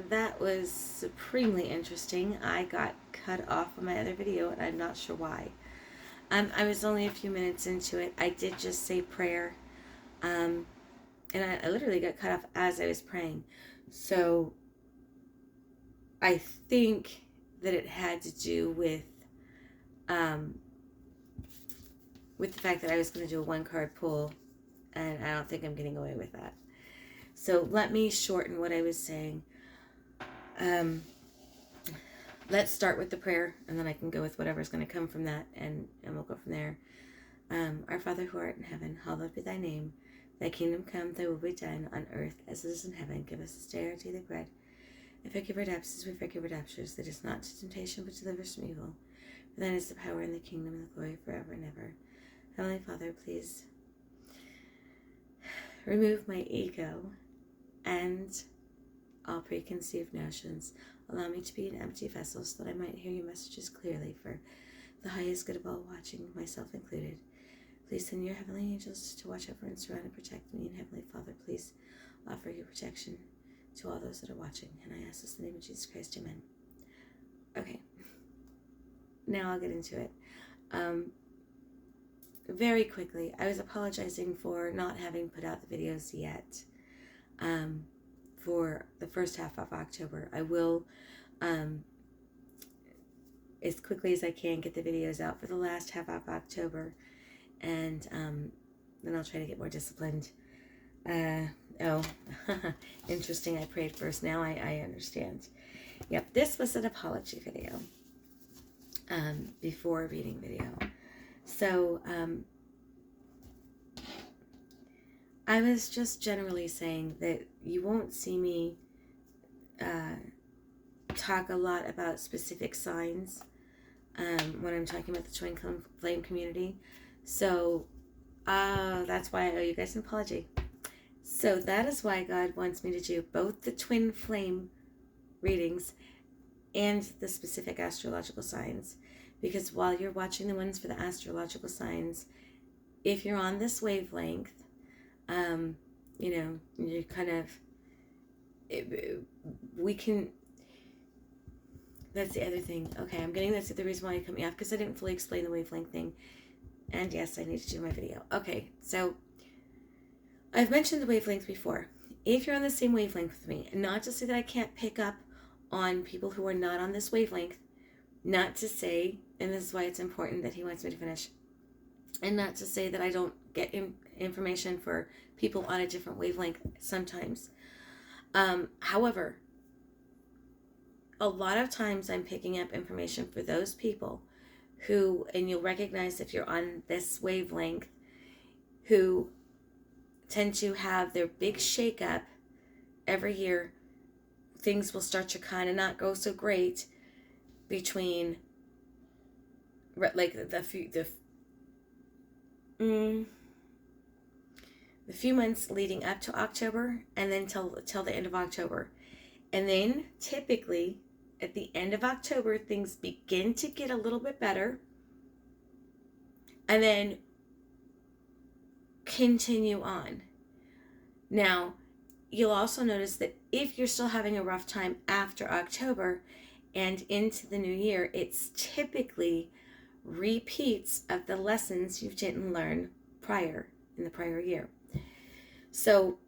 that was supremely interesting. I got cut off on my other video, and I'm not sure why. I was only a few minutes into it. I did just say prayer, and I literally got cut off as I was praying. So I think that it had to do with the fact that I was going to do a one-card pull, and I don't think I'm getting away with that. So let me shorten what I was saying. Let's start with the prayer, and then I can go with whatever's going to come from that, and we'll go from there. Our Father who art in heaven, hallowed be thy name. Thy kingdom come, thy will be done on earth as it is in heaven. Give us this day our daily bread. And forgive our debts as we forgive our debtors. Lead us not into temptation, but deliver us from evil. For thine is the power and the kingdom and the glory forever and ever. Heavenly Father, please remove my ego and all preconceived notions. Allow me to be an empty vessel so that I might hear your messages clearly for the highest good of all watching, myself included. Please send your heavenly angels to watch over and surround and protect me. And Heavenly Father, please offer your protection to all those that are watching. And I ask this in the name of Jesus Christ, amen. Okay, now I'll get into it. Very quickly, I was apologizing for not having put out the videos yet for the first half of October. I will, as quickly as I can, get the videos out for the last half of October, and then I'll try to get more disciplined. Interesting, I prayed first. Now I understand. Yep, this was an apology video before a reading video. So, I was just generally saying that you won't see me talk a lot about specific signs when I'm talking about the twin flame community. So, that's why I owe you guys an apology. So that is why God wants me to do both the twin flame readings and the specific astrological signs. Because while you're watching the ones for the astrological signs, if you're on this wavelength, you're kind of, we can, that's the other thing. Okay, I'm getting that's the reason why it cut me off, because I didn't fully explain the wavelength thing. And yes, I need to do my video. Okay, so I've mentioned the wavelength before. If you're on the same wavelength with me, and not to say that I can't pick up on people who are not on this wavelength, not to say, and this is why it's important that he wants me to finish, and not to say that I don't get information for people on a different wavelength sometimes. However, a lot of times I'm picking up information for those people who, and you'll recognize if you're on this wavelength, who tend to have their big shakeup every year. Things will start to kind of not go so great between like the few months leading up to October, and then till the end of October. And then typically at the end of October, things begin to get a little bit better, and then continue on. Now, you'll also notice that if you're still having a rough time after October and into the new year, it's typically repeats of the lessons you didn't learn in the prior year. So,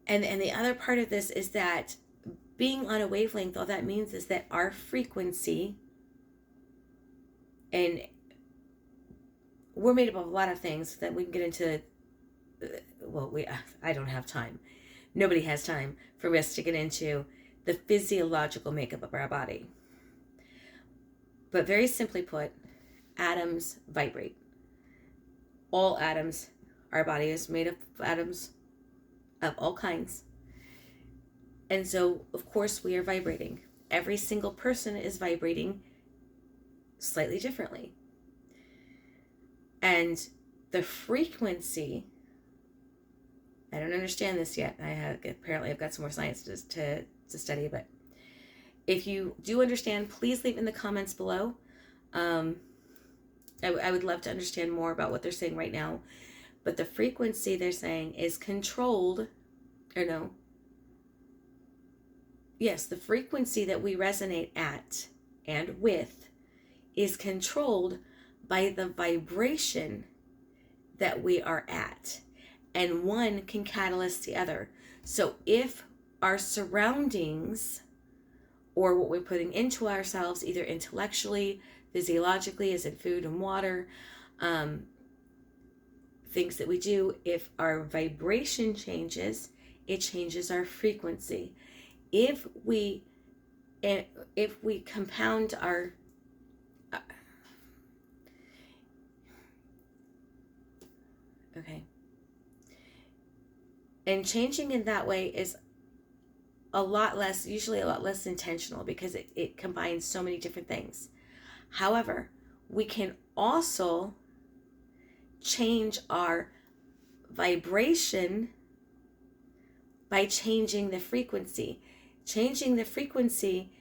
and the other part of this is that being on a wavelength, all that means is that our frequency, and we're made up of a lot of things that we can get into. I don't have time. Nobody has time for us to get into the physiological makeup of our body. But very simply put, atoms vibrate. All atoms, our body is made up of atoms of all kinds. And so, of course, we are vibrating. Every single person is vibrating slightly differently. And the frequency, I don't understand this yet. Apparently I've got some more science to study, but if you do understand, please leave in the comments below. I would love to understand more about what they're saying right now. But the frequency they're saying is controlled, or no, yes, the frequency that we resonate at and with is controlled by the vibration that we are at. And one can catalyst the other. So if our surroundings, or what we're putting into ourselves, either intellectually, physiologically, as in food and water, things that we do, if our vibration changes, it changes our frequency. If we compound our okay, and changing in that way is usually a lot less intentional, because it combines so many different things. However, we can also change our vibration by changing the frequency. Changing the frequency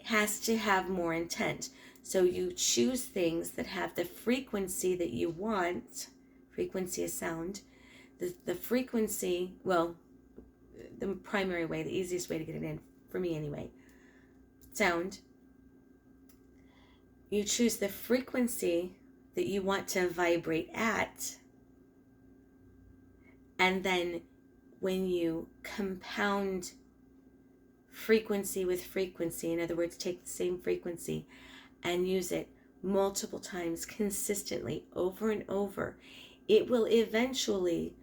has to have more intent. So you choose things that have the frequency that you want. Frequency is sound. The frequency, well, the primary way, the easiest way to get it in, for me anyway, sound. You choose the frequency that you want to vibrate at, and then when you compound frequency with frequency, in other words, take the same frequency and use it multiple times consistently over and over, it will eventually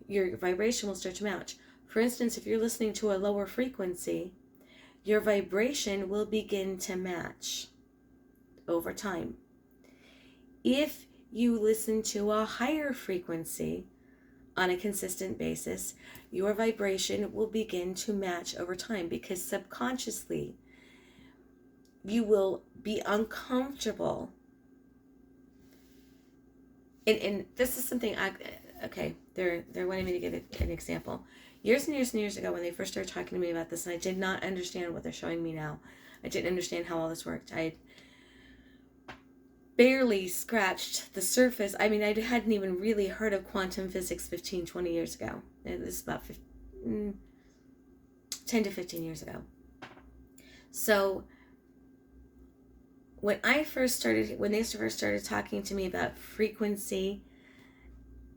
your vibration will start to match. For instance, if you're listening to a lower frequency, your vibration will begin to match over time. If you listen to a higher frequency on a consistent basis, your vibration will begin to match over time, because subconsciously you will be uncomfortable. And this is something they're wanting me to give an example. Years and years and years ago, when they first started talking to me about this, and I did not understand what they're showing me now. I didn't understand how all this worked. I barely scratched the surface. I mean, I hadn't even really heard of quantum physics 15-20 years ago. This is about 10 to 15 years ago. So when they first started talking to me about frequency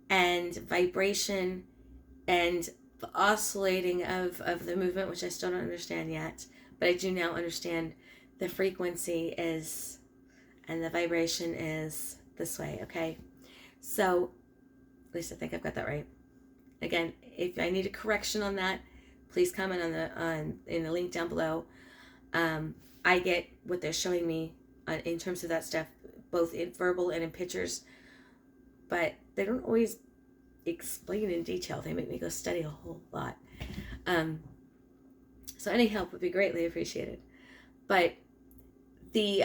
and vibration and the oscillating of the movement, which I still don't understand yet, but I do now understand the frequency is, and the vibration is this way, okay? So, at least I think I've got that right. Again, if I need a correction on that, please comment in the link down below. I get what they're showing me in terms of that stuff, both in verbal and in pictures, but they don't always explain in detail. They make me go study a whole lot. So any help would be greatly appreciated. But the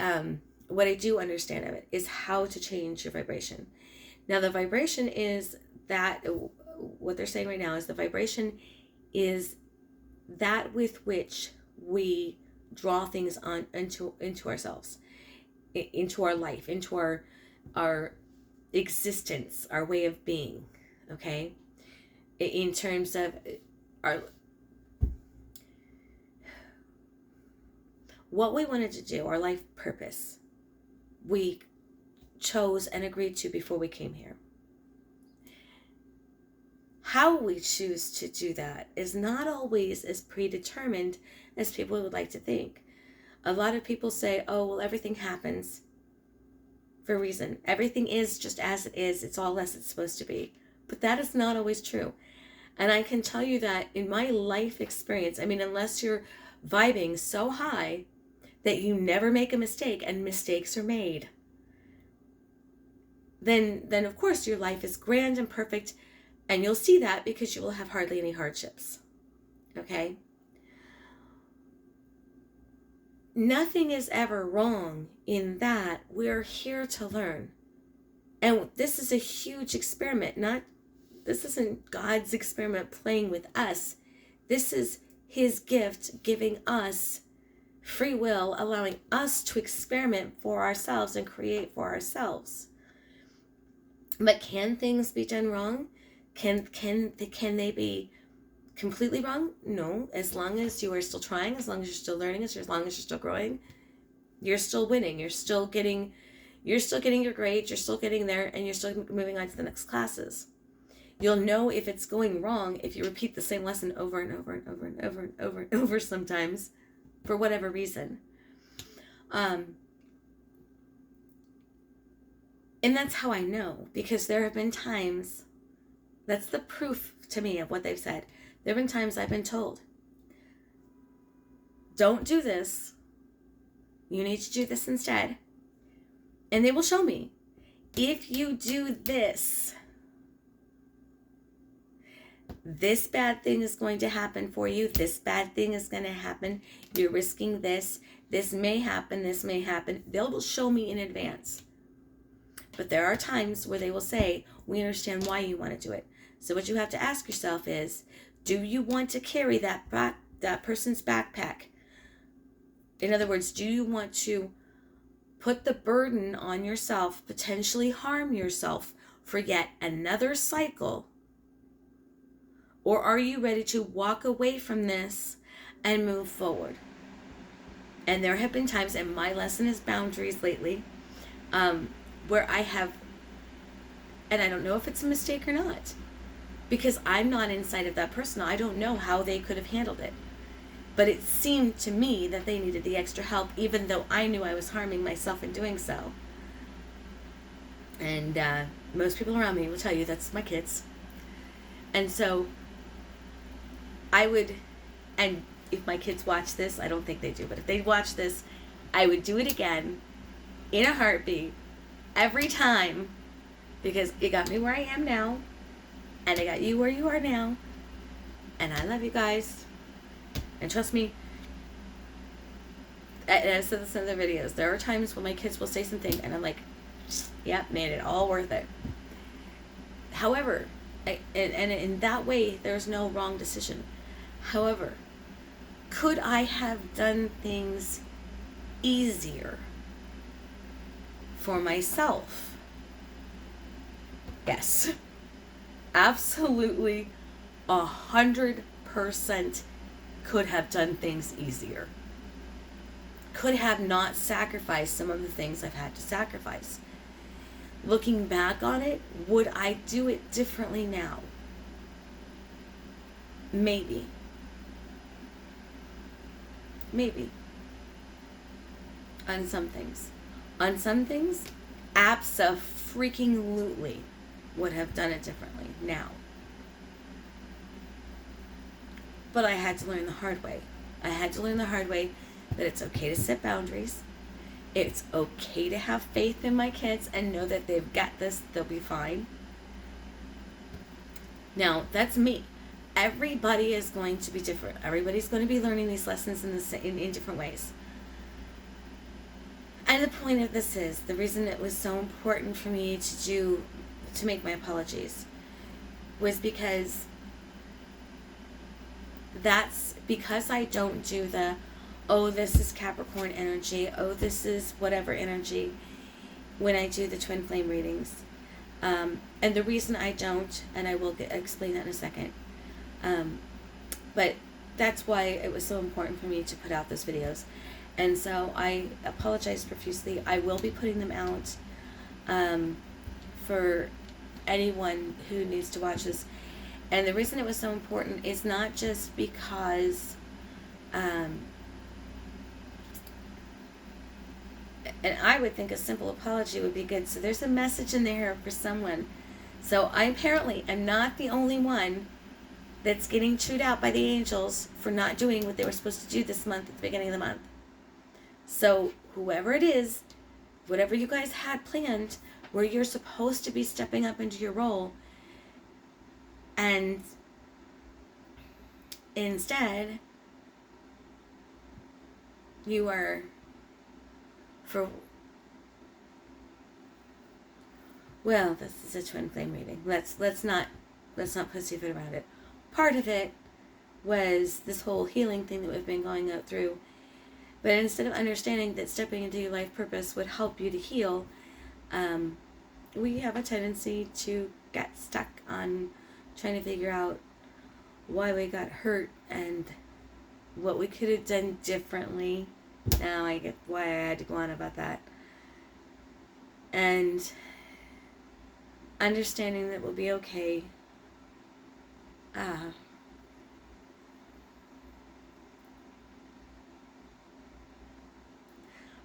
what I do understand of it is how to change your vibration. Now, the vibration is that, what they're saying right now is the vibration is that with which we draw things on into ourselves, into our life, into our existence, our way of being, okay? In terms of what we wanted to do, our life purpose, we chose and agreed to before we came here. How we choose to do that is not always as predetermined as people would like to think. A lot of people say, oh, well, everything happens for a reason. Everything is just as it is. It's all as it's supposed to be. But that is not always true. And I can tell you that in my life experience, I mean, unless you're vibing so high that you never make a mistake and mistakes are made, then of course your life is grand and perfect, and you'll see that because you will have hardly any hardships. Okay? Nothing is ever wrong in that we're here to learn. And this is a huge experiment. This isn't God's experiment playing with us. This is his gift giving us free will, allowing us to experiment for ourselves and create for ourselves. But can things be done wrong? Can they be completely wrong? No. As long as you are still trying, as long as you're still learning, as long as you're still growing, you're still winning. You're still getting your grades, you're still getting there, and you're still moving on to the next classes. You'll know if it's going wrong if you repeat the same lesson over and over and over and over and over and over sometimes for whatever reason. And that's how I know, because there have been times, that's the proof to me of what they've said. There have been times I've been told, don't do this. You need to do this instead. And they will show me, if you do this, this bad thing is going to happen for you. This bad thing is going to happen. You're risking this. This may happen. This may happen. They will show me in advance. But there are times where they will say, we understand why you want to do it. So what you have to ask yourself is, do you want to carry that person's backpack? In other words, do you want to put the burden on yourself, potentially harm yourself for yet another cycle? Or are you ready to walk away from this and move forward? And there have been times, and my lesson is boundaries lately, where I have, and I don't know if it's a mistake or not, because I'm not inside of that person. I don't know how they could have handled it. But it seemed to me that they needed the extra help, even though I knew I was harming myself in doing so. And most people around me will tell you that's my kids. And so I would, and if my kids watch this, I don't think they do, but if they watch this, I would do it again in a heartbeat every time, because it got me where I am now, and it got you where you are now, and I love you guys. And trust me, and I've said this in other videos, there are times when my kids will say something and I'm like, yep, made it all worth it. However, and in that way, there's no wrong decision. However, could I have done things easier for myself? Yes. Absolutely 100% could have done things easier. Could have not sacrificed some of the things I've had to sacrifice. Looking back on it, would I do it differently now? Maybe. Maybe. On some things. On some things, abso-freaking-lutely would have done it differently now. But I had to learn the hard way. I had to learn the hard way that it's okay to set boundaries. It's okay to have faith in my kids and know that they've got this, they'll be fine. Now, that's me. Everybody is going to be different. Everybody's going to be learning these lessons in different ways. And the point of this is, the reason it was so important for me to make my apologies was because I don't do the, oh, this is Capricorn energy, oh, this is whatever energy, when I do the twin flame readings. And the reason I don't, and I will explain that in a second, but that's why it was so important for me to put out those videos. And so I apologize profusely. I will be putting them out for anyone who needs to watch this. And the reason it was so important is not just because, and I would think a simple apology would be good. So there's a message in there for someone. So I apparently am not the only one that's getting chewed out by the angels for not doing what they were supposed to do this month at the beginning of the month. So whoever it is, whatever you guys had planned, where you're supposed to be stepping up into your role, and instead you are, well, this is a twin flame reading. Let's not pussyfoot around it. Part of it was this whole healing thing that we've been going through. But instead of understanding that stepping into your life purpose would help you to heal, we have a tendency to get stuck on trying to figure out why we got hurt and what we could have done differently. Now I get why I had to go on about that. And understanding that we'll be okay.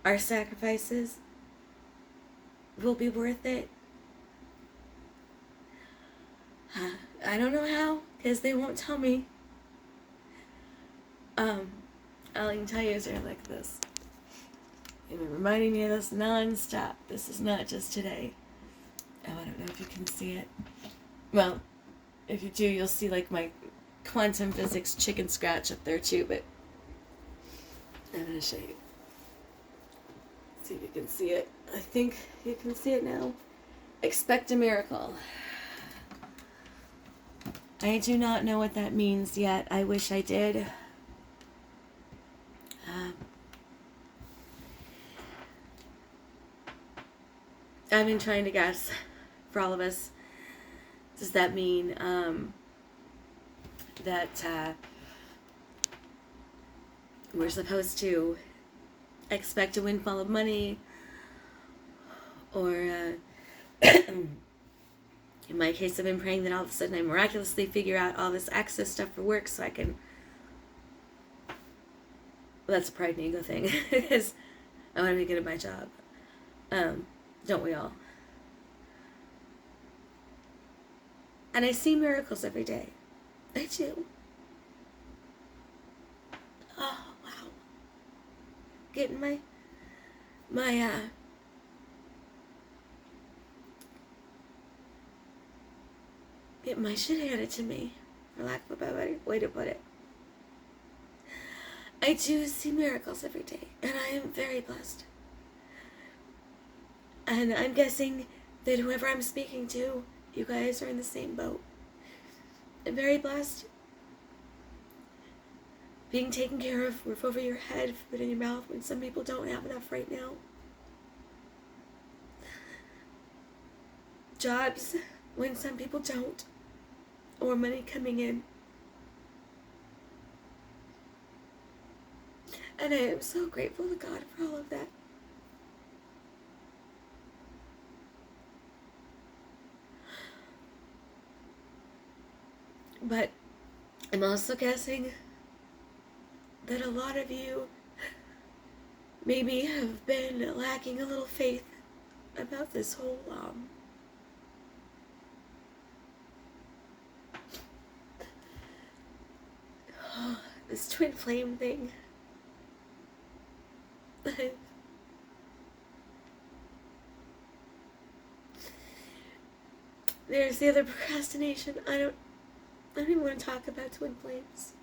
Our sacrifices will be worth it. I don't know how, because they won't tell me. All I can tell you is they're like this. They've been reminding me of this non-stop. This is not just today. Oh, I don't know if you can see it. Well, if you do, you'll see like my quantum physics chicken scratch up there too, but I'm going to show you. See if you can see it. I think you can see it now. Expect a miracle. I do not know what that means yet. I wish I did. I've been trying to guess for all of us. Does that mean that we're supposed to expect a windfall of money? Or in my case, I've been praying that all of a sudden I miraculously figure out all this access stuff for work so I can... Well, that's a pride and ego thing. Because I want to be good at my job. Don't we all? And I see miracles every day. I do. Oh, wow. Getting getting my shit handed to me, for lack of a better way to put it. I do see miracles every day, and I am very blessed. And I'm guessing that whoever I'm speaking to, you guys are in the same boat. I'm very blessed. Being taken care of, roof over your head, food in your mouth when some people don't have enough right now. Jobs when some people don't. Or money coming in. And I am so grateful to God for all of that. But I'm also guessing that a lot of you maybe have been lacking a little faith about this whole this twin flame thing. There's the other procrastination. I don't even want to talk about twin flames.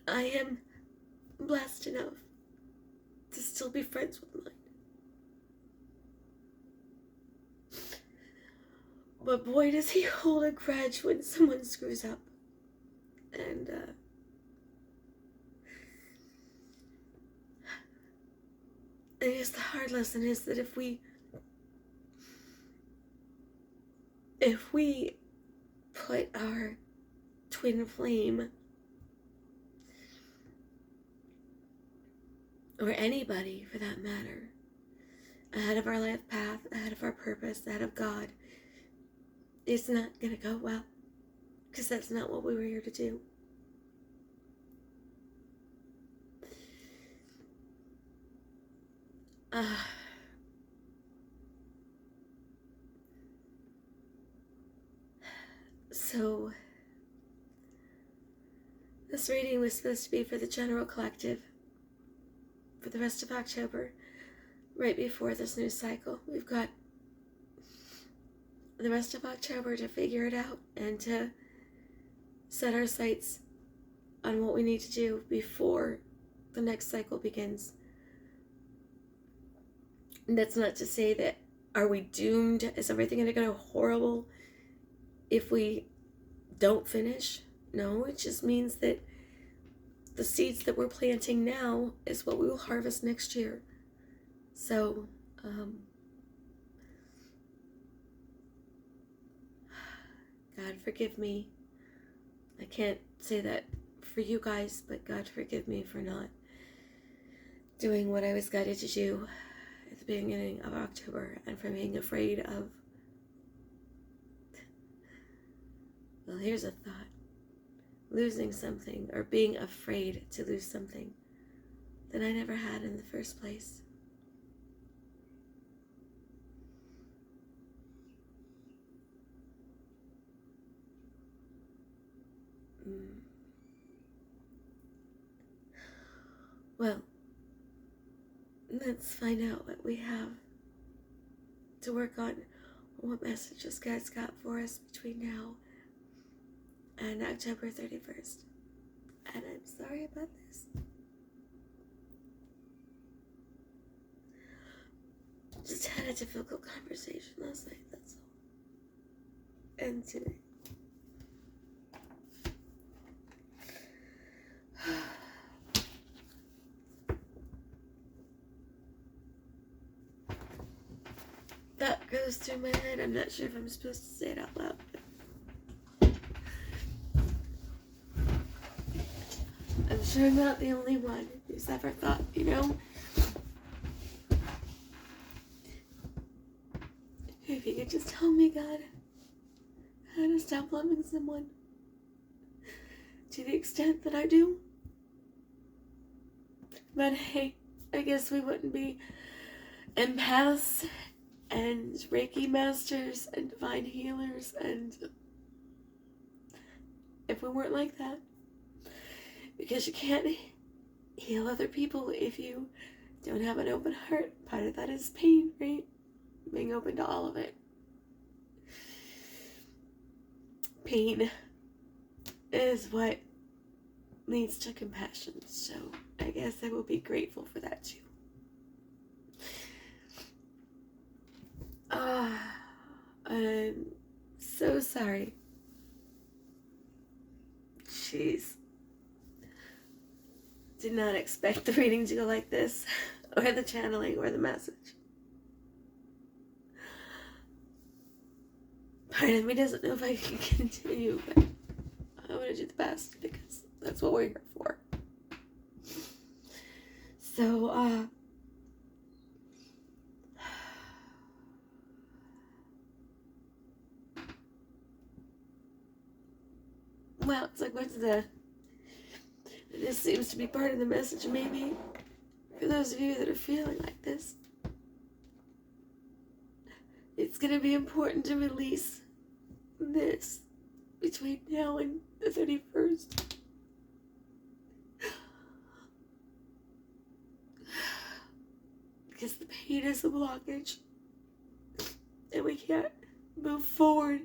I am blessed enough to still be friends with mine. But boy, does he hold a grudge when someone screws up. And, I guess the hard lesson is that if we put our twin flame, or anybody for that matter, ahead of our life path, ahead of our purpose, ahead of God, it's not gonna go well, because that's not what we were here to do. So, this reading was supposed to be for the general collective for the rest of October, right before this new cycle. We've got the rest of October to figure it out and to set our sights on what we need to do before the next cycle begins. And that's not to say that, are we doomed? Is everything going to go horrible if we don't finish? No, it just means that the seeds that we're planting now is what we will harvest next year. So, God forgive me. I can't say that for you guys, but God forgive me for not doing what I was guided to do at the beginning of October, and for being afraid of, well, here's a thought, losing something, or being afraid to lose something that I never had in the first place. Well, let's find out what we have to work on, what messages God's got for us between now and October 31st. And I'm sorry about this. Just had a difficult conversation last night, that's all. And today. That goes through my head. I'm not sure if I'm supposed to say it out loud. But I'm sure I'm not the only one who's ever thought, if you could just tell me, God, how to stop loving someone to the extent that I do. But hey, I guess we wouldn't be empaths and Reiki masters and divine healers, and if we weren't like that, because you can't heal other people if you don't have an open heart. Part of that is pain, right? Being open to all of it. Pain is what leads to compassion, so I guess I will be grateful for that too. I'm so sorry. Jeez. Did not expect the reading to go like this, or the channeling, or the message. Part of me doesn't know if I can continue, but I want to do the best, because that's what we're here for. So, well, it's like, this seems to be part of the message, maybe, for those of you that are feeling like this. It's going to be important to release this between now and the 31st. Because the pain is a blockage, and we can't move forward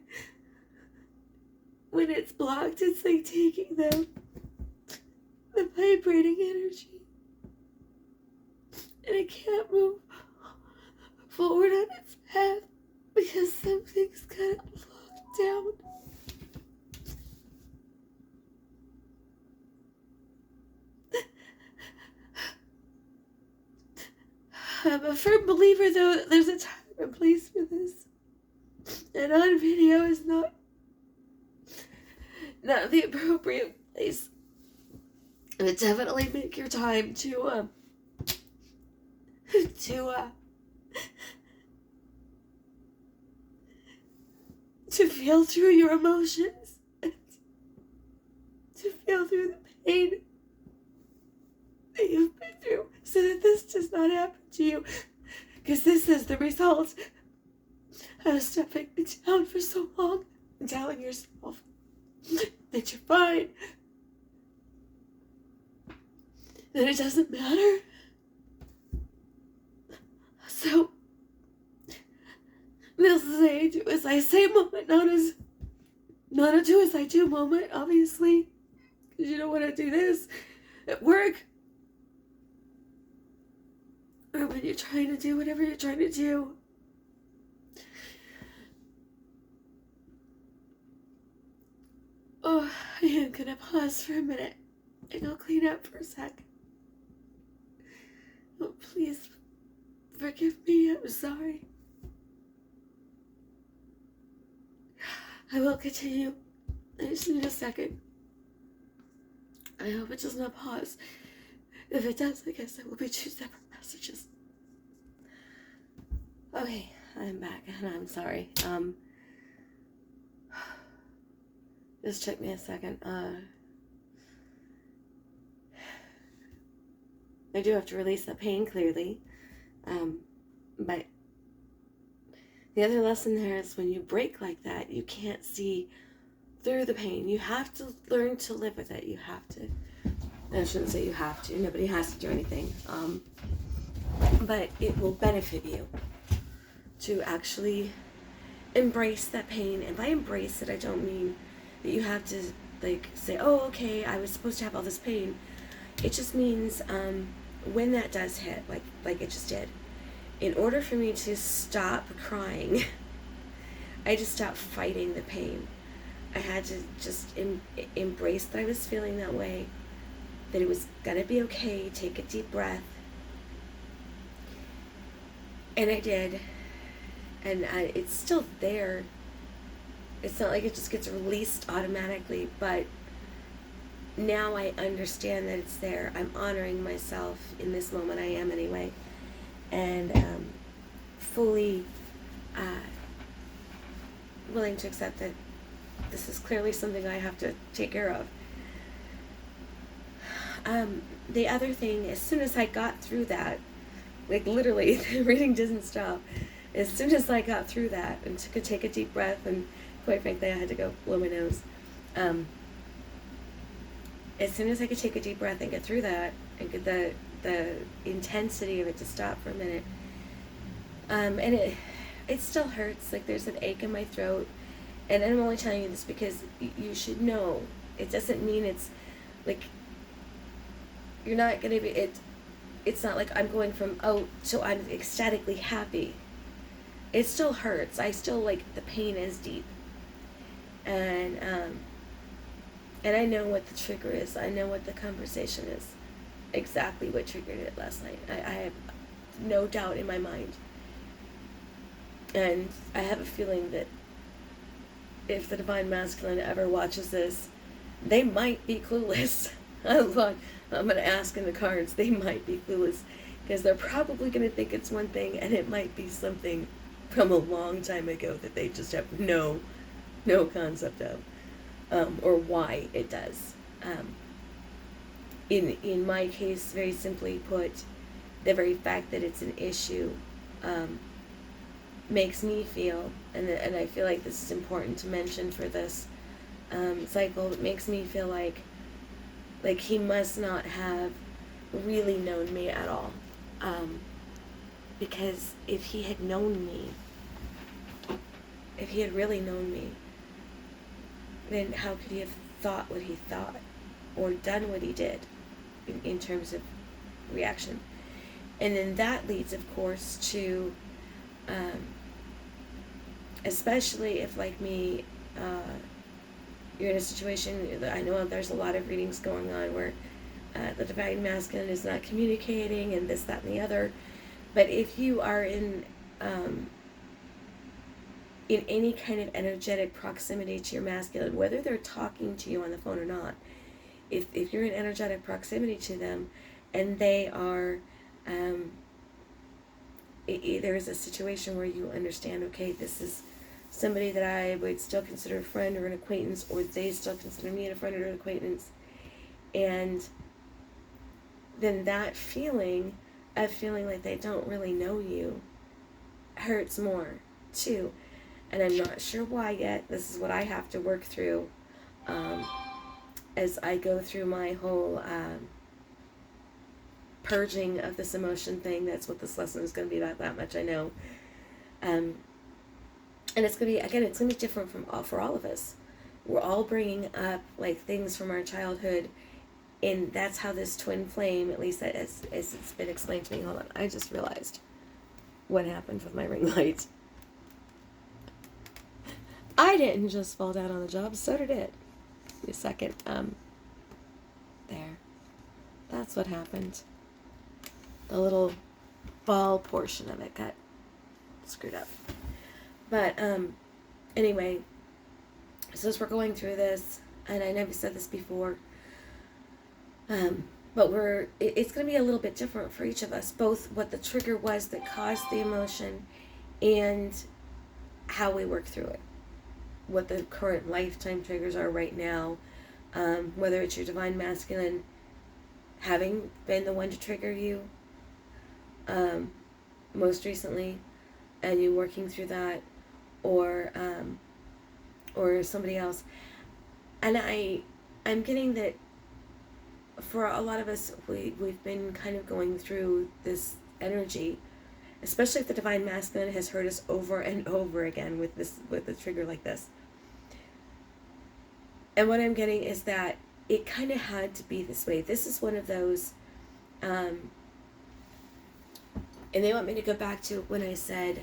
when it's blocked. It's like taking the vibrating energy, and it can't move forward on its path because something's got it locked down. I'm a firm believer, though, that there's a time and place for this, and on video is not the appropriate place. But definitely make your time to feel through your emotions, and to feel through the pain that you've been through, so that this does not happen to you. Because this is the result of stepping down for so long and telling yourself that you're fine, that it doesn't matter. So, this is a do as I say moment, not a do as I do moment, obviously. Because you don't want to do this at work, or when you're trying to do whatever you're trying to do. Oh, I am gonna pause for a minute and go clean up for a sec. Oh, please Forgive me, I'm sorry. I will continue. I just need a second. I hope it does not pause. If it does, I guess it will be 2 separate messages. Okay, I'm back and I'm sorry. Just took me a second. I do have to release the pain clearly. But the other lesson there is when you break like that, you can't see through the pain. You have to learn to live with it. You have to. I shouldn't say you have to. Nobody has to do anything. But it will benefit you to actually embrace that pain. And by embrace it, I don't mean that you have to like say, oh, okay, I was supposed to have all this pain. It just means when that does hit, like it just did, in order for me to stop crying, I just stopped fighting the pain. I had to just embrace that I was feeling that way, that it was gonna be okay, take a deep breath. And I did. And it's still there. It's not like it just gets released automatically, but now I understand that it's there. I'm honoring myself in this moment. I am anyway. And fully willing to accept that this is clearly something I have to take care of. The other thing, as soon as I got through that, like literally, the reading doesn't stop. As soon as I got through that and could take a deep breath, and quite frankly, I had to go blow my nose. As soon as I could take a deep breath and get through that, and get the intensity of it to stop for a minute, and it still hurts. Like there's an ache in my throat, and I'm only telling you this because you should know. It doesn't mean it's like you're not gonna be. It's not like I'm going from out so I'm ecstatically happy. It still hurts. I still like the pain is deep, and I know what the trigger is. I know what the conversation is. Exactly what triggered it last night. I have no doubt in my mind. And I have a feeling that if the Divine Masculine ever watches this, they might be clueless. I'm going to ask in the cards, they might be clueless. Because they're probably going to think it's one thing, and it might be something from a long time ago that they just have no concept of. Or why it does. In my case, very simply put, the very fact that it's an issue makes me feel, and I feel like this is important to mention for this cycle, it makes me feel like he must not have really known me at all. Because if he had known me, if he had really known me, then how could he have thought what he thought or done what he did in terms of reaction? And then that leads, of course, to especially if, like me, you're in a situation, I know there's a lot of readings going on where the Divine Masculine is not communicating and this, that, and the other. But if you are in any kind of energetic proximity to your masculine, whether they're talking to you on the phone or not, if you're in energetic proximity to them and they are, there is a situation where you understand, okay, this is somebody that I would still consider a friend or an acquaintance, or they still consider me a friend or an acquaintance, and then that feeling of feeling like they don't really know you hurts more too. And I'm not sure why yet. This is what I have to work through as I go through my whole purging of this emotion thing. That's what this lesson is going to be about, that much I know. And it's going to be, again, it's going to be different for all of us. We're all bringing up like things from our childhood, and that's how this twin flame, at least as it's been explained to me. Hold on, I just realized what happened with my ring light. I didn't just fall down on the job, so did it. Give me a second. There. That's what happened. The little ball portion of it got screwed up. But anyway, so as we're going through this, and I never said this before, but it's going to be a little bit different for each of us, both what the trigger was that caused the emotion and how we work through it, what the current lifetime triggers are right now, whether it's your divine masculine having been the one to trigger you most recently, and you working through that, or somebody else. And I'm getting that for a lot of us, we've been kind of going through this energy, especially if the divine masculine has hurt us over and over again with a trigger like this. And what I'm getting is that it kind of had to be this way. This is one of those, and they want me to go back to when I said,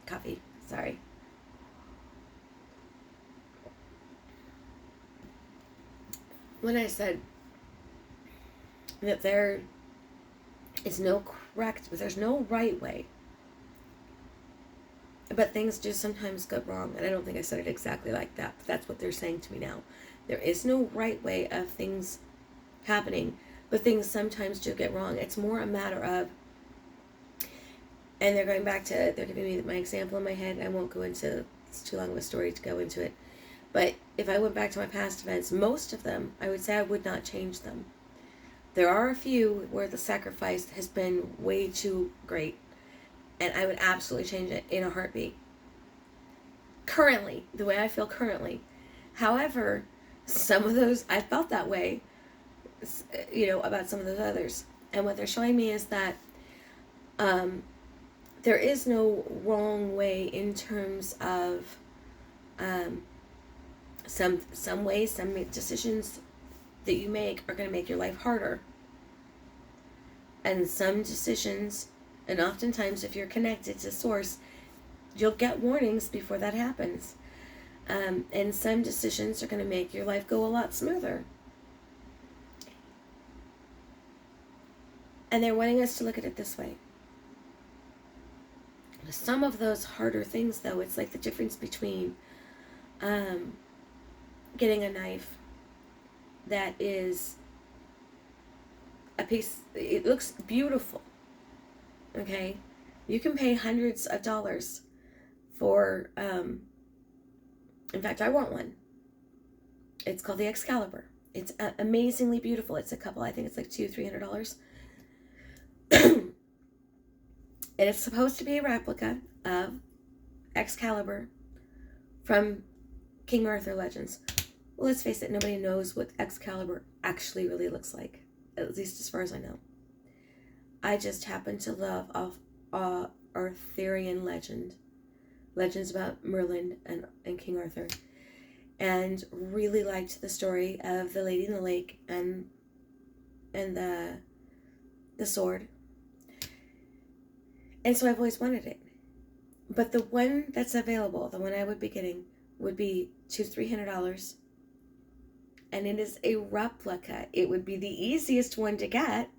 coffee, sorry. When I said that there is no correct, there's no right way, but things do sometimes go wrong, and I don't think I said it exactly like that, but that's what they're saying to me now. There is no right way of things happening, but things sometimes do get wrong. It's more a matter of, and they're giving me my example in my head, and I won't go into, it's too long of a story to go into it, but if I went back to my past events, most of them, I would say I would not change them. There are a few where the sacrifice has been way too great, and I would absolutely change it in a heartbeat. Currently, the way I feel currently. However, some of those, I felt that way, about some of those others. And what they're showing me is that there is no wrong way in terms of some ways, some decisions that you make are going to make your life harder. And some decisions, and oftentimes if you're connected to source, you'll get warnings before that happens. And some decisions are going to make your life go a lot smoother. And they're wanting us to look at it this way. Some of those harder things, though, it's like the difference between getting a knife that is a piece, it looks beautiful, okay? You can pay hundreds of dollars for, in fact, I want one. It's called the Excalibur. It's amazingly beautiful. It's a couple, I think it's like $200-300. And it's supposed to be a replica of Excalibur from King Arthur Legends. Well, let's face it, nobody knows what Excalibur actually really looks like, at least as far as I know. I just happen to love Arthurian legends about Merlin and King Arthur, and really liked the story of the Lady in the Lake and the sword. And so I've always wanted it. But the one that's available, the one I would be getting, would be $200-300. And it is a replica. It would be the easiest one to get,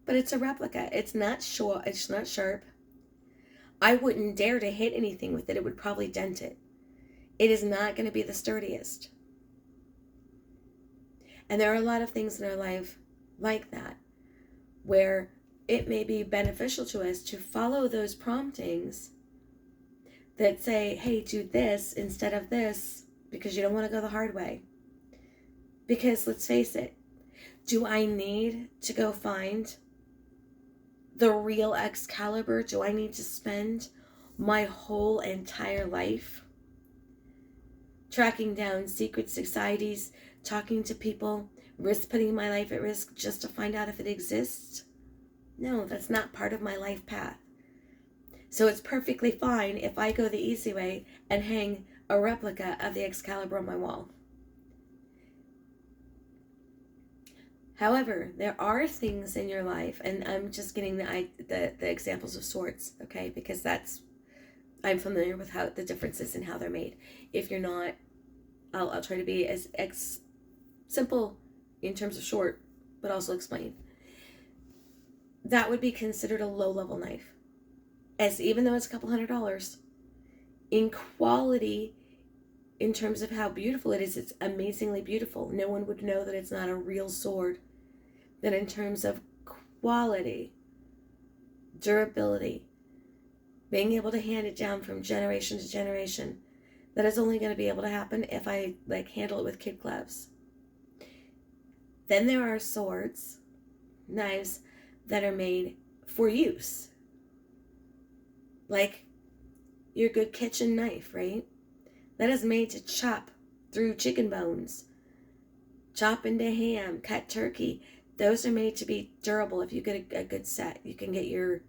but it's a replica. It's not short, it's not sharp. I wouldn't dare to hit anything with it. It would probably dent it. It is not going to be the sturdiest. And there are a lot of things in our life like that, where it may be beneficial to us to follow those promptings that say, hey, do this instead of this, because you don't want to go the hard way. Because let's face it, do I need to go find the real Excalibur? Do I need to spend my whole entire life tracking down secret societies, talking to people, putting my life at risk just to find out if it exists? No, that's not part of my life path. So it's perfectly fine if I go the easy way and hang a replica of the Excalibur on my wall. However, there are things in your life, and I'm just getting the examples of swords, okay? Because I'm familiar with how the differences in how they're made. If you're not, I'll try to be as simple in terms of short, but also explain. that would be considered a low-level knife. As even though it's a couple $100, in quality, in terms of how beautiful it is, it's amazingly beautiful. No one would know that it's not a real sword. But in terms of quality, durability, being able to hand it down from generation to generation, that is only going to be able to happen if I handle it with kid gloves. Then there are swords, knives that are made for use. Like your good kitchen knife, right? That is made to chop through chicken bones, chop into ham, cut turkey. Those are made to be durable. If you get a good set, you can get your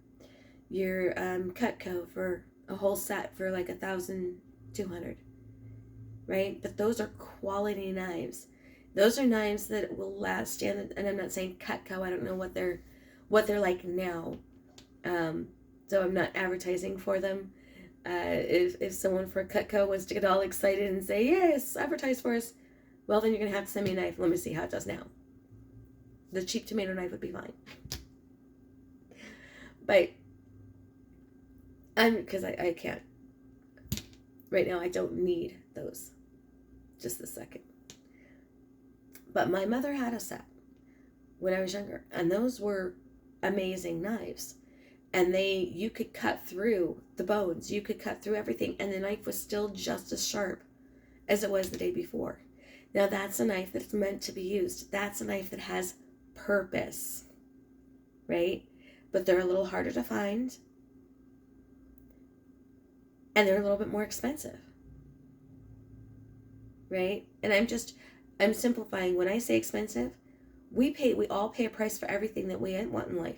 Cutco for a whole set for like $1,200, right? But those are quality knives. Those are knives that will last. And I'm not saying Cutco. I don't know what they're like now. So I'm not advertising for them. If someone for Cutco was to get all excited and say, yes, advertise for us, well, then you're going to have to send me a knife. Let me see how it does now. The cheap tomato knife would be fine. But because I can't. Right now, I don't need those. Just a second. But my mother had a set when I was younger. And those were amazing knives. And you could cut through the bones. You could cut through everything. And the knife was still just as sharp as it was the day before. Now that's a knife that's meant to be used. That's a knife that has purpose. Right? But they're a little harder to find. And they're a little bit more expensive. Right? And I'm simplifying. When I say expensive, we all pay a price for everything that we want in life.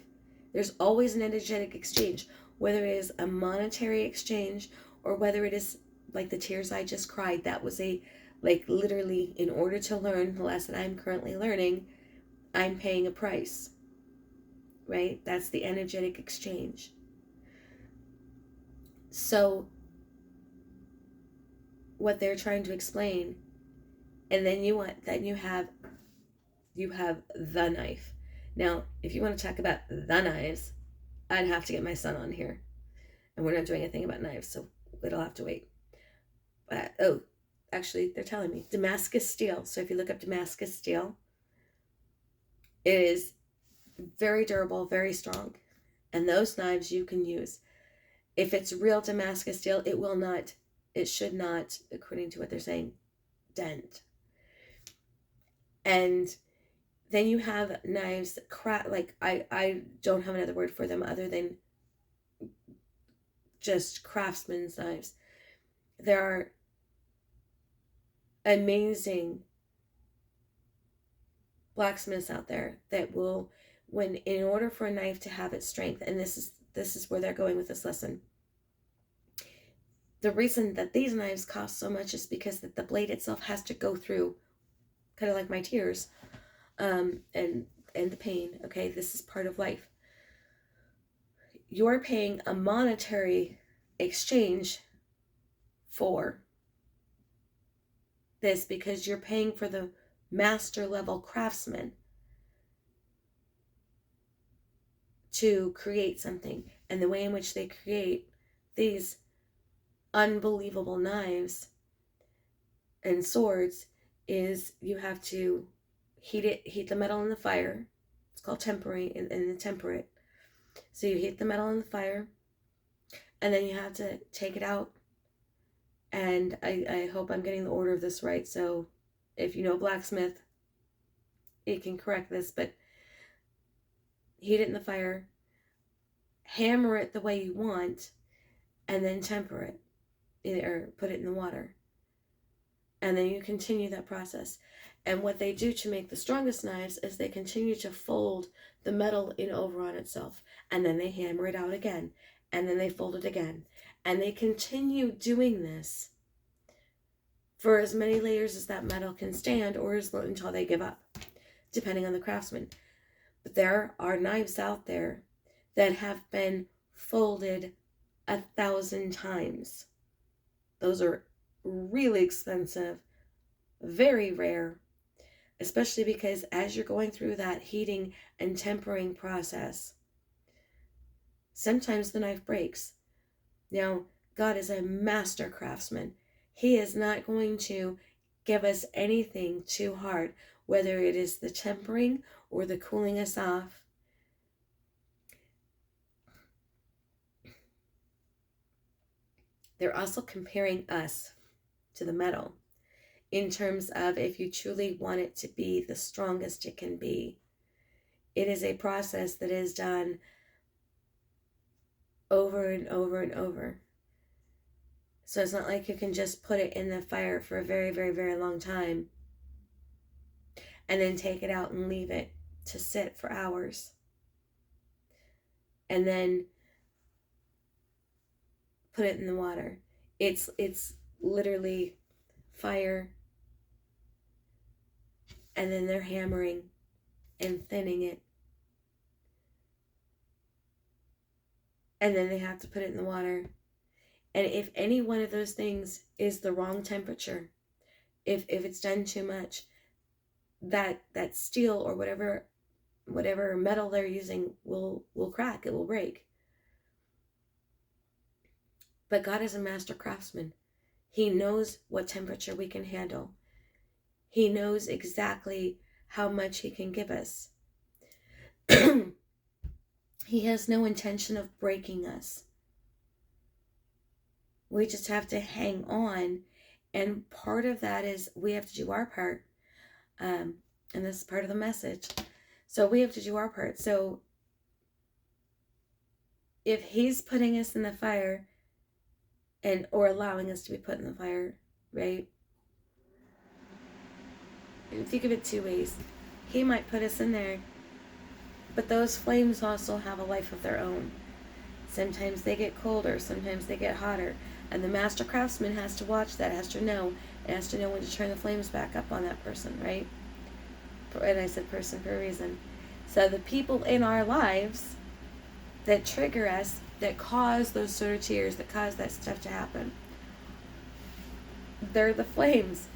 There's always an energetic exchange, whether it is a monetary exchange or whether it is like the tears I just cried. That was literally, in order to learn the lesson I'm currently learning, I'm paying a price, right? That's the energetic exchange. So what they're trying to explain, and then you have the knife. Now, if you want to talk about the knives, I'd have to get my son on here. And we're not doing anything about knives, so it'll have to wait. Actually, they're telling me Damascus steel. So if you look up Damascus steel, it is very durable, very strong. And those knives you can use. If it's real Damascus steel, it should not, according to what they're saying, dent. And then you have knives, I don't have another word for them other than just craftsman's knives. There are amazing blacksmiths out there that will, in order for a knife to have its strength, and this is where they're going with this lesson. The reason that these knives cost so much is because that the blade itself has to go through, kind of like my tears, and the pain. Okay, this is part of life. You're paying a monetary exchange for this because you're paying for the master level craftsman to create something. And the way in which they create these unbelievable knives and swords is you have to heat the metal in the fire. It's called tempering, and temper it. So you heat the metal in the fire, and then you have to take it out. And I hope I'm getting the order of this right. So if you know blacksmith, it can correct this, but heat it in the fire, hammer it the way you want, and then temper it, or put it in the water. And then you continue that process. And what they do to make the strongest knives is they continue to fold the metal in over on itself. And then they hammer it out again. And then they fold it again. And they continue doing this for as many layers as that metal can stand, or until they give up, depending on the craftsman. But there are knives out there that have been folded 1,000 times. Those are really expensive, very rare, especially because as you're going through that heating and tempering process, sometimes the knife breaks. Now, God is a master craftsman. He is not going to give us anything too hard, whether it is the tempering or the cooling us off. They're also comparing us to the metal in terms of if you truly want it to be the strongest it can be. It is a process that is done over and over and over. So it's not like you can just put it in the fire for a very, very, very long time and then take it out and leave it to sit for hours. And then put it in the water. It's literally fire, and then they're hammering and thinning it. And then they have to put it in the water. And if any one of those things is the wrong temperature, if it's done too much, that steel or whatever metal they're using will crack, it will break. But God is a master craftsman. He knows what temperature we can handle. He knows exactly how much he can give us. He has no intention of breaking us. We just have to hang on. And part of that is we have to do our part. And this is part of the message. So we have to do our part. So if he's putting us in the fire or allowing us to be put in the fire, right? Think of it two ways. He might put us in there, but those flames also have a life of their own. Sometimes they get colder, sometimes they get hotter, and the master craftsman has to watch that, has to know when to turn the flames back up on that person, right? And I said person for a reason. So the people in our lives that trigger us, that cause those sort of tears, that cause that stuff to happen, they're the flames.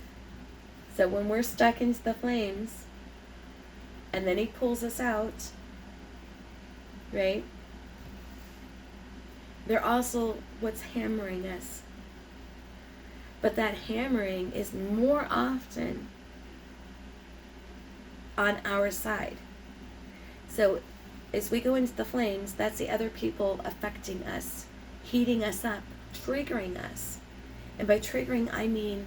So when we're stuck into the flames, and then he pulls us out, right? They're also what's hammering us. But that hammering is more often on our side. So as we go into the flames, that's the other people affecting us, heating us up, triggering us. And by triggering, I mean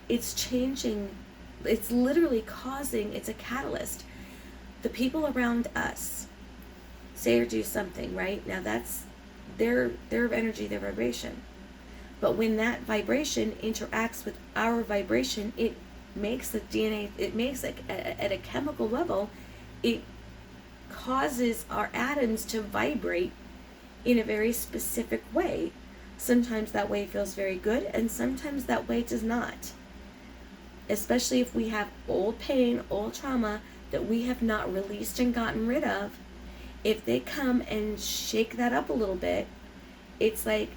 it's changing, it's literally causing, it's a catalyst. The people around us say or do something, right? Now that's their energy, their vibration. But when that vibration interacts with our vibration, it makes the DNA, it makes it at a chemical level, it causes our atoms to vibrate in a very specific way. Sometimes that way feels very good, and sometimes that way does not. Especially if we have old pain, old trauma that we have not released and gotten rid of. If they come and shake that up a little bit, it's like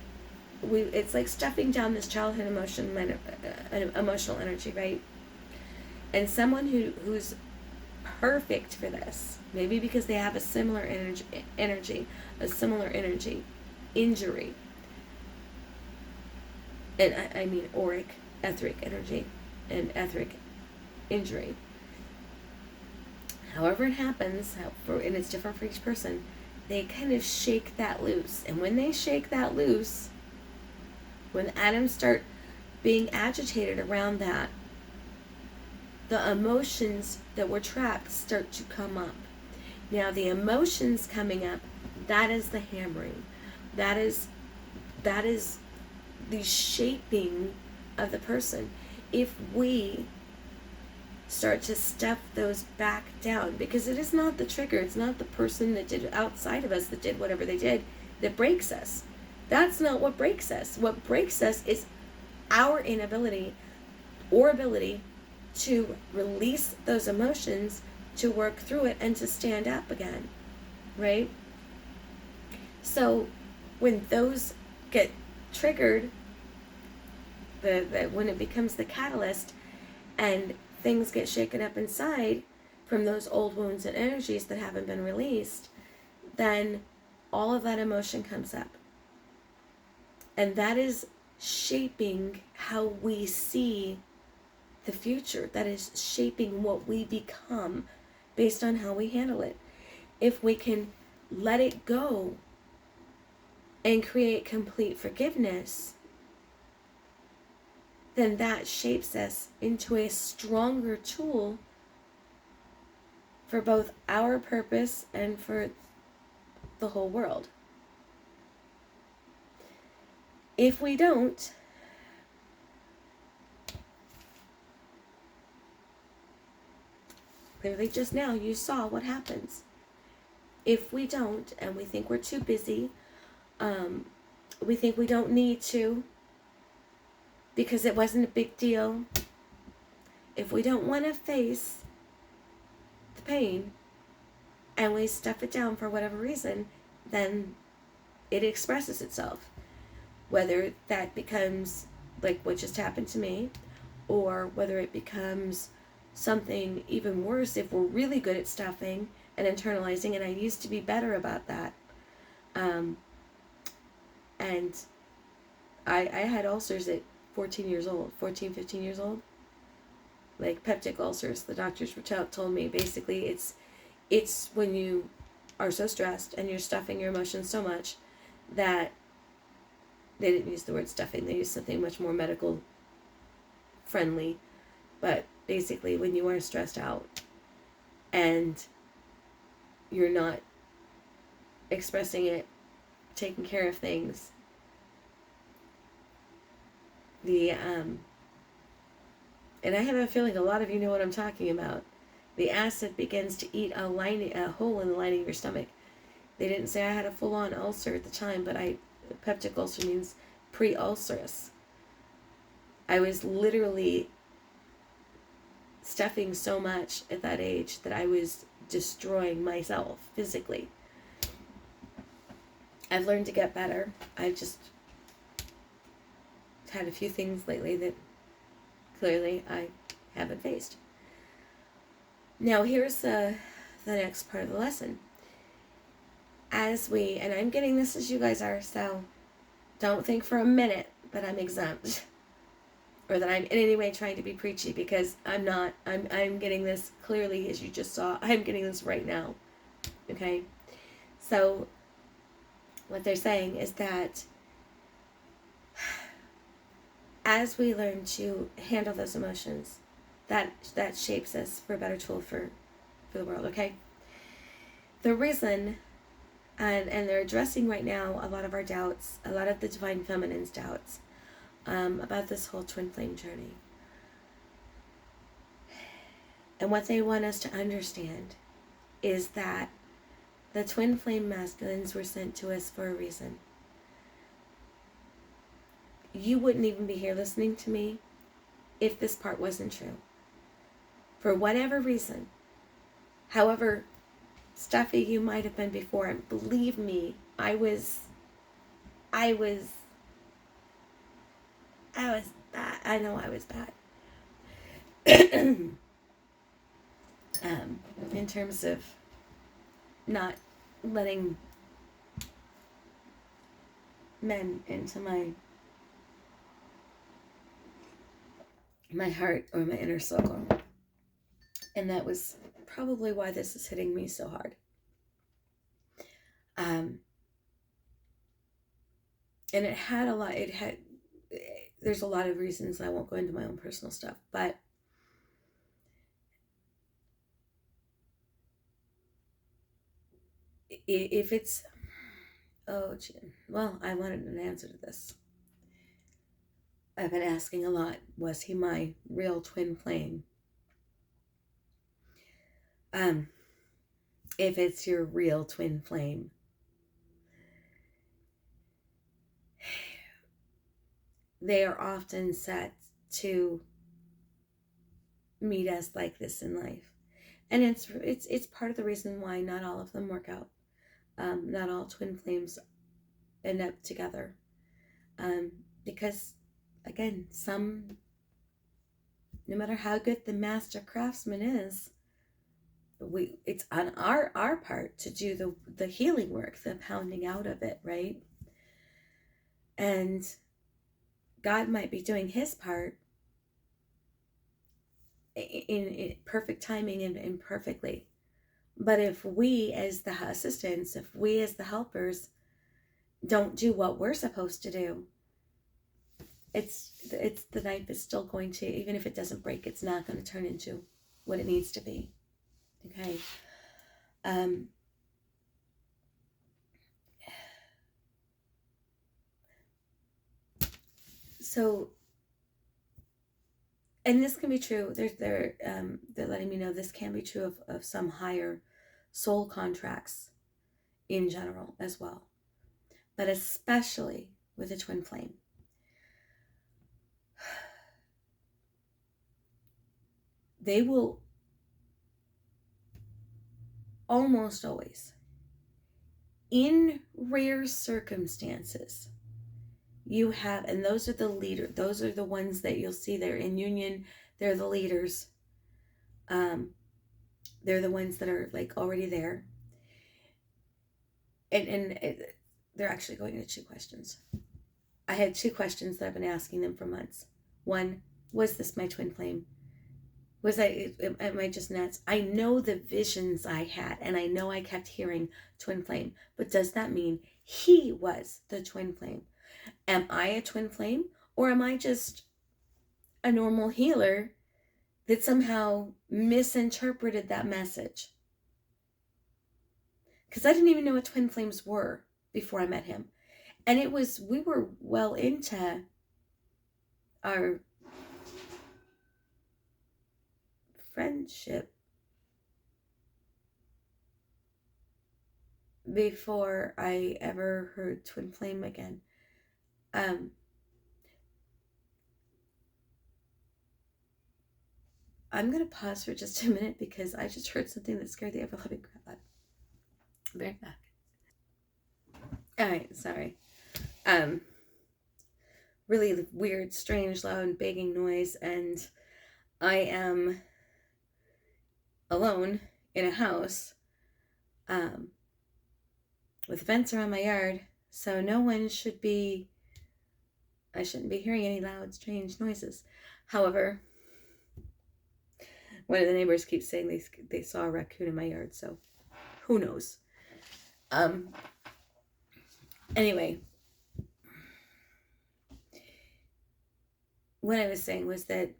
stuffing down this childhood emotional energy, right? And someone who's perfect for this, maybe because they have a similar energy, injury, and I mean auric, etheric energy, and etheric injury. However it happens, and it's different for each person, they kind of shake that loose. And when they shake that loose, when the atoms start being agitated around that, the emotions that were trapped start to come up. Now the emotions coming up, that is the hammering. That is the shaping of the person. If we start to stuff those back down, because it is not the trigger, it's not the person that did outside of us that did whatever they did that breaks us. That's not what breaks us. What breaks us is our inability or ability to release those emotions, to work through it, and to stand up again, right? So when those get triggered, when it becomes the catalyst and things get shaken up inside from those old wounds and energies that haven't been released, then all of that emotion comes up. And that is shaping how we see the future. That is shaping what we become based on how we handle it. If we can let it go and create complete forgiveness, then that shapes us into a stronger tool for both our purpose and for the whole world. If we don't, clearly just now you saw what happens. If we don't, and we think we're too busy, we think we don't need to because it wasn't a big deal. If we don't want to face the pain and we stuff it down for whatever reason, then it expresses itself. Whether that becomes like what just happened to me, or whether it becomes something even worse if we're really good at stuffing and internalizing, and I used to be better about that. And I had ulcers at 15 years old. Like peptic ulcers. The doctors told me basically it's when you are so stressed and you're stuffing your emotions so much that they didn't use the word stuffing. They used something much more medical friendly. But basically when you are stressed out and you're not expressing it, taking care of things, and I have a feeling a lot of you know what I'm talking about. The acid begins to eat a hole in the lining of your stomach. They didn't say I had a full-on ulcer at the time, but peptic ulcer means pre-ulcerous. I was literally stuffing so much at that age that I was destroying myself physically. I've learned to get better. I've just had a few things lately that clearly I haven't faced. Now here's the next part of the lesson. And I'm getting this as you guys are, so don't think for a minute that I'm exempt or that I'm in any way trying to be preachy, because I'm not. I'm getting this clearly, as you just saw. I'm getting this right now. Okay? So what they're saying is that as we learn to handle those emotions, that shapes us for a better tool for the world, okay? The reason, and they're addressing right now a lot of our doubts, a lot of the Divine Feminine's doubts about this whole twin flame journey. And what they want us to understand is that the twin flame masculines were sent to us for a reason. You wouldn't even be here listening to me if this part wasn't true. For whatever reason, however stuffy you might have been before, and believe me, I was bad. I know I was bad. In terms of not letting men into my heart or my inner circle. And that was probably why this is hitting me so hard. And there's a lot of reasons. I won't go into my own personal stuff, but if it's, I wanted an answer to this. I've been asking a lot, was he my real twin flame? If it's your real twin flame, they are often set to meet us like this in life. And it's part of the reason why not all of them work out. Not all twin flames end up together. Because, again, no matter how good the master craftsman is, it's on our part to do the healing work, the pounding out of it, right? And God might be doing his part in perfect timing and perfectly. But if we as the assistants, if we as the helpers don't do what we're supposed to do, it's the knife is still going to, even if it doesn't break, it's not going to turn into what it needs to be. Okay. So, and this can be true. They're letting me know this can be true of some higher soul contracts in general as well, but especially with a twin flame. They will almost always, in rare circumstances, you have, and those are the leaders, those are the ones that you'll see they're in union, they're the leaders. They're the ones that are like already there. And they're actually going into 2 questions. I had 2 questions that I've been asking them for months. One, was this my twin flame? Am I just nuts? I know the visions I had, and I know I kept hearing twin flame, but does that mean he was the twin flame? Am I a twin flame, or am I just a normal healer that somehow misinterpreted that message? Because I didn't even know what twin flames were before I met him. And we were well into our friendship before I ever heard twin flame again. I'm going to pause for just a minute because I just heard something that scared the ever-loving crap out of me. I'll be right back. Alright, sorry. Really weird, strange, loud, banging noise, and I am alone in a house with vents around my yard, so no one should be, I shouldn't be hearing any loud, strange noises. However, one of the neighbors keeps saying they saw a raccoon in my yard, so who knows. Anyway, what I was saying was that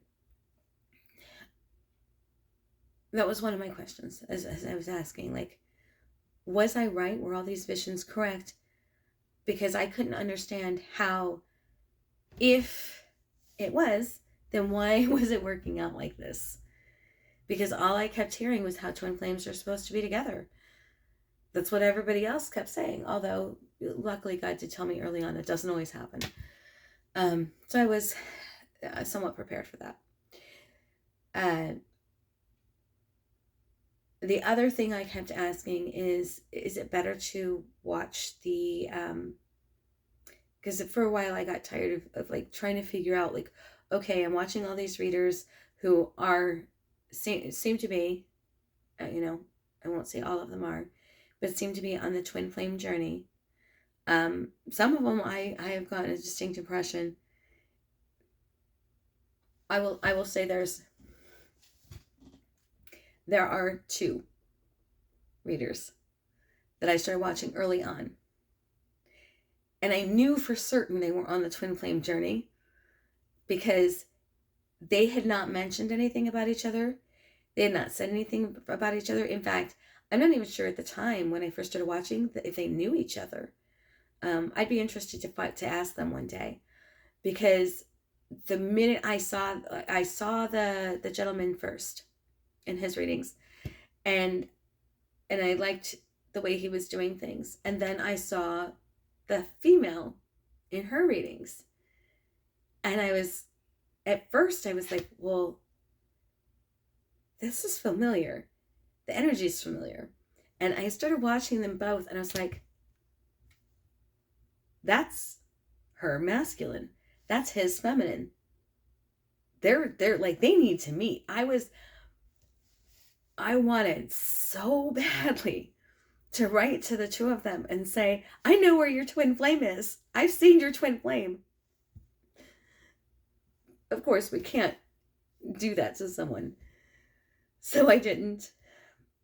was one of my questions as I was asking, like, was I right? Were all these visions correct? Because I couldn't understand how, if it was, then why was it working out like this? Because all I kept hearing was how twin flames are supposed to be together. That's what everybody else kept saying, although luckily God did tell me early on it doesn't always happen. So I was somewhat prepared for that. The other thing I kept asking is it better to watch the, because for a while I got tired of like trying to figure out, like, okay, I'm watching all these readers who are, seem to be, I won't say all of them are, but seem to be on the twin flame journey. Some of them I have gotten a distinct impression. I will say there are 2 readers that I started watching early on. And I knew for certain they were on the twin flame journey because they had not mentioned anything about each other. They had not said anything about each other. In fact, I'm not even sure at the time when I first started watching if they knew each other. I'd be interested to ask them one day, because the minute I saw the gentleman first in his readings, and I liked the way he was doing things, and then I saw the female in her readings, and at first I was like, well, this is familiar. The energy is familiar. And I started watching them both, and I was like, that's her masculine. That's his feminine. They're like, they need to meet. I was I wanted so badly to write to the two of them and say, I know where your twin flame is. I've seen your twin flame. Of course, we can't do that to someone. So I didn't.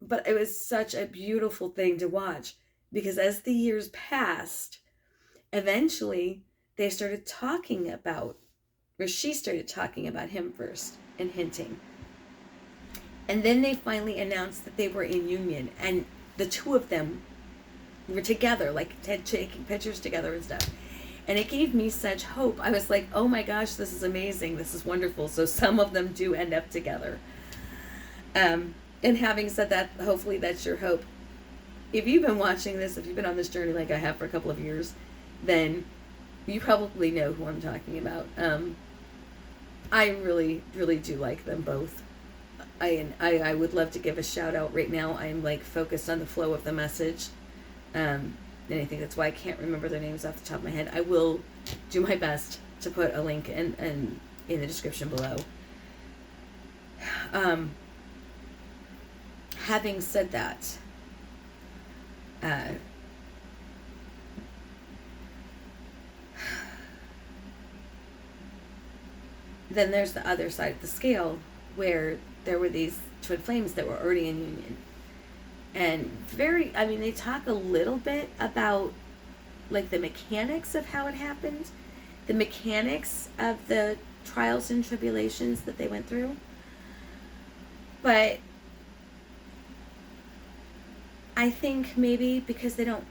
But it was such a beautiful thing to watch, because as the years passed, eventually they started talking about, or she started talking about him first and hinting. And then they finally announced that they were in union, and the two of them were together, like taking pictures together and stuff. And it gave me such hope. I was like, oh my gosh, this is amazing. This is wonderful. So some of them do end up together. And having said that, hopefully that's your hope. If you've been watching this, if you've been on this journey like I have for a couple of years, then you probably know who I'm talking about. I really, really do like them both. I would love to give a shout out right now. I'm like focused on the flow of the message. And I think that's why I can't remember their names off the top of my head. I will do my best to put a link in the description below. Having said that, then there's the other side of the scale, where there were these twin flames that were already in union. And they talk a little bit about like the mechanics of how it happened, the mechanics of the trials and tribulations that they went through. But I think maybe because they don't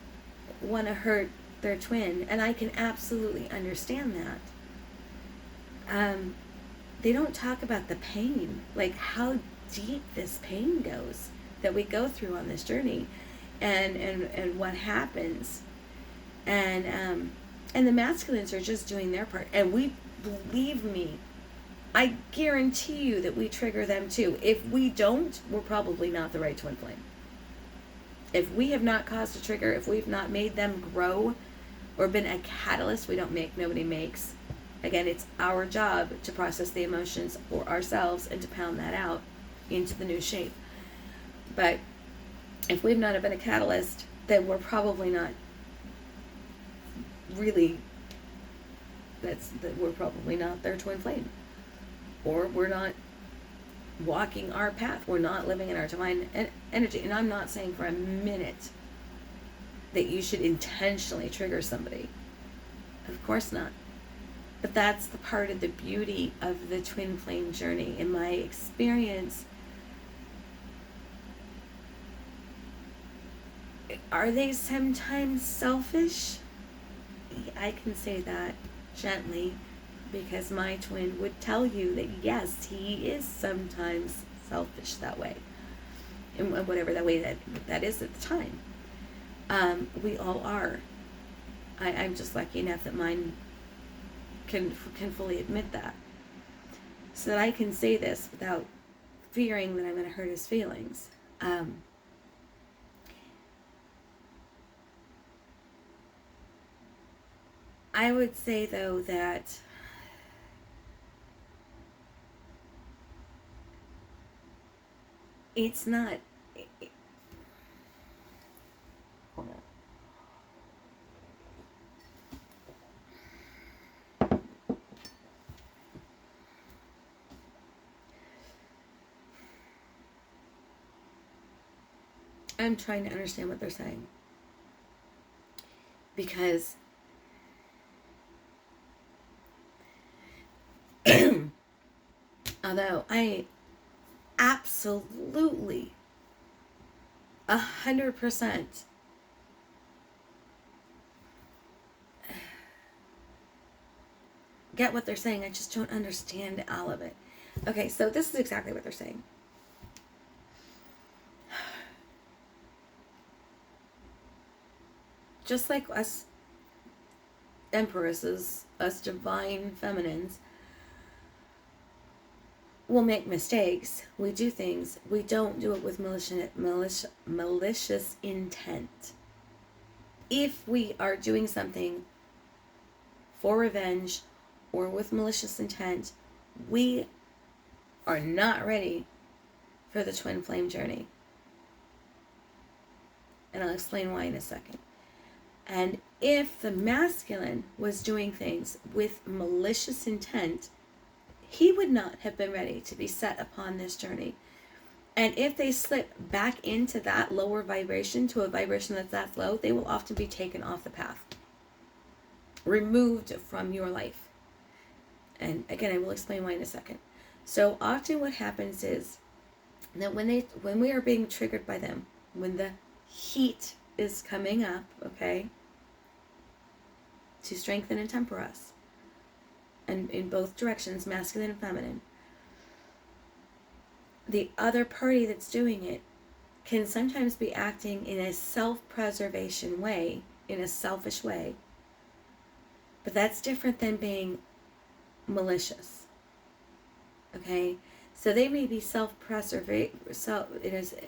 want to hurt their twin, and I can absolutely understand that. They don't talk about the pain, like how deep this pain goes that we go through on this journey, and what happens, and the masculines are just doing their part, and we, believe me, I guarantee you that we trigger them too. If we don't, we're probably not the right twin flame. If we have not caused a trigger, if we've not made them grow or been a catalyst, we don't make, nobody makes. Again, it's our job to process the emotions for ourselves and to pound that out into the new shape. But if we've not been a catalyst, then we're probably not really, we're probably not their twin flame. Or we're not walking our path. We're not living in our divine energy. And I'm not saying for a minute that you should intentionally trigger somebody. Of course not. But that's the part of the beauty of the twin flame journey. In my experience, are they sometimes selfish? I can say that gently, because my twin would tell you that yes, he is sometimes selfish that way, in whatever that way that is at the time. We all are. I'm just lucky enough that mine can fully admit that, so that I can say this without fearing that I'm going to hurt his feelings. I would say though that it's not. Hold on. I'm trying to understand what they're saying, because although I absolutely 100% get what they're saying, I just don't understand all of it. Okay, so this is exactly what they're saying. Just like us empresses, us divine feminines, we'll make mistakes. We do things. We don't do it with malicious intent. If we are doing something for revenge or with malicious intent, we are not ready for the twin flame journey. And I'll explain why in a second. And if the masculine was doing things with malicious intent, he would not have been ready to be set upon this journey. And if they slip back into that lower vibration, to a vibration that's that low, they will often be taken off the path, removed from your life. And again, I will explain why in a second. So often what happens is that when we are being triggered by them, when the heat is coming up, okay, to strengthen and temper us, and in both directions, masculine and feminine, the other party that's doing it can sometimes be acting in a self-preservation way, in a selfish way. But that's different than being malicious. Okay? So they may be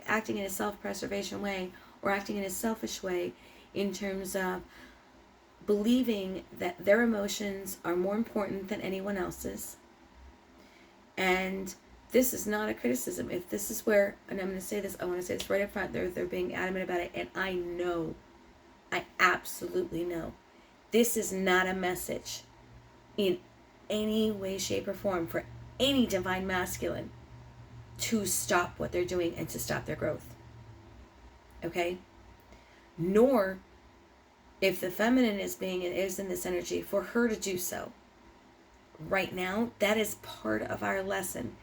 acting in a self-preservation way, or acting in a selfish way in terms of believing that their emotions are more important than anyone else's. And this is not a criticism. If this is where, and I'm going to say this, I want to say this right up front, they're being adamant about it, and I absolutely know, this is not a message in any way, shape, or form for any divine masculine to stop what they're doing and to stop their growth. Okay? Nor, if the feminine is in this energy, for her to do so. Right now, that is part of our lesson,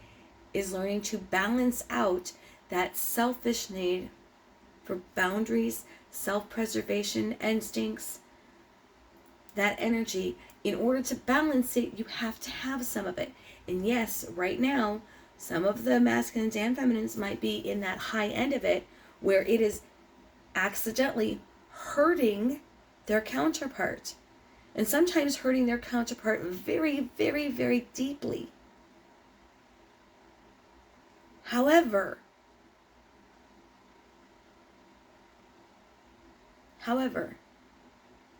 is learning to balance out that selfish need for boundaries, self-preservation instincts, that energy. In order to balance it, you have to have some of it. And yes, right now, some of the masculines and feminines might be in that high end of it, where it is accidentally hurting their counterpart. And sometimes hurting their counterpart very, very, very deeply. However,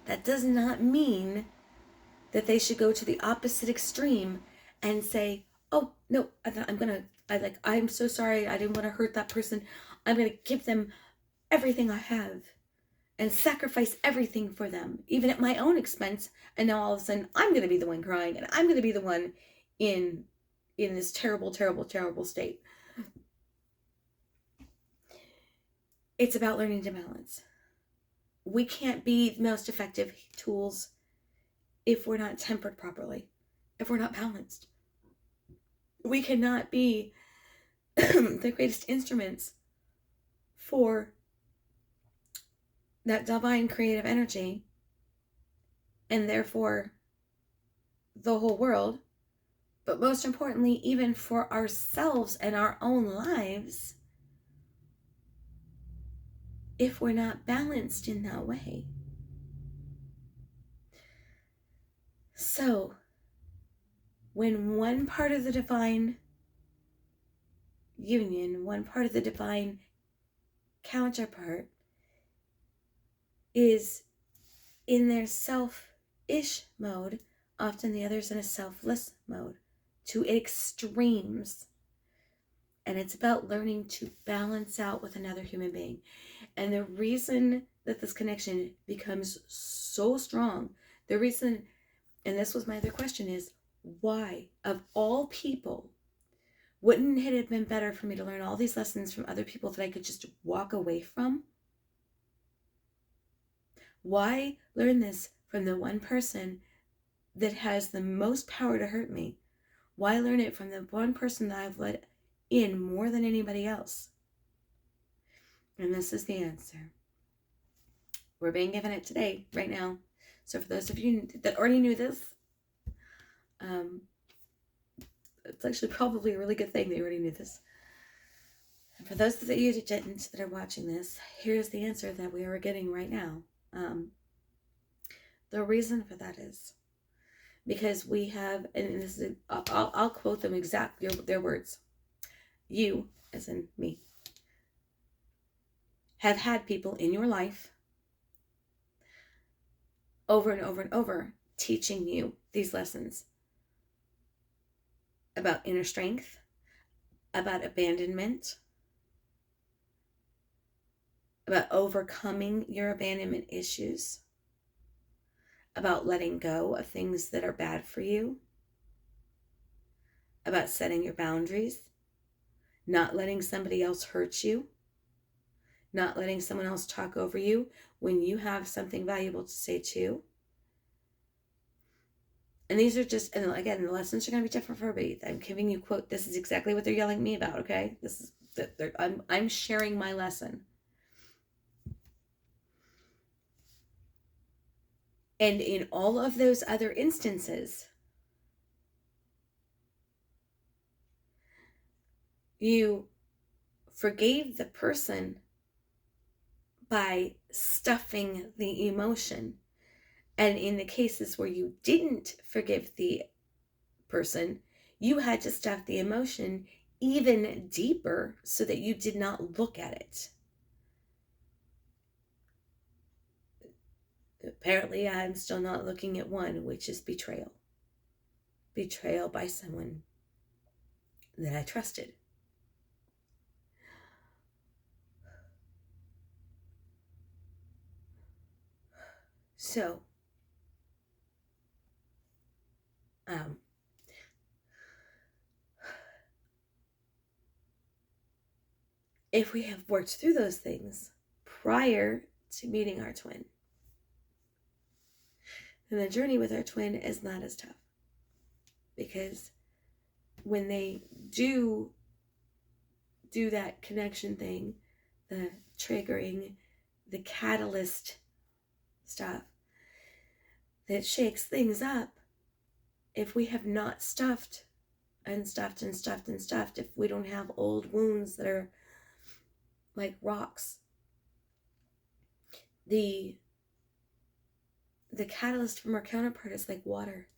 that does not mean that they should go to the opposite extreme and say, oh, no, I'm so sorry, I didn't want to hurt that person. I'm going to give them everything I have and sacrifice everything for them, even at my own expense. And now all of a sudden, I'm going to be the one crying, and I'm going to be the one in this terrible, terrible, terrible state. It's about learning to balance. We can't be the most effective tools if we're not tempered properly, if we're not balanced. We cannot be the greatest instruments for that divine creative energy, and therefore the whole world, but most importantly, even for ourselves and our own lives, if we're not balanced in that way. So, when one part of the divine union, one part of the divine counterpart is in their selfish mode, often the other's in a selfless mode, to extremes. And it's about learning to balance out with another human being. And the reason that this connection becomes so strong, the reason, and this was my other question, is why, of all people, wouldn't it have been better for me to learn all these lessons from other people that I could just walk away from? Why learn this from the one person that has the most power to hurt me? Why learn it from the one person that I've let in more than anybody else? And this is the answer. We're being given it today, right now. So for those of you that already knew this, it's actually probably a really good thing that you already knew this. And for those that you didn't, that are watching this, here's the answer that we are getting right now. The reason for that is because we have, and this is, I'll quote them exactly, their words. You, as in me, have had people in your life over and over and over teaching you these lessons about inner strength, about abandonment, about overcoming your abandonment issues, about letting go of things that are bad for you, about setting your boundaries, not letting somebody else hurt you, not letting someone else talk over you when you have something valuable to say too. And these are just, and again, the lessons are going to be different for everybody. I'm giving you quote, this is exactly what they're yelling at me about, okay? This is that I'm sharing my lesson. And in all of those other instances, you forgave the person by stuffing the emotion. And in the cases where you didn't forgive the person, you had to stuff the emotion even deeper so that you did not look at it. Apparently, I'm still not looking at one, which is betrayal. Betrayal by someone that I trusted. So, if we have worked through those things prior to meeting our twin, then the journey with our twin is not as tough. Because when they do that connection thing, the triggering, the catalyst stuff that shakes things up, if we have not stuffed and stuffed and stuffed and stuffed, if we don't have old wounds that are like rocks, the catalyst from our counterpart is like water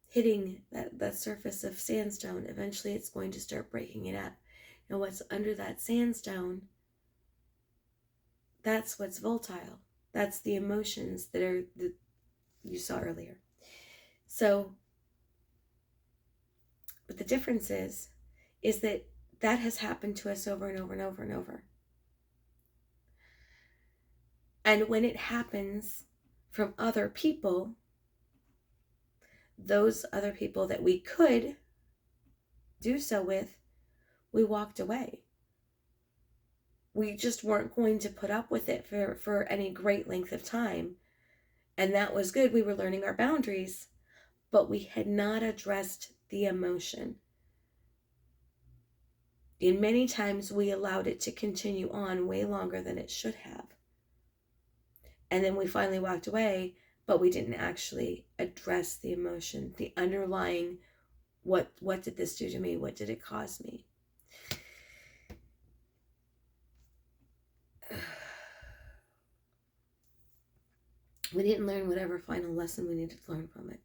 hitting that surface of sandstone. Eventually it's going to start breaking it up. And what's under that sandstone, that's what's volatile. That's the emotions that you saw earlier. So, but the difference is that has happened to us over and over and over and over. And when it happens from other people, those other people that we could do so with, we walked away. We just weren't going to put up with it for any great length of time. And that was good. We were learning our boundaries, but we had not addressed the emotion. And many times we allowed it to continue on way longer than it should have. And then we finally walked away, but we didn't actually address the emotion, the underlying, what did this do to me? What did it cause me? We didn't learn whatever final lesson we needed to learn from it.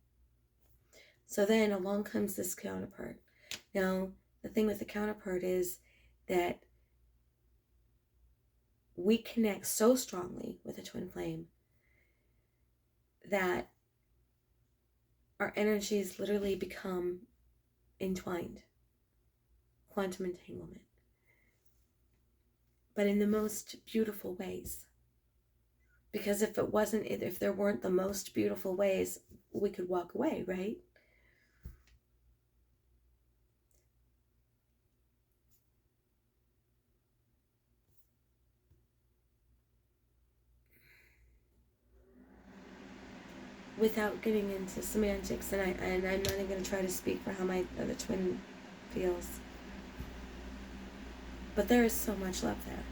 So then along comes this counterpart. Now, the thing with the counterpart is that we connect so strongly with a twin flame that our energies literally become entwined. Quantum entanglement. But in the most beautiful ways. Because if there weren't the most beautiful ways, we could walk away, right? Without getting into semantics, and I'm not even going to try to speak for how my other twin feels. But there is so much love there.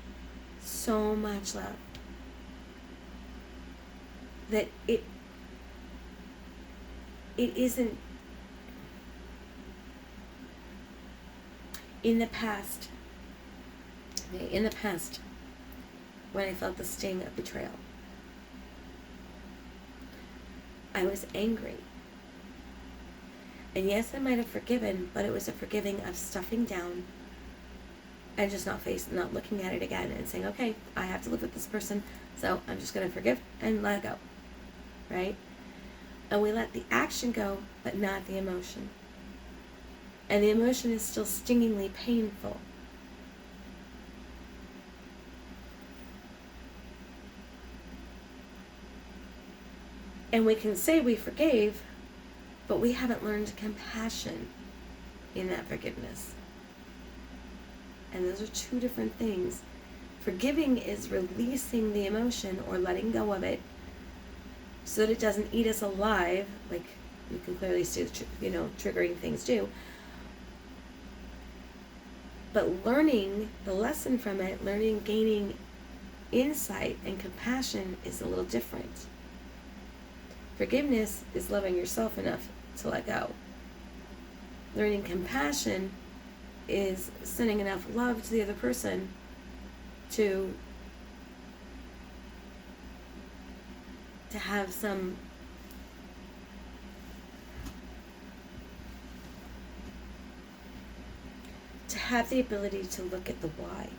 So much love. That it isn't in the past when I felt the sting of betrayal, I was angry. And yes, I might have forgiven, but it was a forgiving of stuffing down and just not looking at it again and saying, okay, I have to live with this person, so I'm just going to forgive and let it go, right? And we let the action go, but not the emotion. And the emotion is still stingingly painful. And we can say we forgave, but we haven't learned compassion in that forgiveness. And those are two different things. Forgiving is releasing the emotion or letting go of it so that it doesn't eat us alive, like you can clearly see, triggering things do. But learning the lesson from it, gaining insight and compassion is a little different. Forgiveness is loving yourself enough to let go. Learning compassion is sending enough love to the other person to have some the ability to look at the why.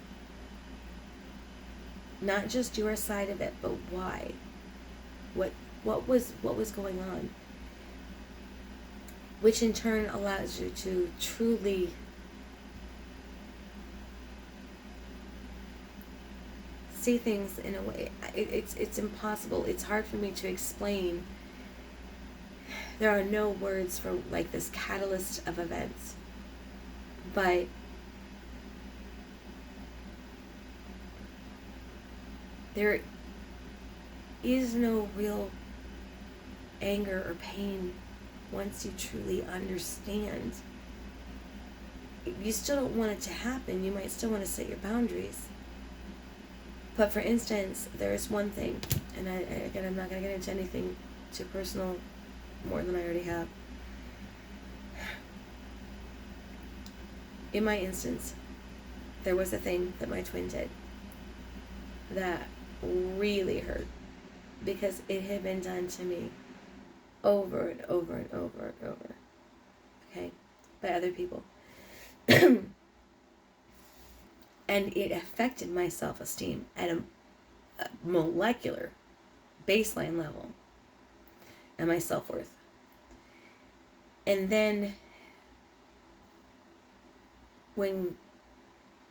Not just your side of it, but why. What was going on? Which in turn allows you to truly see things in a way. It's impossible. It's hard for me to explain. There are no words for like this catalyst of events. But there is no real anger or pain once you truly understand. You still don't want it to happen. You might still want to set your boundaries. But for instance, there's one thing, and again, I'm not going to get into anything too personal more than I already have. In my instance, there was a thing that my twin did that really hurt because it had been done to me over and over and over and over, okay, by other people. And it affected my self-esteem at a molecular baseline level and my self-worth. And then when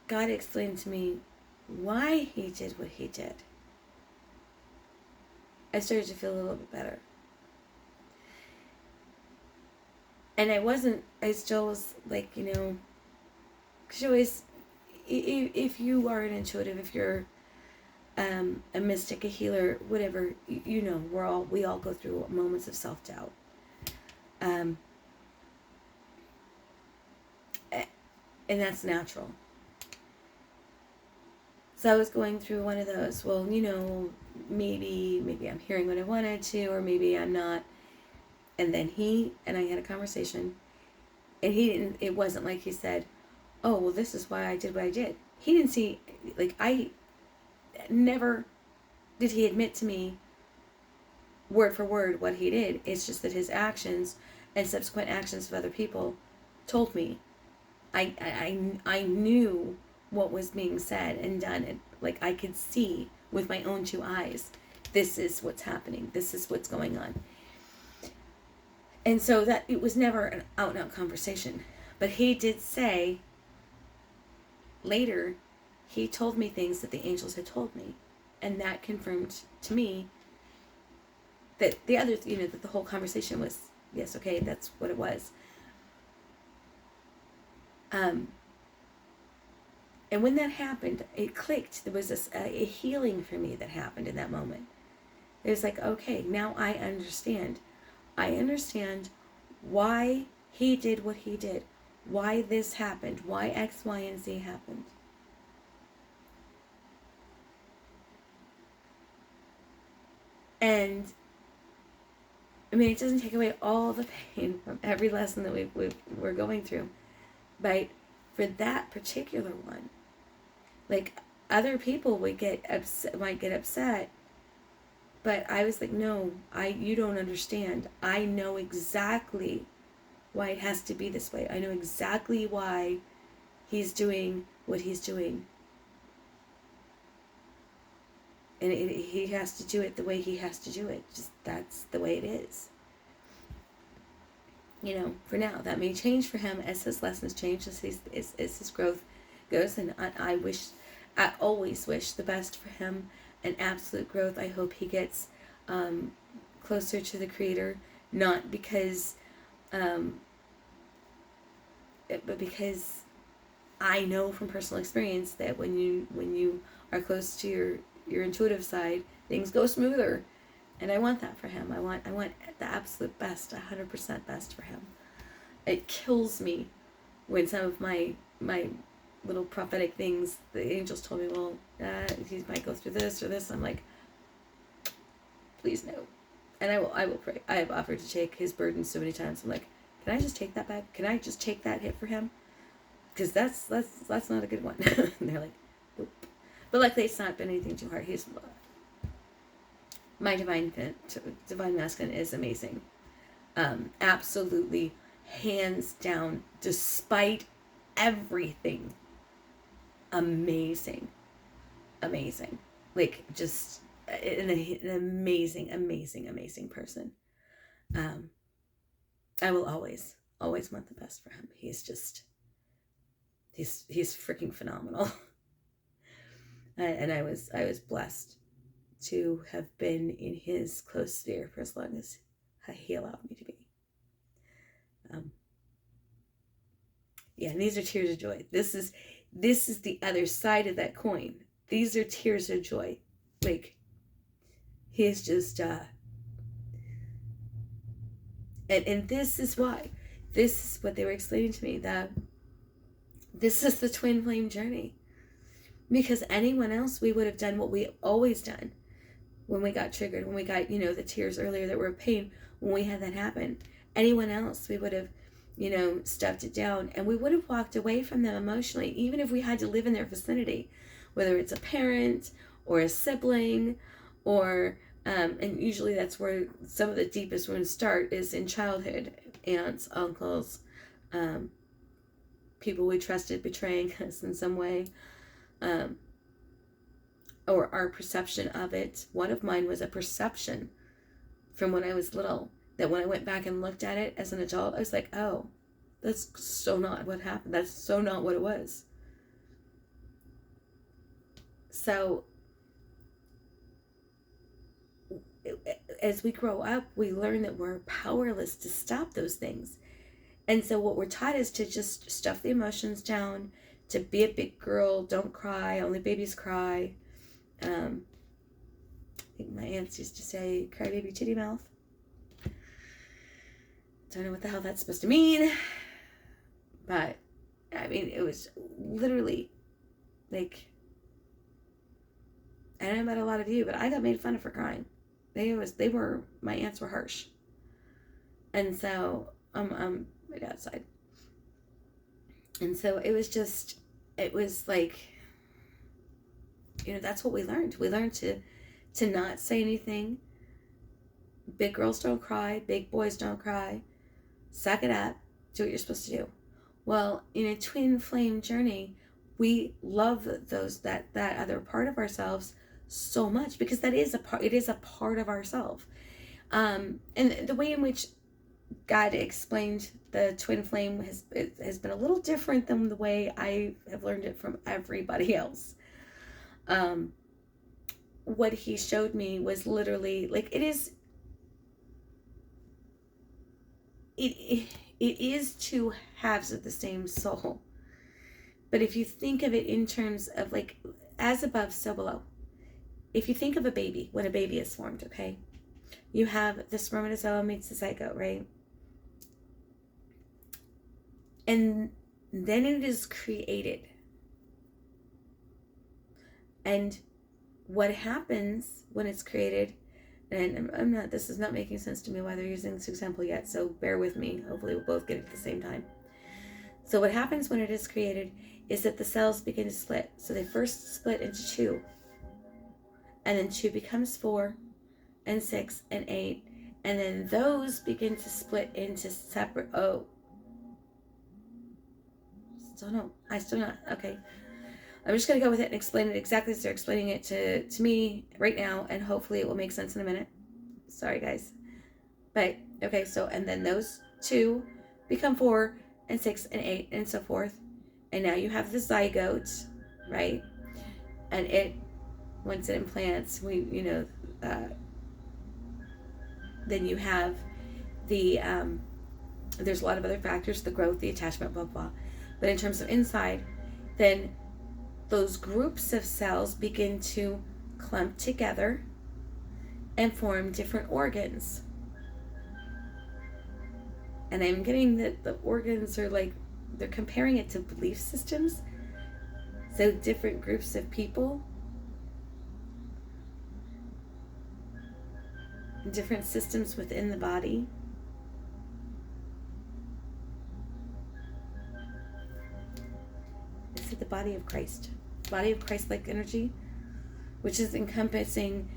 God explained to me why he did what he did, I started to feel a little bit better. And I still was like, because you always, if you are an intuitive, if you're a mystic, a healer, whatever, we all go through moments of self-doubt. And that's natural. So I was going through one of those, well, maybe I'm hearing what I wanted to, or maybe I'm not. And then he and I had a conversation, and it wasn't like he said, oh, well, this is why I did what I did. He didn't see, never did he admit to me word for word what he did. It's just that his actions and subsequent actions of other people told me. I knew what was being said and done. And I could see with my own two eyes, this is what's happening. This is what's going on. And so that it was never an out and out conversation. But he did say later, he told me things that the angels had told me. And that confirmed to me that the other, that the whole conversation was, yes, okay, that's what it was. And when that happened, it clicked. There was a healing for me that happened in that moment. It was like, okay, now I understand. I understand why he did what he did. Why this happened. Why X, Y, and Z happened. And, it doesn't take away all the pain from every lesson that we're going through. But for that particular one, other people might get upset, but I was like, no, you don't understand. I know exactly why it has to be this way. I know exactly why he's doing what he's doing. And he has to do it the way he has to do it. Just that's the way it is. For now. That may change for him as his lessons change, as his growth goes. And I always wish the best for him and absolute growth. I hope he gets closer to the Creator, not because, but because I know from personal experience that when you are close to your intuitive side, things go smoother, and I want that for him. I want the absolute best, 100% best for him. It kills me when some of my little prophetic things, the angels told me, well, he might go through this or this. I'm like, please no. And I will pray. I have offered to take his burden so many times. I'm like, can I just take that back? Can I just take that hit for him? Because that's not a good one. And they're like, nope. But luckily it's not been anything too hard. He's my divine masculine is amazing. Absolutely, hands down, despite everything, amazing. Like, just an amazing person. I will always want the best for him. He's freaking phenomenal. And I was blessed to have been in his close sphere for as long as he allowed me to be. And these are tears of joy. This is the other side of that coin. These are tears of joy. Like, he is just and this is why. This is what they were explaining to me, that this is the twin flame journey. Because anyone else, we would have done what we always done when we got triggered, when we got, the tears earlier that were of pain, when we had that happen. Anyone else, we would have, stuffed it down, and we would have walked away from them emotionally, even if we had to live in their vicinity, whether it's a parent or a sibling, or, and usually that's where some of the deepest wounds start, is in childhood. Aunts, uncles, people we trusted betraying us in some way, or our perception of it. One of mine was a perception from when I was little, that when I went back and looked at it as an adult, I was like, oh, that's so not what happened. That's so not what it was. So as we grow up, we learn that we're powerless to stop those things. And so what we're taught is to just stuff the emotions down, to be a big girl, don't cry, only babies cry. I think my aunts used to say, cry baby titty mouth. Don't know what the hell that's supposed to mean. But, I mean, it was literally, like, I don't know about a lot of you, but I got made fun of for crying. My aunts were harsh. And so, my dad's side. And so it was like, that's what we learned. We learned to not say anything. Big girls don't cry. Big boys don't cry. Suck it up. Do what you're supposed to do. Well, in a twin flame journey, we love that other part of ourselves so much, because it is a part of ourselves. And the way in which God explained the twin flame has been a little different than the way I have learned it from everybody else. What he showed me was literally, like, it is two halves of the same soul. But if you think of it in terms of, like, as above, so below. If you think of a baby, when a baby is formed, okay? You have the spermatozoa meets the zygote, right? And then it is created. And what happens when it's created, and this is not making sense to me why they're using this example yet, so bear with me. Hopefully we'll both get it at the same time. So what happens when it is created is that the cells begin to split. So they first split into 2. And then 2 becomes 4, and 6, and 8. And then those begin to split into separate, I still not, okay. I'm just going to go with it and explain it exactly as they're explaining it to me right now, and hopefully it will make sense in a minute. Sorry, guys. But, okay, so, and then those 2 become 4, and 6, and 8, and so forth. And now you have the zygote, right? And once it implants, then you have the, there's a lot of other factors, the growth, the attachment, blah, blah. But in terms of inside, then those groups of cells begin to clump together and form different organs. And I'm getting that the organs are like, they're comparing it to belief systems. So different groups of people, different systems within the body. This is the body of Christ. Body of Christ-like energy, which is encompassing,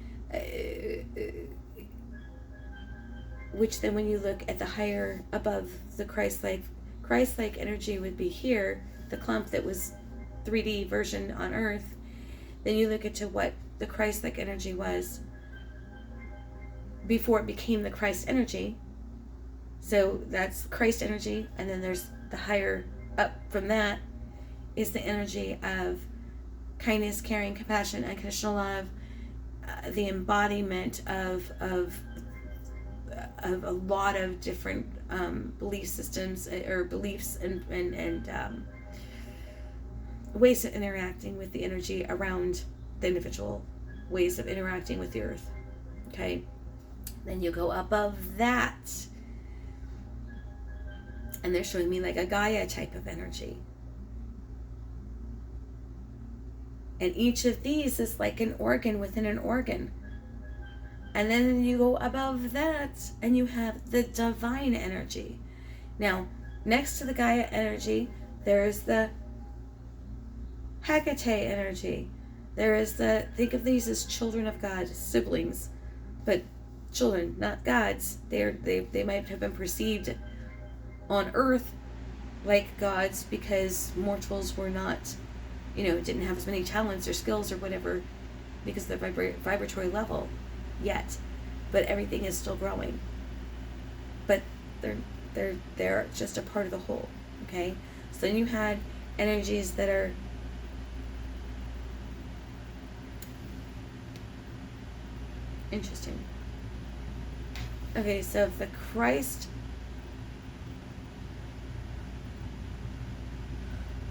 which then when you look at the higher above the Christ-like energy would be here, the clump that was 3D version on Earth. Then you look into what the Christ-like energy was before it became the Christ energy. So that's Christ energy, and then there's the higher up from that is the energy of kindness, caring, compassion, unconditional love, the embodiment of a lot of different belief systems or beliefs and ways of interacting with the energy around the individual, ways of interacting with the earth. Okay, then you go above that, and they're showing me like a Gaia type of energy. And each of these is like an organ within an organ. And then you go above that and you have the divine energy. Now, next to the Gaia energy, there is the Hecate energy. There is the, think of these as children of God, siblings, but children, not gods. They might have been perceived on earth like gods because mortals were not, didn't have as many talents or skills or whatever because of the vibratory level yet. But everything is still growing. But they're just a part of the whole. Okay? So then you had energies that are interesting. Okay, so the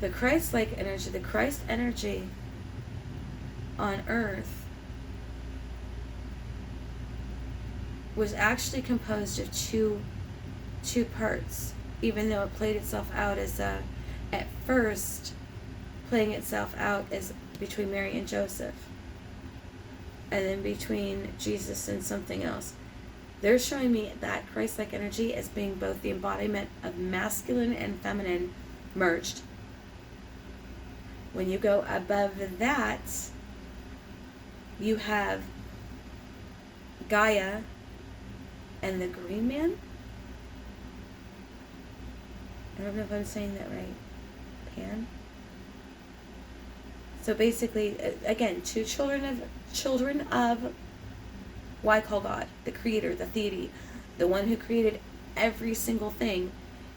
Christ-like energy, the Christ energy on earth was actually composed of two parts, even though it played itself out as at first playing itself out as between Mary and Joseph, and then between Jesus and something else. They're showing me that Christ-like energy as being both the embodiment of masculine and feminine merged. When you go above that, you have Gaia and the green man. I don't know if I'm saying that right. Pan. So basically, again, two children of what I call God, the creator, the deity, the one who created every single thing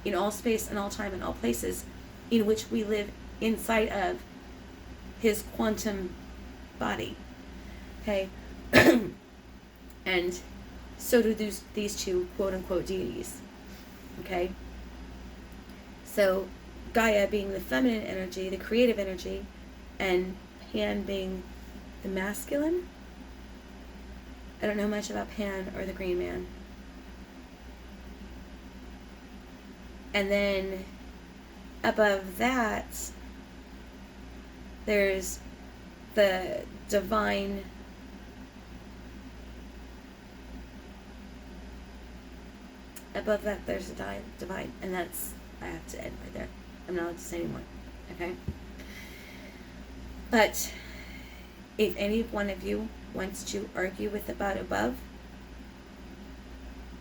in all space and all time and all places in which we live inside of his quantum body. Okay? And so do these two quote-unquote deities. Okay? So Gaia being the feminine energy, the creative energy, and Pan being the masculine. I don't know much about Pan or the Green Man. And then above that, there's the divine above that there's a divine, and that's, I have to end right there. I'm not allowed to say anymore. Okay? But if any one of you wants to argue with about above,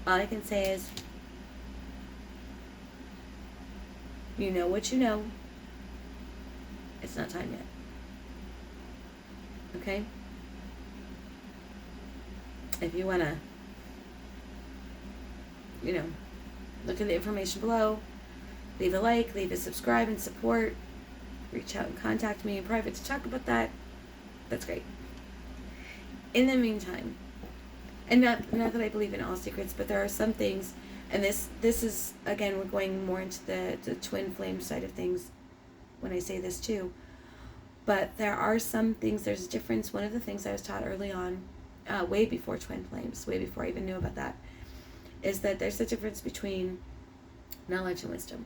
all I can say is, you know what you know. It's not time yet. Okay? If you want to, look at the information below, leave a like, leave a subscribe and support, reach out and contact me in private to talk about that. That's great. In the meantime, And not that I believe in all secrets, but there are some things, and this is, again, we're going more into the twin flame side of things when I say this too. But there are some things, there's a difference. One of the things I was taught early on, way before twin flames, way before I even knew about that, is that there's a difference between knowledge and wisdom.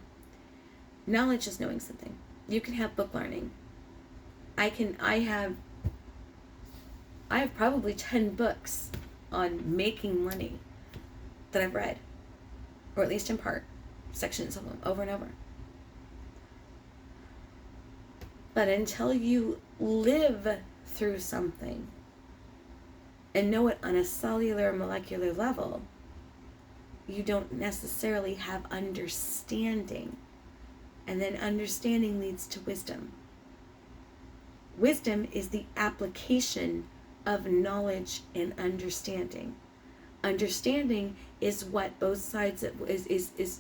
Knowledge is knowing something. You can have book learning. I have probably 10 books on making money that I've read, or at least in part, sections of them over and over. But until you live through something and know it on a cellular, molecular level, you don't necessarily have understanding. And then understanding leads to wisdom. Wisdom is the application of knowledge and understanding. Understanding is what both sides is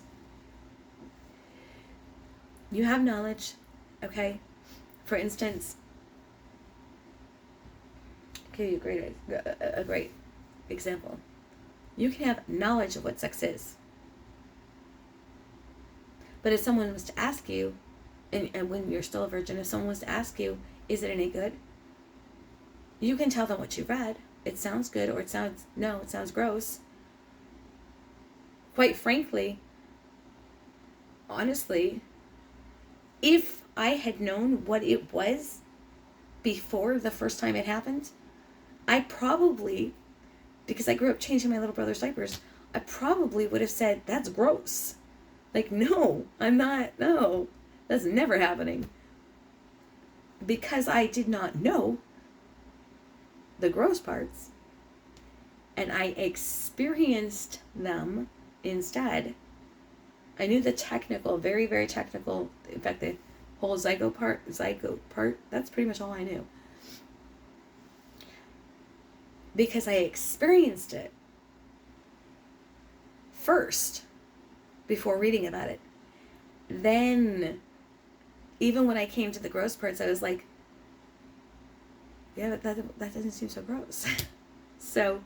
you have knowledge, okay? For instance, I'll give you a great example. You can have knowledge of what sex is. But if someone was to ask you, and when you're still a virgin, if someone was to ask you, is it any good? You can tell them what you read. It sounds good, or it sounds gross. Quite frankly, honestly, if I had known what it was before the first time it happened, I probably, because I grew up changing my little brother's diapers, I probably would have said, that's gross. Like, no, I'm not, no, that's never happening. Because I did not know the gross parts, and I experienced them instead. I knew the technical, very, very technical, in fact, the whole zygote part, that's pretty much all I knew. Because I experienced it first before reading about it. Then, even when I came to the gross parts, I was like, yeah, but that doesn't seem so gross. So,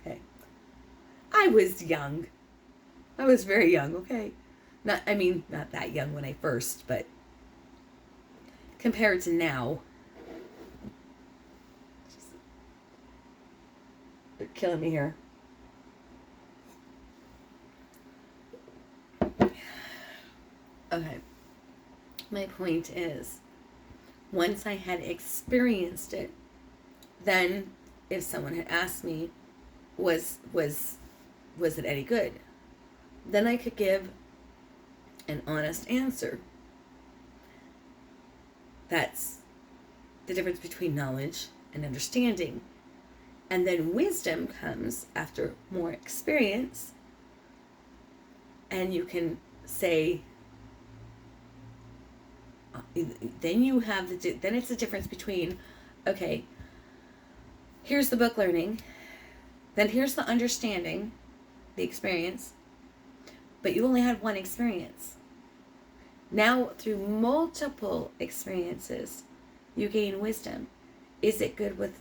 okay. I was young. I was very young, okay? Not that young when I first, but compared to now, they're killing me here. Okay. My point is, once I had experienced it, then if someone had asked me, was it any good? Then I could give an honest answer. That's the difference between knowledge and understanding. And then wisdom comes after more experience. And you can say, then it's the difference between, okay, here's the book learning, then here's the understanding, the experience, but you only had one experience. Now, through multiple experiences, you gain wisdom. Is it good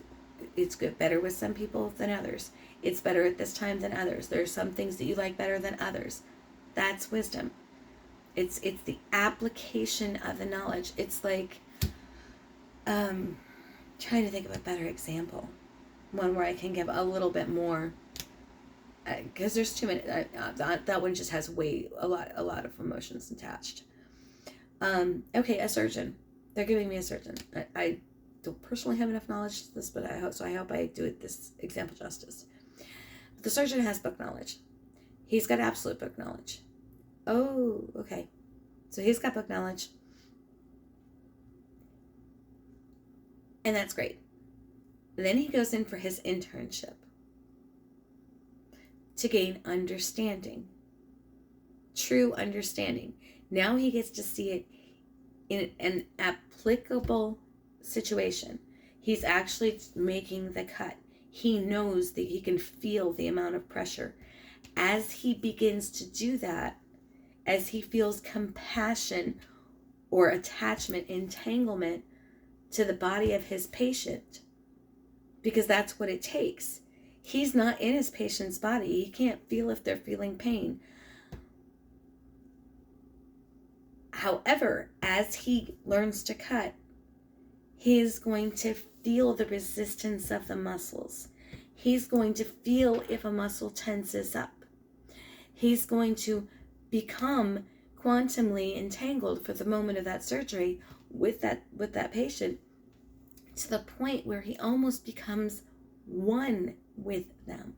it's better with some people than others. It's better at this time than others. There are some things that you like better than others. That's wisdom. It's the application of the knowledge. It's like, trying to think of a better example. One where I can give a little bit more, because there's too many. That one just has a lot of emotions attached. Okay, a surgeon. They're giving me a surgeon. I don't personally have enough knowledge to this, but I hope I do it this example justice. The surgeon has book knowledge. He's got absolute book knowledge. Oh, okay. So he's got book knowledge. And that's great. Then he goes in for his internship to gain understanding. True understanding. Now he gets to see it in an applicable situation. He's actually making the cut. He knows that he can feel the amount of pressure. As he begins to do that, as he feels compassion or attachment, entanglement to the body of his patient, because that's what it takes. He's not in his patient's body. He can't feel if they're feeling pain. However, as he learns to cut, he is going to feel the resistance of the muscles. He's going to feel if a muscle tenses up. He's going to become quantumly entangled for the moment of that surgery with that patient, to the point where he almost becomes one with them.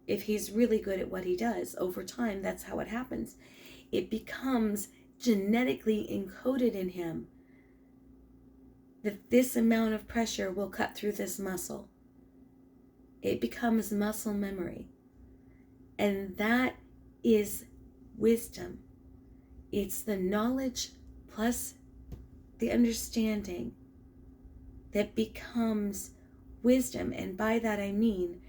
If he's really good at what he does, over time, that's how it happens. It becomes genetically encoded in him that this amount of pressure will cut through this muscle. It becomes muscle memory. And that is wisdom. It's the knowledge plus the understanding that becomes wisdom. And by that I mean,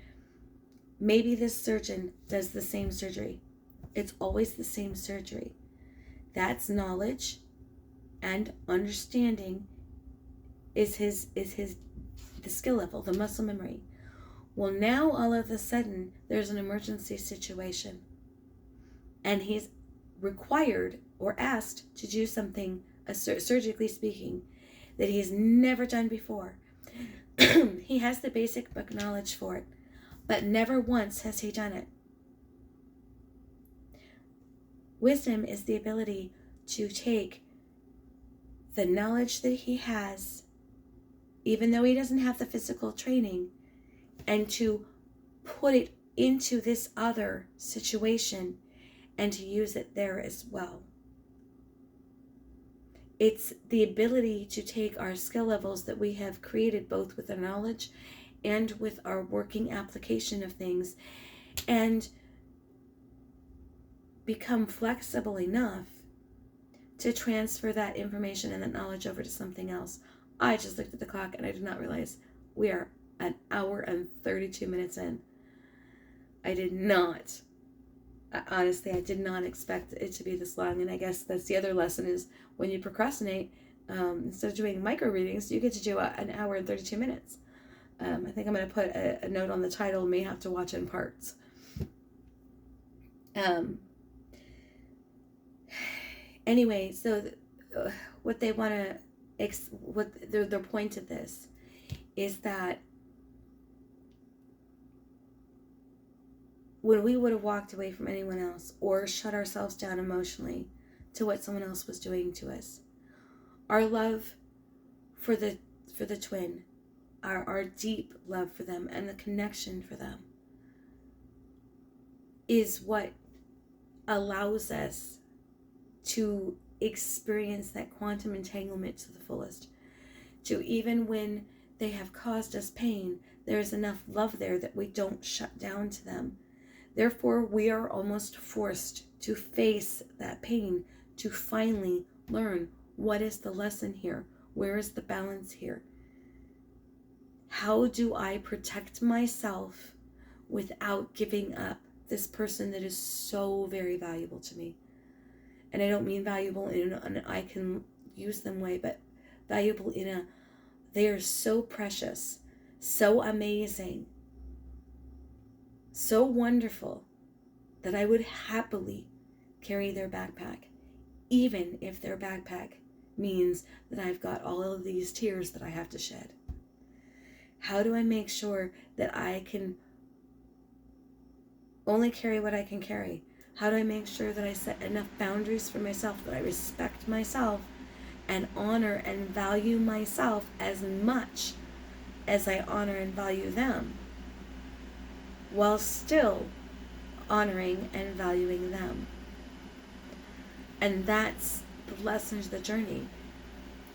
maybe this surgeon does the same surgery. It's always the same surgery. That's knowledge and understanding is the skill level, the muscle memory. Well, now all of a sudden there's an emergency situation, and he's required or asked to do something, surgically speaking, that he's never done before. He has the basic book knowledge for it, but never once has he done it. Wisdom is the ability to take the knowledge that he has, even though he doesn't have the physical training, and to put it into this other situation and to use it there as well. It's the ability to take our skill levels that we have created, both with our knowledge and with our working application of things, and become flexible enough to transfer that information and that knowledge over to something else. I just looked at the clock and I did not realize we are an hour and 32 minutes in. Honestly, I did not expect it to be this long. And I guess that's the other lesson, is when you procrastinate, instead of doing micro readings, you get to do an hour and 32 minutes. I think I'm going to put a note on the title, may have to watch in parts. Anyway, so what they want to, what their point of this is that when we would have walked away from anyone else or shut ourselves down emotionally to what someone else was doing to us, our love for the twin, our deep love for them and the connection for them is what allows us to experience that quantum entanglement to the fullest. To even when they have caused us pain, there is enough love there that we don't shut down to them. Therefore, we are almost forced to face that pain to finally learn, what is the lesson here? Where is the balance here? How do I protect myself without giving up this person that is so very valuable to me? And I don't mean valuable in an I can use them way, but valuable in a, they are so precious, so amazing, so wonderful, that I would happily carry their backpack, even if their backpack means that I've got all of these tears that I have to shed. How do I make sure that I can only carry what I can carry? How do I make sure that I set enough boundaries for myself, that I respect myself and honor and value myself as much as I honor and value them, while still honoring and valuing them? And that's the lesson of the journey.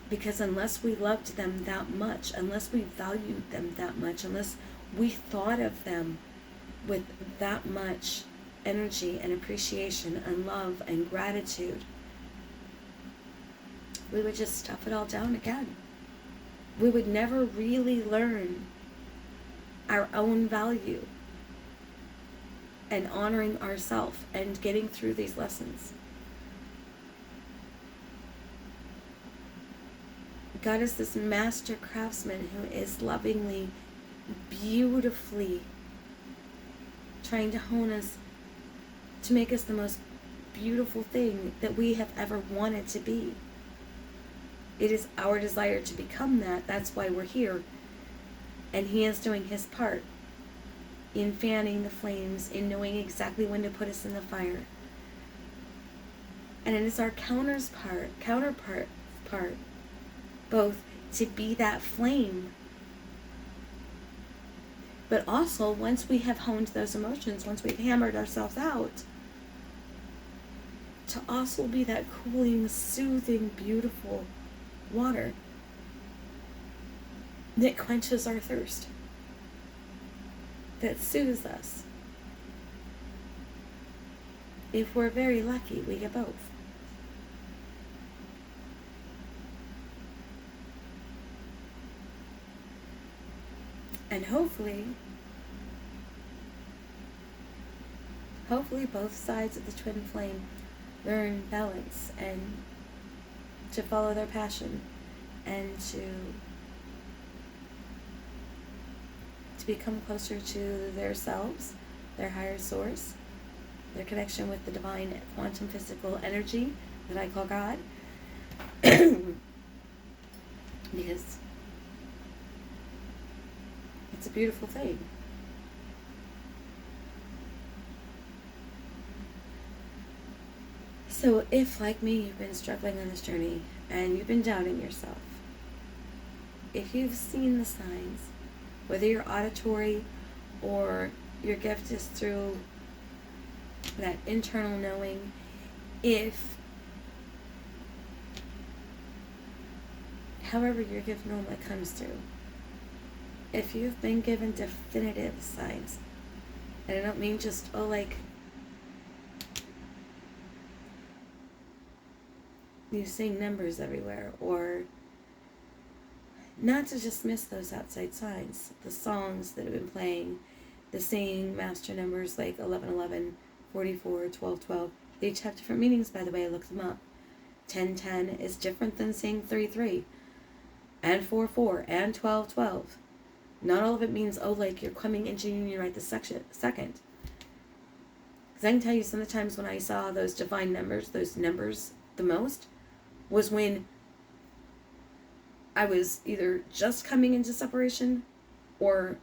Because unless we loved them that much, unless we valued them that much, unless we thought of them with that much energy and appreciation and love and gratitude, we would just stuff it all down again. We would never really learn our own value and honoring ourselves and getting through these lessons. God is this master craftsman who is lovingly, beautifully trying to hone us to make us the most beautiful thing that we have ever wanted to be. It is our desire to become that. That's why we're here. And he is doing his part in fanning the flames, in knowing exactly when to put us in the fire. And it is our counterpart, both to be that flame, but also once we have honed those emotions, once we've hammered ourselves out, to also be that cooling, soothing, beautiful water that quenches our thirst, that soothes us. If we're very lucky, we get both. And hopefully both sides of the twin flame learn balance and to follow their passion and to become closer to their selves, their higher source, their connection with the divine quantum physical energy that I call God. Because it's a beautiful thing. So if, like me, you've been struggling on this journey and you've been doubting yourself, if you've seen the signs, whether you're auditory or your gift is through that internal knowing, however your gift normally comes through, if you've been given definitive signs, and I don't mean just, you seeing numbers everywhere, or not to just miss those outside signs, the songs that have been playing, the same master numbers like 1111, 44, 1212, they each have different meanings, by the way. I looked them up. 1010 is different than saying 33, and 44, and 1212. Not all of it means, you're coming into union right this second. Because I can tell you some of the times when I saw those divine numbers, those numbers the most, was when I was either just coming into separation or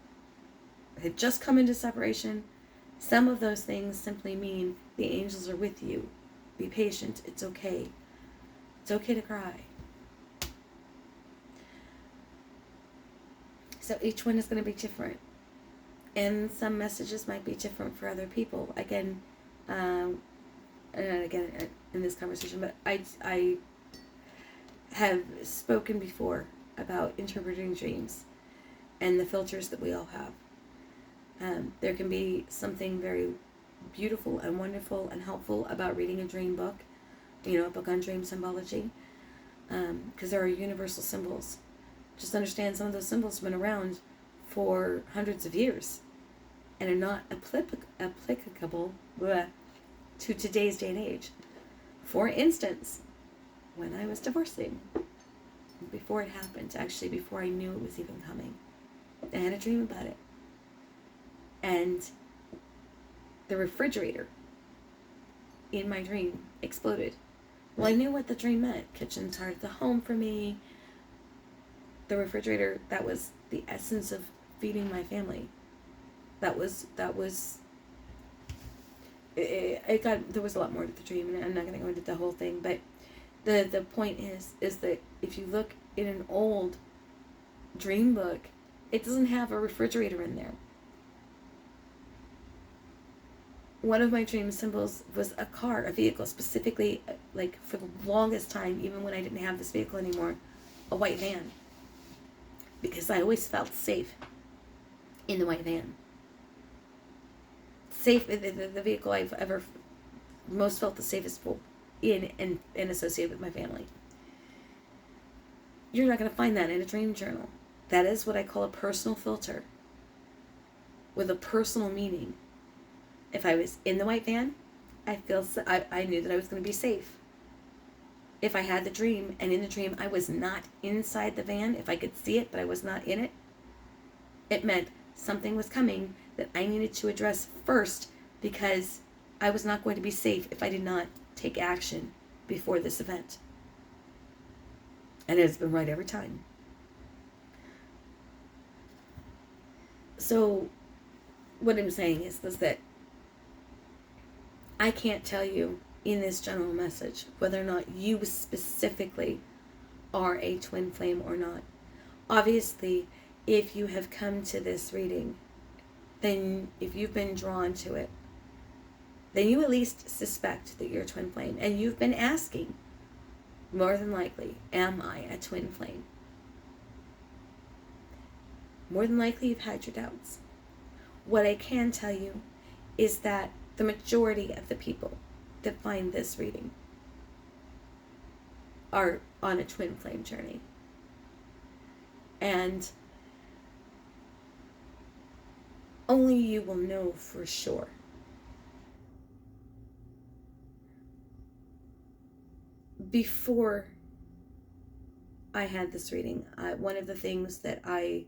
had just come into separation. Some of those things simply mean the angels are with you. Be patient. It's okay. It's okay to cry. So each one is going to be different. And some messages might be different for other people. Again, in this conversation, but I have spoken before about interpreting dreams and the filters that we all have. There can be something very beautiful and wonderful and helpful about reading a dream book, a book on dream symbology, because there are universal symbols. Just understand some of those symbols have been around for hundreds of years and are not applicable to today's day and age. For instance, when I was divorcing, before it happened, actually before I knew it was even coming, I had a dream about it. And the refrigerator in my dream exploded. Well, I knew what the dream meant. Kitchen's heart of the home for me. The refrigerator, that was the essence of feeding my family. There was a lot more to the dream, and I'm not going to go into the whole thing, but the point is that if you look in an old dream book, it doesn't have a refrigerator in there. One of my dream symbols was a car, a vehicle, specifically, for the longest time, even when I didn't have this vehicle anymore, a white van. Because I always felt safe in the white van. Safe, the vehicle I've ever most felt the safest in and associated with my family. You're not going to find that in a dream journal. That is what I call a personal filter with a personal meaning. If I was in the white van, I knew that I was going to be safe. If I had the dream, and in the dream I was not inside the van, if I could see it but I was not in it, it meant something was coming that I needed to address first, because I was not going to be safe if I did not take action before this event. And it's been right every time. So what I'm saying is that I can't tell you in this general message whether or not you specifically are a twin flame or not. Obviously, if you have come to this reading, then if you've been drawn to it, then you at least suspect that you're a twin flame. And you've been asking, more than likely, am I a twin flame? More than likely you've had your doubts. What I can tell you is that the majority of the people that find this reading are on a twin flame journey. And only you will know for sure. Before I had this reading, one of the things that and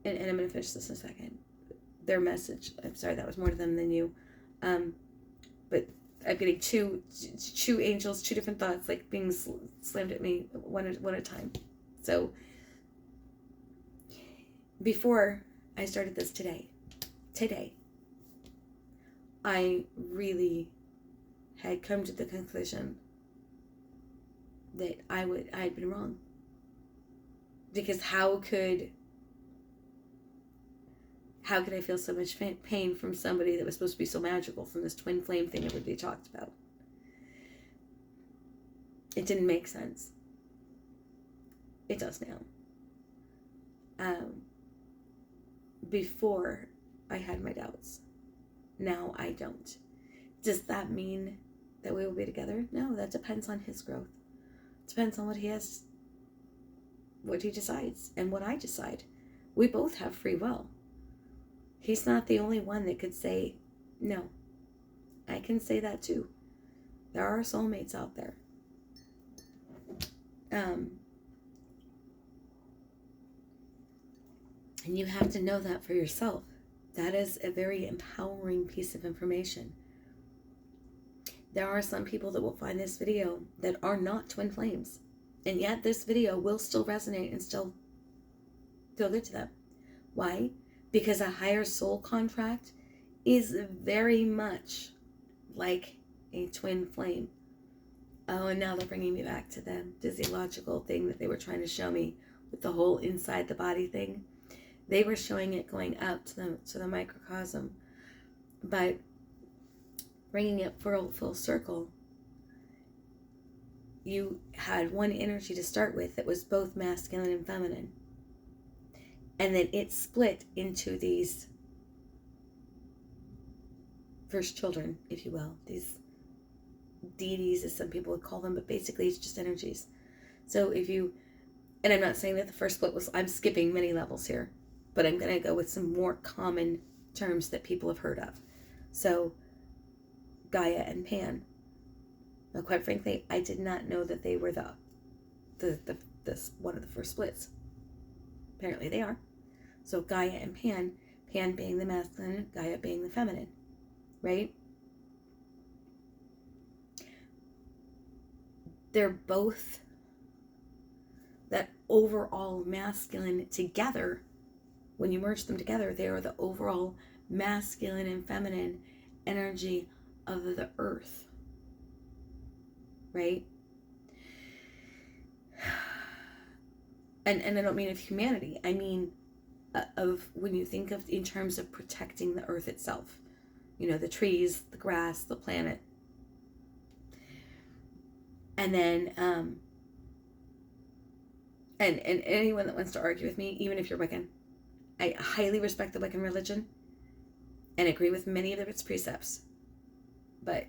I'm going to finish this in a second. Their message, I'm sorry, that was more to them than you. But I'm getting two angels, two different thoughts, like being slammed at me one at a time. So before I started this today, I really had come to the conclusion that I had been wrong. Because how could I feel so much pain from somebody that was supposed to be so magical, from this twin flame thing everybody talked about? It didn't make sense. It does now. Before I had my doubts. Now I don't. Does that mean that we will be together? No, that depends on his growth. It depends on what he decides, and what I decide. We both have free will. He's not the only one that could say no. I can say that too. There are soulmates out there. And you have to know that for yourself. That is a very empowering piece of information. There are some people that will find this video that are not twin flames, and yet this video will still resonate and still feel good to them. Why? Because a higher soul contract is very much like a twin flame. Oh, and now they're bringing me back to the physiological thing that they were trying to show me with the whole inside the body thing. They were showing it going up to the microcosm, but bringing it full circle, you had one energy to start with that was both masculine and feminine. And then it split into these first children, if you will. These deities, as some people would call them, but basically it's just energies. So and I'm not saying that the first split was, I'm skipping many levels here, but I'm going to go with some more common terms that people have heard of. So, Gaia and Pan. Now, quite frankly, I did not know that they were this one of the first splits. Apparently they are. So Gaia and Pan being the masculine, Gaia being the feminine, right? They're both that overall masculine together. When you merge them together, they are the overall masculine and feminine energy of the earth, right? And I don't mean of humanity. I mean of when you think of in terms of protecting the earth itself. You know, the trees, the grass, the planet. And then, and anyone that wants to argue with me, even if you're Wiccan, I highly respect the Wiccan religion and agree with many of its precepts. But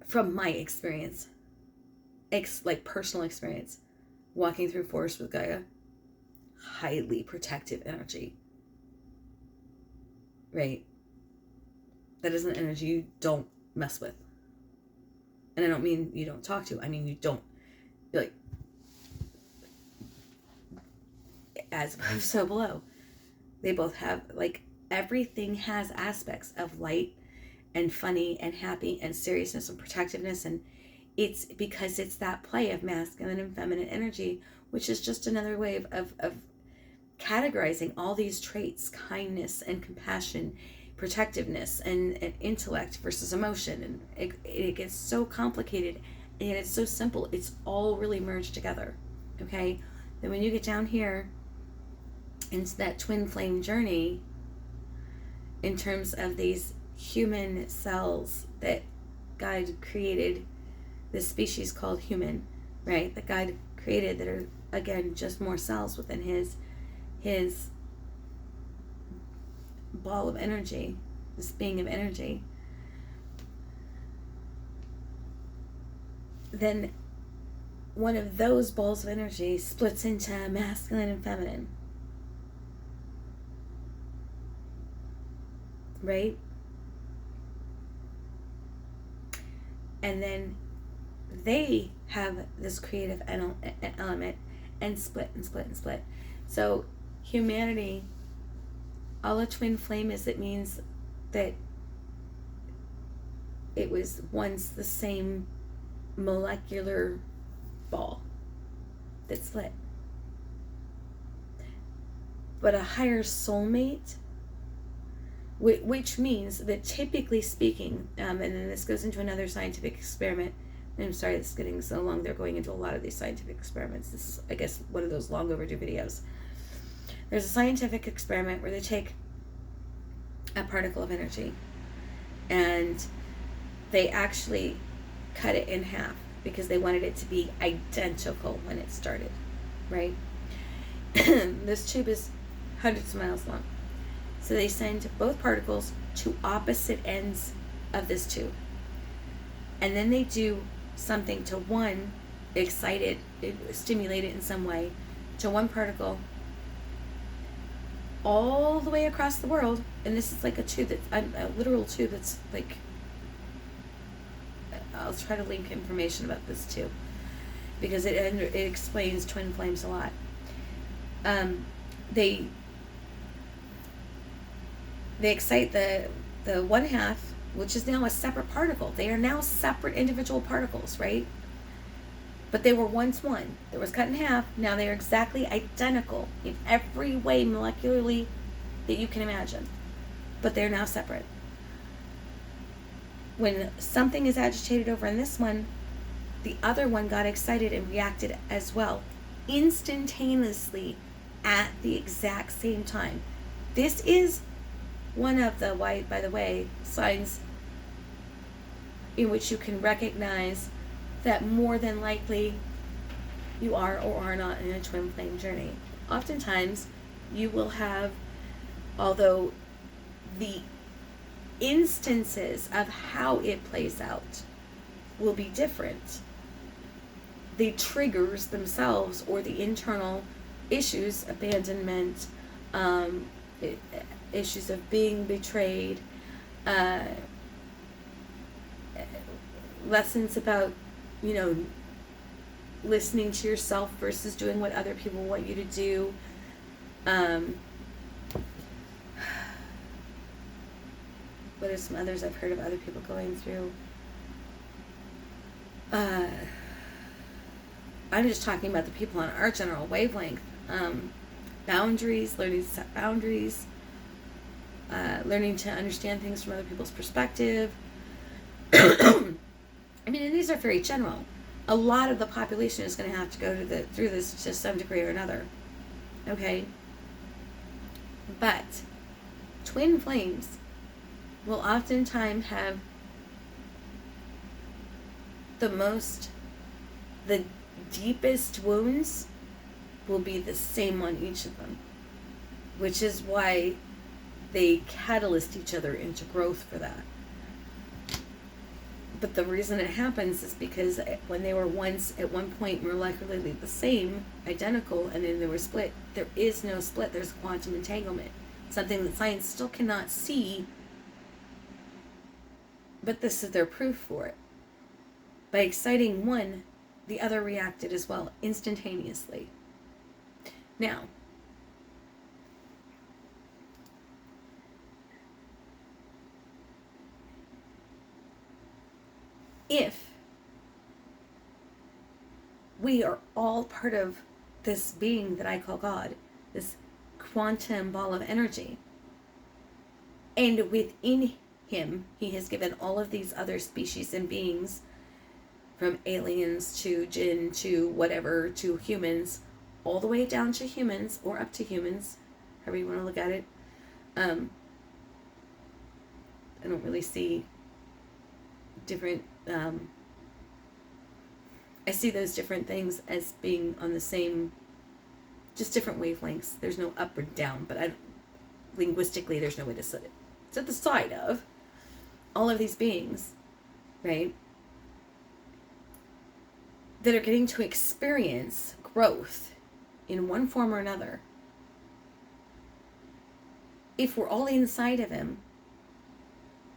from my experience, like personal experience, walking through forest with Gaia, highly protective energy, right? That is an energy you don't mess with. And I don't mean you don't talk to. I mean you don't, like, as above, so below. They both have, like, everything has aspects of light and funny and happy and seriousness and protectiveness. And it's because it's that play of masculine and feminine energy, which is just another way of categorizing all these traits: kindness and compassion, protectiveness and intellect versus emotion. And it gets so complicated, and yet it's so simple. It's all really merged together. Okay? Then when you get down here into that twin flame journey, in terms of these human cells that God created, this species called human, right? That God created, that are, again, just more cells within his ball of energy, this being of energy. Then one of those balls of energy splits into masculine and feminine. Right? And then they have this creative element and split and split and split. So humanity, all a twin flame is, it means that it was once the same molecular ball that split. But a higher soulmate, which means that, typically speaking, and then this goes into another scientific experiment. I'm sorry, this is getting so long. They're going into a lot of these scientific experiments. This is, I guess, one of those long overdue videos. There's a scientific experiment where they take a particle of energy and they actually cut it in half because they wanted it to be identical when it started, right? This tube is hundreds of miles long. So they send both particles to opposite ends of this tube. And then they do something to one, excite it, stimulate it in some way, to one particle all the way across the world. And this is like a tube that's a literal tube that's like, I'll try to link information about this too, because it explains twin flames a lot. They excite the one half, which is now a separate particle. They are now separate individual particles, right? But they were once one. That was cut in half. Now they are exactly identical in every way molecularly that you can imagine. But they're now separate. When something is agitated over in this one, the other one got excited and reacted as well, instantaneously at the exact same time. This is one of the, by the way, signs in which you can recognize that more than likely you are or are not in a twin flame journey. Oftentimes you will have, although the instances of how it plays out will be different, the triggers themselves or the internal issues, abandonment, issues of being betrayed, lessons about, listening to yourself versus doing what other people want you to do. What are some others I've heard of other people going through? I'm just talking about the people on our general wavelength. Boundaries, learning to set boundaries, learning to understand things from other people's perspective. I mean, and these are very general. A lot of the population is going to have to go through this to some degree or another. Okay? But twin flames will oftentimes have the deepest wounds will be the same on each of them, which is why they catalyst each other into growth for that. But the reason it happens is because when they were once at one point molecularly the same, identical, and then they were split, there is no split. There's quantum entanglement, something that science still cannot see, but this is their proof for it. By exciting one, the other reacted as well, instantaneously. Now, if we are all part of this being that I call God, this quantum ball of energy, and within him, he has given all of these other species and beings, from aliens to jinn to whatever, to humans, all the way down to humans, or up to humans, however you want to look at it. I don't really see different, I see those different things as being on the same, just different wavelengths. There's no up or down, but linguistically, there's no way to set it. It's at the side of all of these beings, right, that are getting to experience growth in one form or another. If we're all inside of him,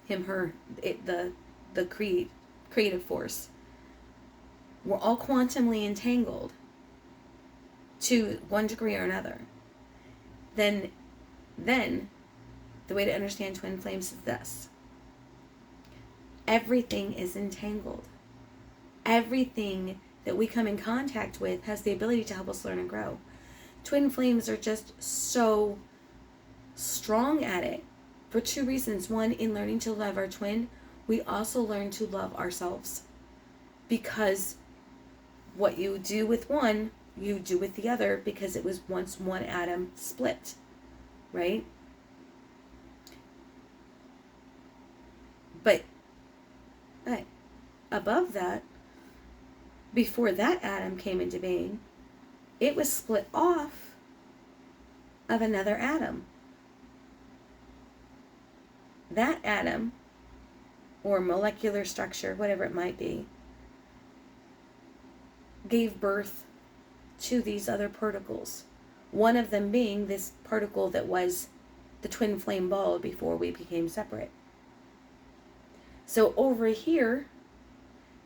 her, it, the creative force, we're all quantumly entangled to one degree or another, then the way to understand twin flames is this: everything is entangled. Everything that we come in contact with has the ability to help us learn and grow. Twin flames are just so strong at it for two reasons. One, in learning to love our twin, we also learn to love ourselves, because what you do with one, you do with the other, because it was once one atom split, right? But above that, before that atom came into being, it was split off of another atom. That atom, or molecular structure, whatever it might be, gave birth to these other particles. One of them being this particle that was the twin flame ball before we became separate. So over here,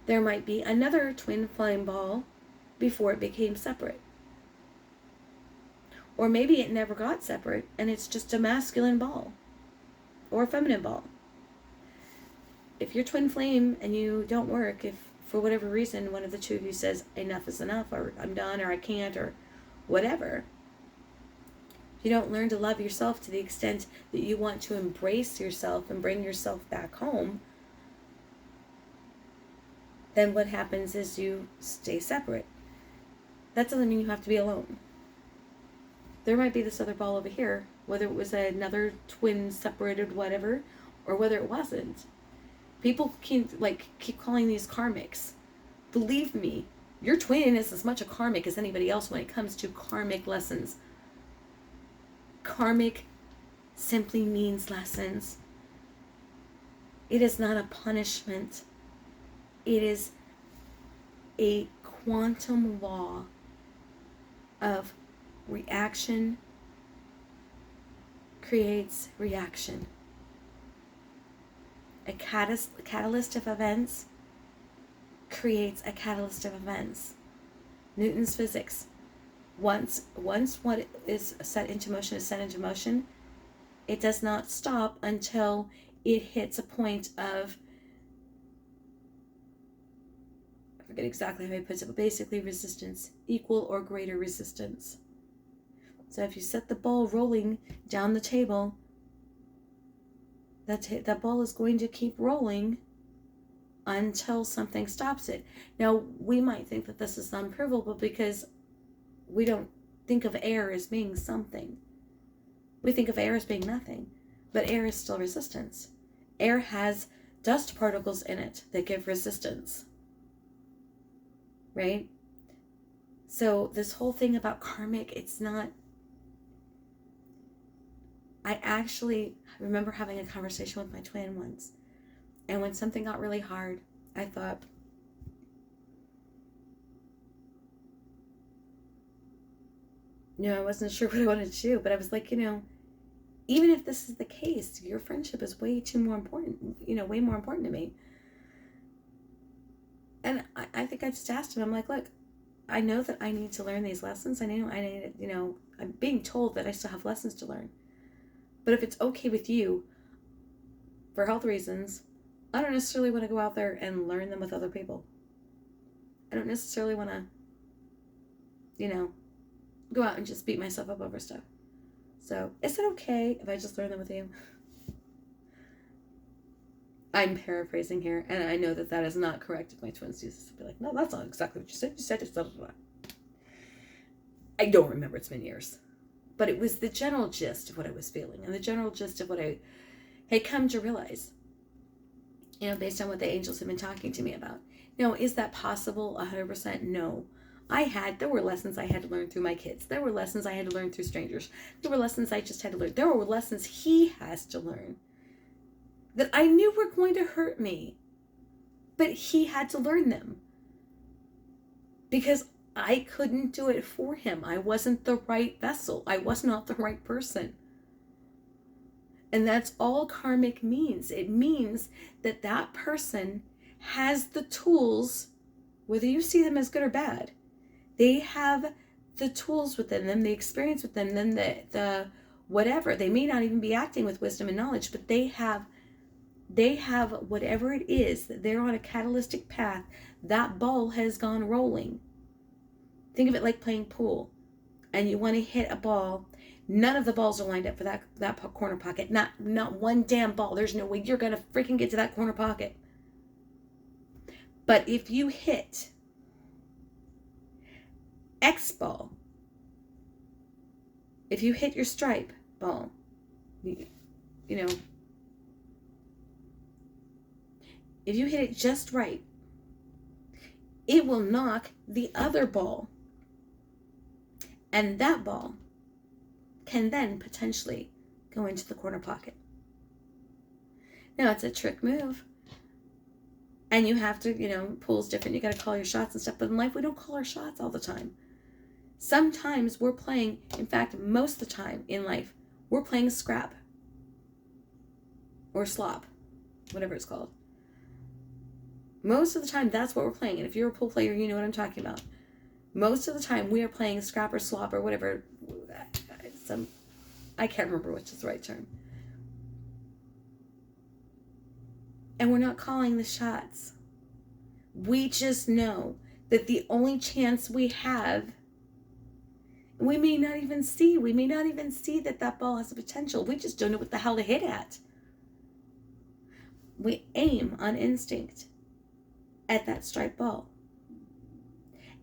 there might be another twin flame ball before it became separate. Or maybe it never got separate and it's just a masculine ball or a feminine ball. If you're twin flame and you don't work, if for whatever reason one of the two of you says enough is enough, or I'm done, or I can't, or whatever, you don't learn to love yourself to the extent that you want to embrace yourself and bring yourself back home, then what happens is you stay separate. That doesn't mean you have to be alone. There might be this other ball over here, whether it was another twin separated whatever, or whether it wasn't. People keep calling these karmics. Believe me, your twin is as much a karmic as anybody else when it comes to karmic lessons. Karmic simply means lessons. It is not a punishment. It is a quantum law of reaction creates reaction. A catalyst of events creates a catalyst of events. Newton's physics. Once what is set into motion is set into motion, it does not stop until it hits a point of, I forget exactly how he puts it, but basically resistance, equal or greater resistance. So if you set the ball rolling down the table, that ball is going to keep rolling until something stops it. Now, we might think that this is unprovable because we don't think of air as being something. We think of air as being nothing, but air is still resistance. Air has dust particles in it that give resistance, right? So this whole thing about karmic, it's not. I actually remember having a conversation with my twin once, and when something got really hard, I thought, I wasn't sure what I wanted to do, but I was like, even if this is the case, your friendship is way more important to me. And I think I just asked him, I'm like, look, I know that I need to learn these lessons. I need, I'm being told that I still have lessons to learn. But if it's okay with you, for health reasons, I don't necessarily want to go out there and learn them with other people. I don't necessarily want to, go out and just beat myself up over stuff. So, is it okay if I just learn them with you? I'm paraphrasing here, and I know that that is not correct. If my twins do this, I'll be like, no, that's not exactly what you said. You said it's blah, blah, blah. I don't remember. It's been years. But it was the general gist of what I was feeling, and the general gist of what I had come to realize, based on what the angels have been talking to me about. Now, is that possible 100%? No. There were lessons I had to learn through my kids. There were lessons I had to learn through strangers. There were lessons I just had to learn. There were lessons he has to learn that I knew were going to hurt me, but he had to learn them because I couldn't do it for him. I wasn't the right vessel. I was not the right person. And that's all karmic means. It means that that person has the tools, whether you see them as good or bad, they have the tools within them, the experience within them, the whatever. They may not even be acting with wisdom and knowledge, but they have whatever it is, that they're on a catalytic path. That ball has gone rolling. Think of it like playing pool, and you want to hit a ball. None of the balls are lined up for that corner pocket. Not one damn ball. There's no way you're going to freaking get to that corner pocket. But if you hit X ball, if you hit your stripe ball, if you hit it just right, it will knock the other ball. And that ball can then potentially go into the corner pocket. Now, it's a trick move. And you have to, pool's different. You got to call your shots and stuff. But in life, we don't call our shots all the time. Sometimes we're playing, in fact, most of the time in life, we're playing scrap. Or slop. Whatever it's called. Most of the time, that's what we're playing. And if you're a pool player, you know what I'm talking about. Most of the time, we are playing scrap or slop or whatever. I can't remember which is the right term. And we're not calling the shots. We just know that the only chance we have, we may not even see that ball has a potential. We just don't know what the hell to hit at. We aim on instinct at that striped ball.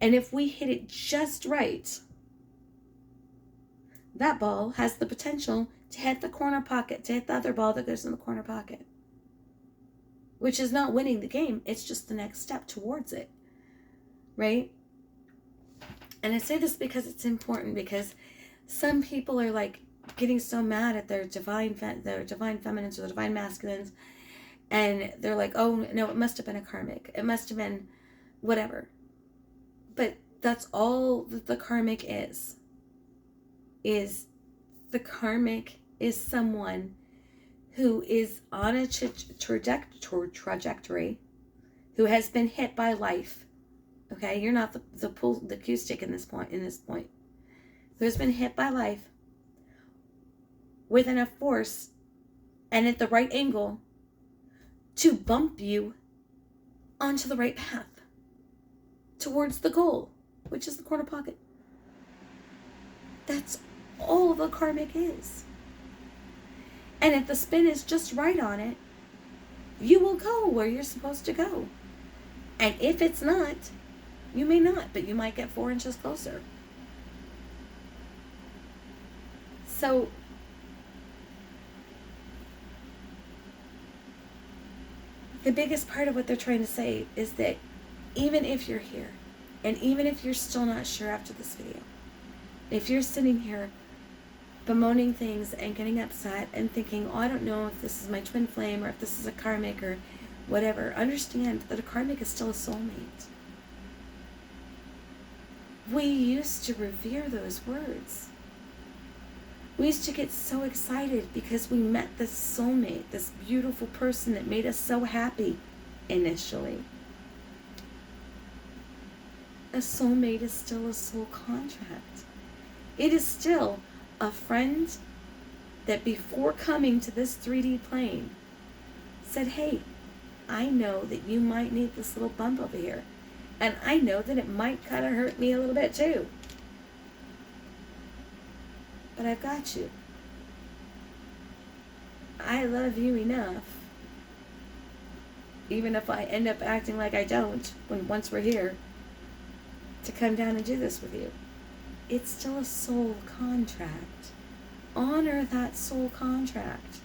And if we hit it just right, that ball has the potential to hit the corner pocket, to hit the other ball that goes in the corner pocket. Which is not winning the game, it's just the next step towards it. Right? And I say this because it's important, because some people are like getting so mad at their divine feminines or the divine masculines, and they're like, oh no, it must have been a karmic. It must have been whatever. But that's all that the karmic is the karmic is someone who is on a trajectory, who has been hit by life. Okay, you're not the cue stick in this point. Who has been hit by life with enough force and at the right angle to bump you onto the right path towards the goal, which is the corner pocket. That's all the karmic is. And if the spin is just right on it, you will go where you're supposed to go. And if it's not, you may not, but you might get 4 inches closer. So, the biggest part of what they're trying to say is that even if you're here, and even if you're still not sure after this video, if you're sitting here bemoaning things and getting upset and thinking, oh, I don't know if this is my twin flame or if this is a karmic or whatever, understand that a karmic is still a soulmate. We used to revere those words. We used to get so excited because we met this soulmate, this beautiful person that made us so happy initially. a soulmate is still a soul contract. It is still a friend that before coming to this 3D plane said, hey, I know that you might need this little bump over here. And I know that it might kind of hurt me a little bit too. But I've got you. I love you enough, even if I end up acting like I don't once we're here, to come down and do this with you. It's still a soul contract. Honor that soul contract.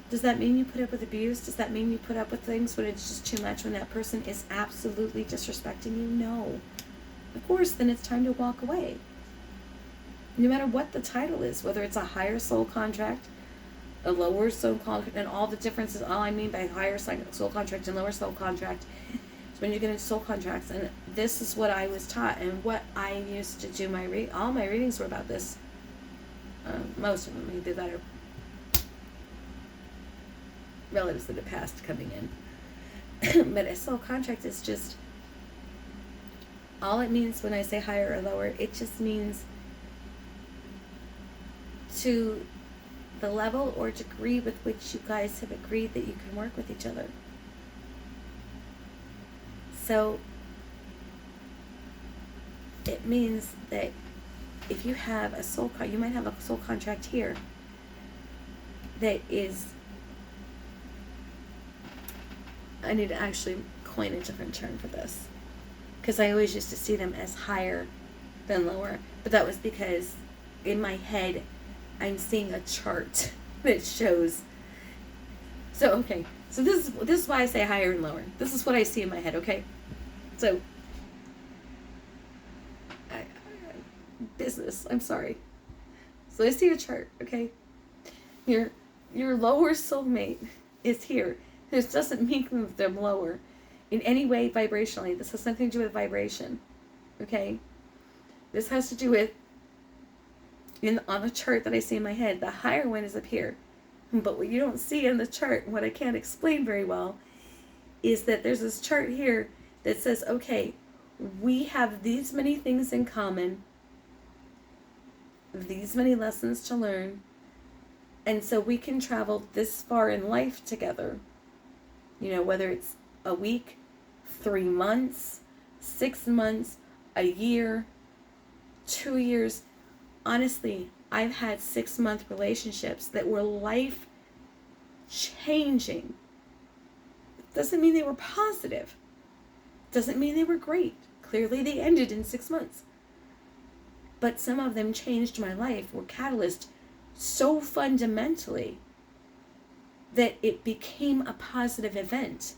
Does that mean you put up with abuse? Does that mean you put up with things when it's just too much, when that person is absolutely disrespecting you? No. Of course, then it's time to walk away. No matter what the title is, whether it's a higher soul contract, a lower soul contract, and all the differences, all I mean by higher soul contract and lower soul contract is when you get into soul contracts. And this is what I was taught and what I used to do. All my readings were about this. Most of them, either that or relatives that have passed coming in. But a soul contract is just, all it means when I say higher or lower, it just means to the level or degree with which you guys have agreed that you can work with each other. So it means that if you have a soul you might have a soul contract here that is, I need to actually coin a different term for this, because I always used to see them as higher than lower, but that was because in my head I'm seeing a chart that shows. So okay, so this is why I say higher and lower. This is what I see in my head. Okay, so business. I'm sorry. So I see a chart. Okay, your lower soulmate is here. This doesn't make them lower in any way vibrationally. This has nothing to do with vibration. Okay, this has to do with, on the chart that I see in my head, the higher one is up here. But what you don't see in the chart, what I can't explain very well, is that there's this chart here that says, okay, we have these many things in common, these many lessons to learn, and so we can travel this far in life together. You know, whether it's a week, 3 months, 6 months, a year, 2 years. Honestly, I've had 6-month relationships that were life changing. Doesn't mean they were positive. Doesn't mean they were great. Clearly they ended in 6 months. But some of them changed my life, were catalysts so fundamentally that it became a positive event.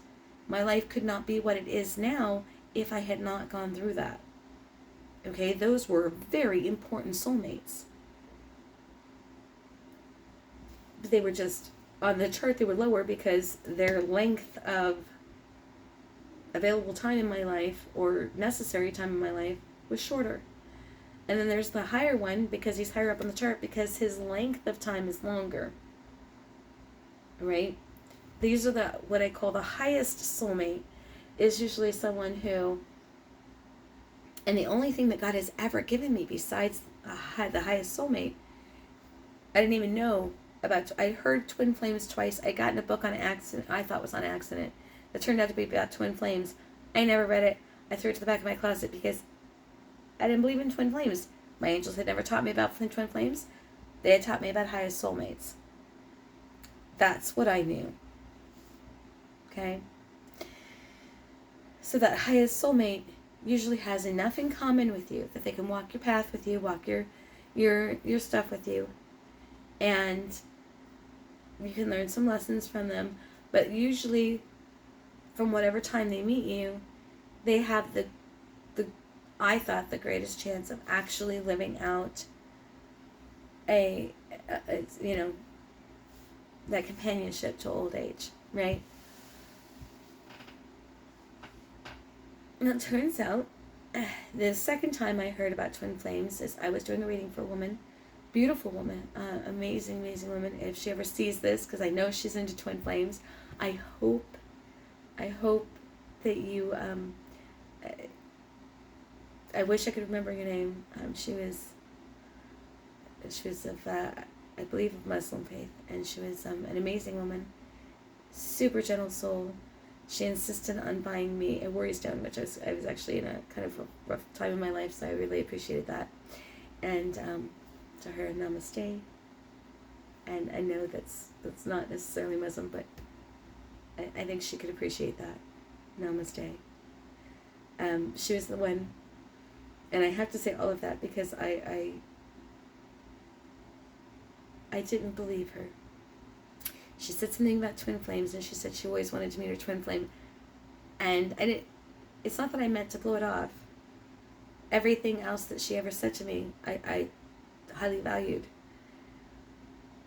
My life could not be what it is now if I had not gone through that. Okay, those were very important soulmates. But they were just, on the chart they were lower because their length of available time in my life, or necessary time in my life, was shorter. And then there's the higher one, because he's higher up on the chart, because his length of time is longer. Right? These are what I call the highest soulmate, is usually someone who, and the only thing that God has ever given me besides the highest soulmate, I didn't even know about. I heard twin flames twice. I got in a book on accident. I thought was on accident. It turned out to be about twin flames. I never read it. I threw it to the back of my closet because I didn't believe in twin flames. My angels had never taught me about twin flames. They had taught me about highest soulmates. That's what I knew. Okay? So that highest soulmate usually has enough in common with you that they can walk your path with you, walk your stuff with you, and you can learn some lessons from them. But usually, from whatever time they meet you, they have I thought the greatest chance of actually living out a that companionship to old age, right? And it turns out, the second time I heard about twin flames is I was doing a reading for a woman, beautiful woman, amazing woman. If she ever sees this, because I know she's into twin flames, I hope that you I wish I could remember her name. She was of, I believe, of Muslim faith, and she was an amazing woman, super gentle soul. She insisted on buying me a worry stone, which I was actually in a kind of a rough time in my life, so I really appreciated that. And to her, namaste. And I know that's not necessarily Muslim, but I think she could appreciate that. Namaste. She was the one, and I have to say all of that because I didn't believe her. She said something about twin flames, and she said she always wanted to meet her twin flame. And it's not that I meant to blow it off. Everything else that she ever said to me, I highly valued.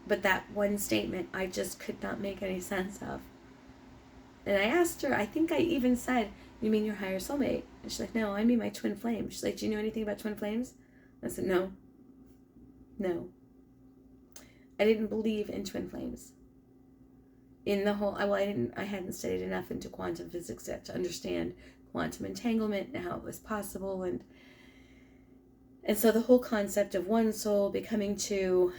But that one statement, I just could not make any sense of. And I asked her, I think I even said, you mean your higher soulmate? And she's like, no, I mean my twin flame. She's like, do you know anything about twin flames? I said, no. I didn't believe in twin flames. In the whole, I hadn't studied enough into quantum physics yet to understand quantum entanglement and how it was possible, and so the whole concept of one soul becoming two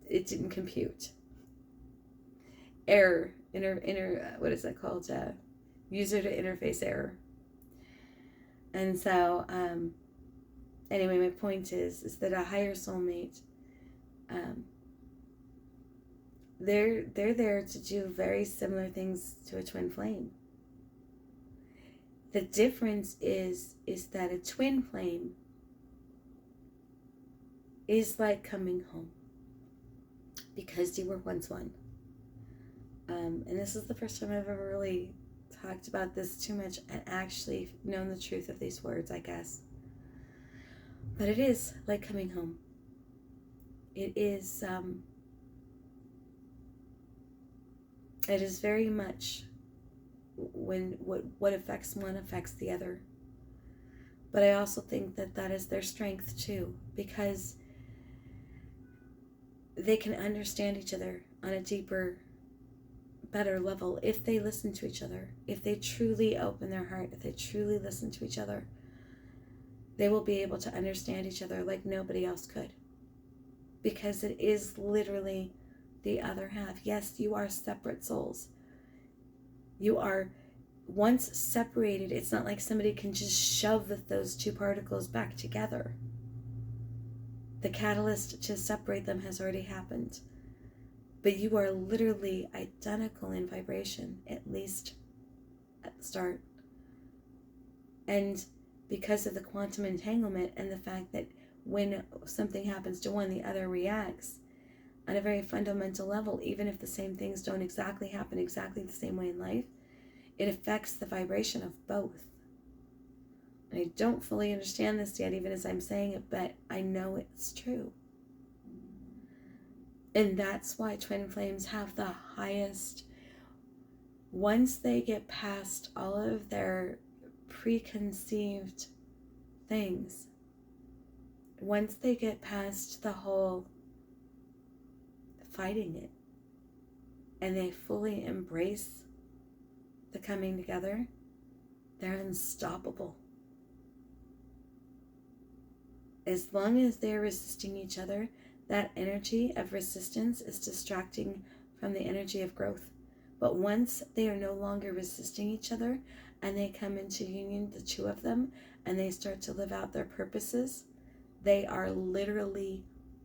didn't compute. Error, what is that called? User to interface error. And so, anyway, my point is that a higher soulmate, they're there to do very similar things to a twin flame. The difference is that a twin flame is like coming home because you were once one. And this is the first time I've ever really talked about this too much and actually known the truth of these words, I guess. But it is like coming home. It is very much when what affects one affects the other. But I also think that is their strength too, because they can understand each other on a deeper, better level if they listen to each other. If they truly open their heart, if they truly listen to each other, they will be able to understand each other like nobody else could. Because it is literally the other half. Yes, you are separate souls. You are once separated. It's not like somebody can just shove those two particles back together. The catalyst to separate them has already happened. But you are literally identical in vibration, at least at the start. And because of the quantum entanglement and the fact that when something happens to one, the other reacts on a very fundamental level, even if the same things don't exactly happen exactly the same way in life, it affects the vibration of both. And I don't fully understand this yet, even as I'm saying it, but I know it's true. And that's why twin flames have the highest, once they get past all of their preconceived things, once they get past the whole fighting it, and they fully embrace the coming together, they're unstoppable. As long as they're resisting each other, that energy of resistance is distracting from the energy of growth. But once they are no longer resisting each other and they come into union, the two of them, and they start to live out their purposes, they are literally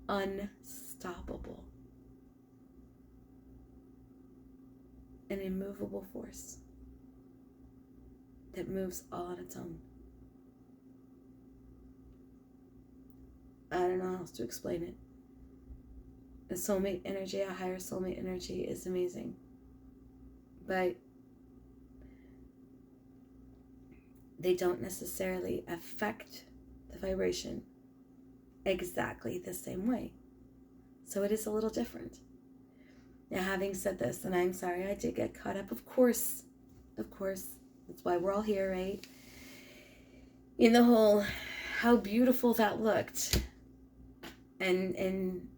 unstoppable. An immovable force that moves all on its own. I don't know how else to explain it. A soulmate energy, a higher soulmate energy is amazing. But they don't necessarily affect the vibration exactly the same way. So it is a little different. Now, having said this, and I'm sorry I did get caught up, of course, that's why we're all here, right? In the whole, how beautiful that looked. And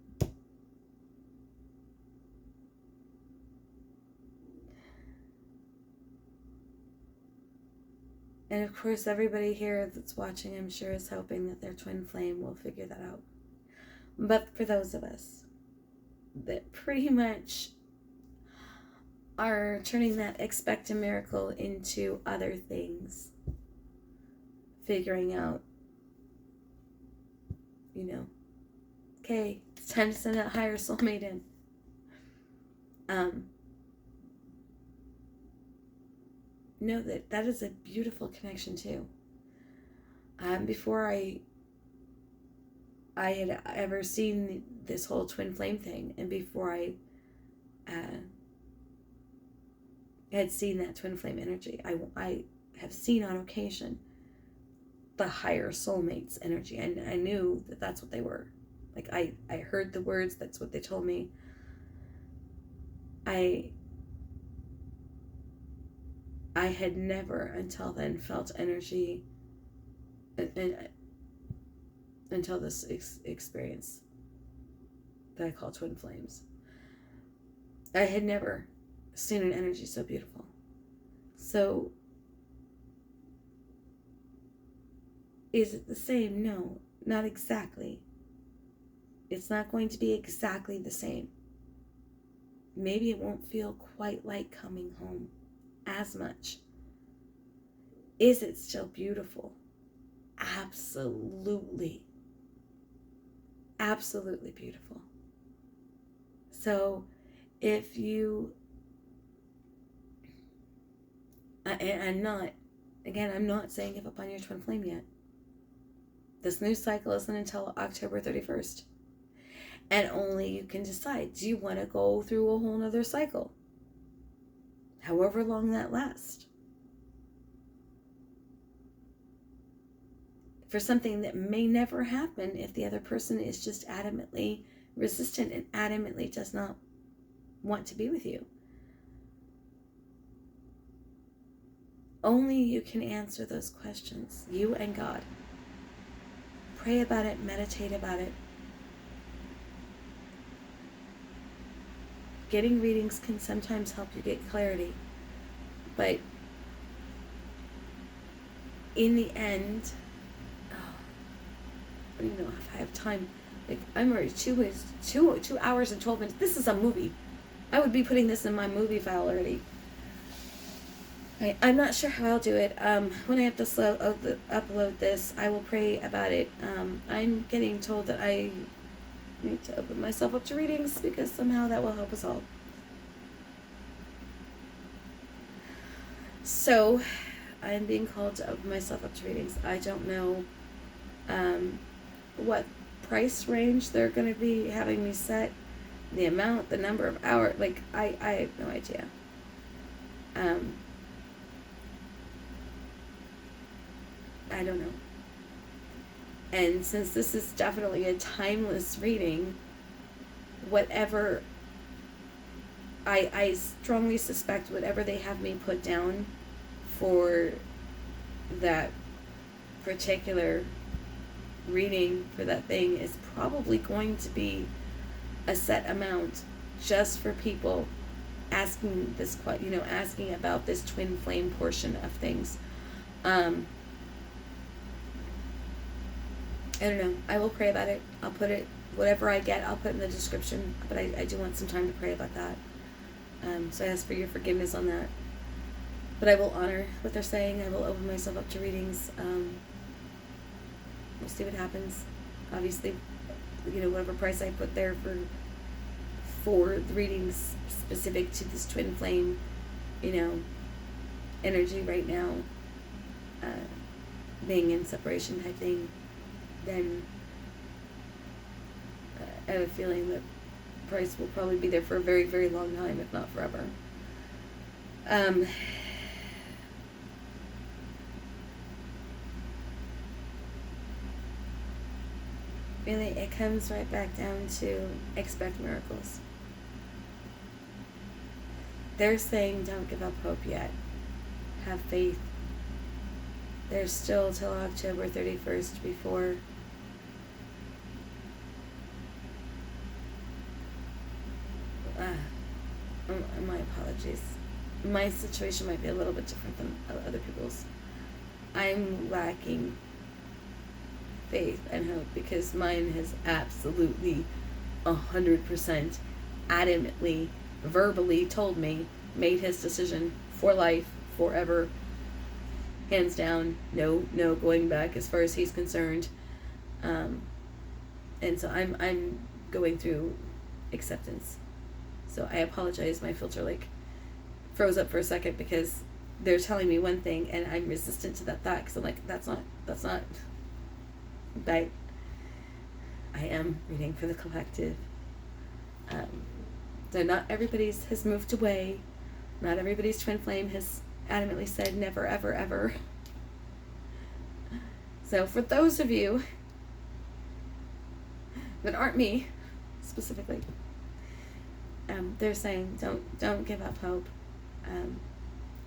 And of course, everybody here that's watching, I'm sure, is hoping that their twin flame will figure that out. But for those of us that pretty much are turning that expect a miracle into other things, figuring out, okay, it's time to send that higher soulmate in. Know that is a beautiful connection too. Before I had ever seen this whole twin flame thing, and before I had seen that twin flame energy, I have seen on occasion the higher soulmates energy, and I knew that that's what they were. Like I heard the words, that's what they told me. I had never until then felt energy until this experience that I call twin flames. I had never seen an energy so beautiful. So, is it the same? No, not exactly. It's not going to be exactly the same. Maybe it won't feel quite like coming home as much. Is it still beautiful? Absolutely. Absolutely beautiful. So if you, I'm not saying give up on your twin flame yet. This new cycle isn't until October 31st. And only you can decide, do you want to go through a whole nother cycle? However long that lasts. For something that may never happen if the other person is just adamantly resistant and adamantly does not want to be with you. Only you can answer those questions, you and God. Pray about it, meditate about it. Getting readings can sometimes help you get clarity, but in the end, I don't even know if I have time. Like, I'm already 2 hours and 12 minutes. This is a movie. I would be putting this in my movie file already. I'm not sure how I'll do it. When I have to upload this, I will pray about it. I'm getting told that I need to open myself up to readings because somehow that will help us all. So, I'm being called to open myself up to readings. I don't know what price range they're going to be having me set, the amount, the number of hours. Like, I have no idea. I don't know. And since this is definitely a timeless reading, whatever, I strongly suspect whatever they have me put down for that particular reading for that thing is probably going to be a set amount just for people asking this, asking about this twin flame portion of things. I don't know. I will pray about it. I'll put it, whatever I get, I'll put in the description. But I do want some time to pray about that. So I ask for your forgiveness on that. But I will honor what they're saying. I will open myself up to readings. We'll see what happens. Obviously, whatever price I put there for the readings specific to this twin flame, energy right now, being in separation type thing, then I have a feeling that price will probably be there for a very, very long time, if not forever. Really, it comes right back down to expect miracles. They're saying don't give up hope yet. Have faith. There's still till October 31st before my apologies. My situation might be a little bit different than other people's. I'm lacking faith and hope because mine has absolutely 100% adamantly, verbally told me, made his decision for life, forever, hands down, no going back as far as he's concerned. And so I'm going through acceptance. So I apologize, my filter like froze up for a second because they're telling me one thing and I'm resistant to that thought because I'm like, that's not but I am reading for the collective. So not everybody's has moved away. Not everybody's twin flame has adamantly said never, ever, ever. So for those of you that aren't me, specifically, they're saying don't give up hope.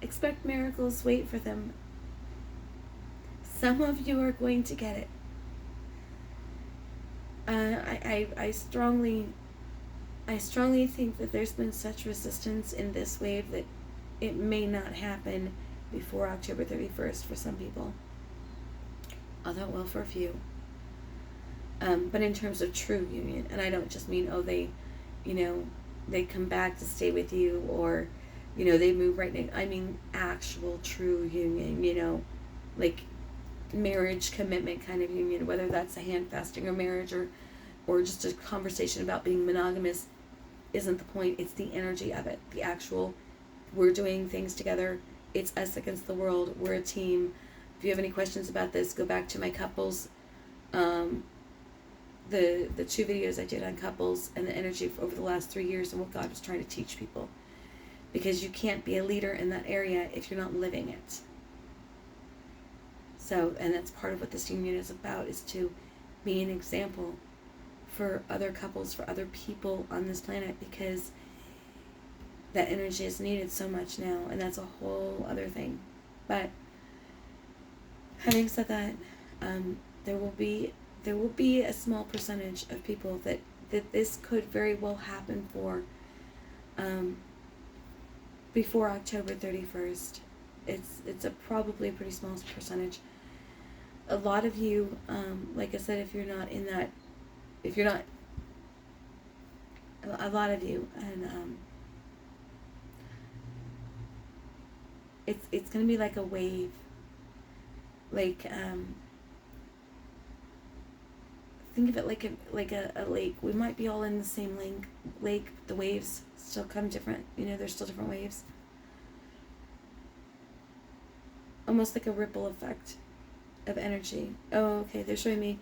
Expect miracles, wait for them. Some of you are going to get it. I strongly think that there's been such resistance in this wave that it may not happen before October 31st for some people. Although it will for a few. But in terms of true union, and I don't just mean, they come back to stay with you or, they move right now. I mean actual true union, like marriage commitment kind of union, whether that's a hand fasting or marriage or just a conversation about being monogamous isn't the point. It's the energy of it. The actual, we're doing things together. It's us against the world. We're a team. If you have any questions about this, go back to my couples, the 2 videos I did on couples and the energy over the last 3 years and what God was trying to teach people. Because you can't be a leader in that area if you're not living it. So, and that's part of what this union is about, is to be an example for other couples, for other people on this planet, because that energy is needed so much now, and that's a whole other thing. But having said that, there will be a small percentage of people that this could very well happen for before October 31st. It's a probably a pretty small percentage. A lot of you, like I said, a lot of you, and it's gonna be like a wave, like think of it like a lake. We might be all in the same lake. The waves still come different. There's still different waves. Almost like a ripple effect of energy. Oh, okay. They're showing me.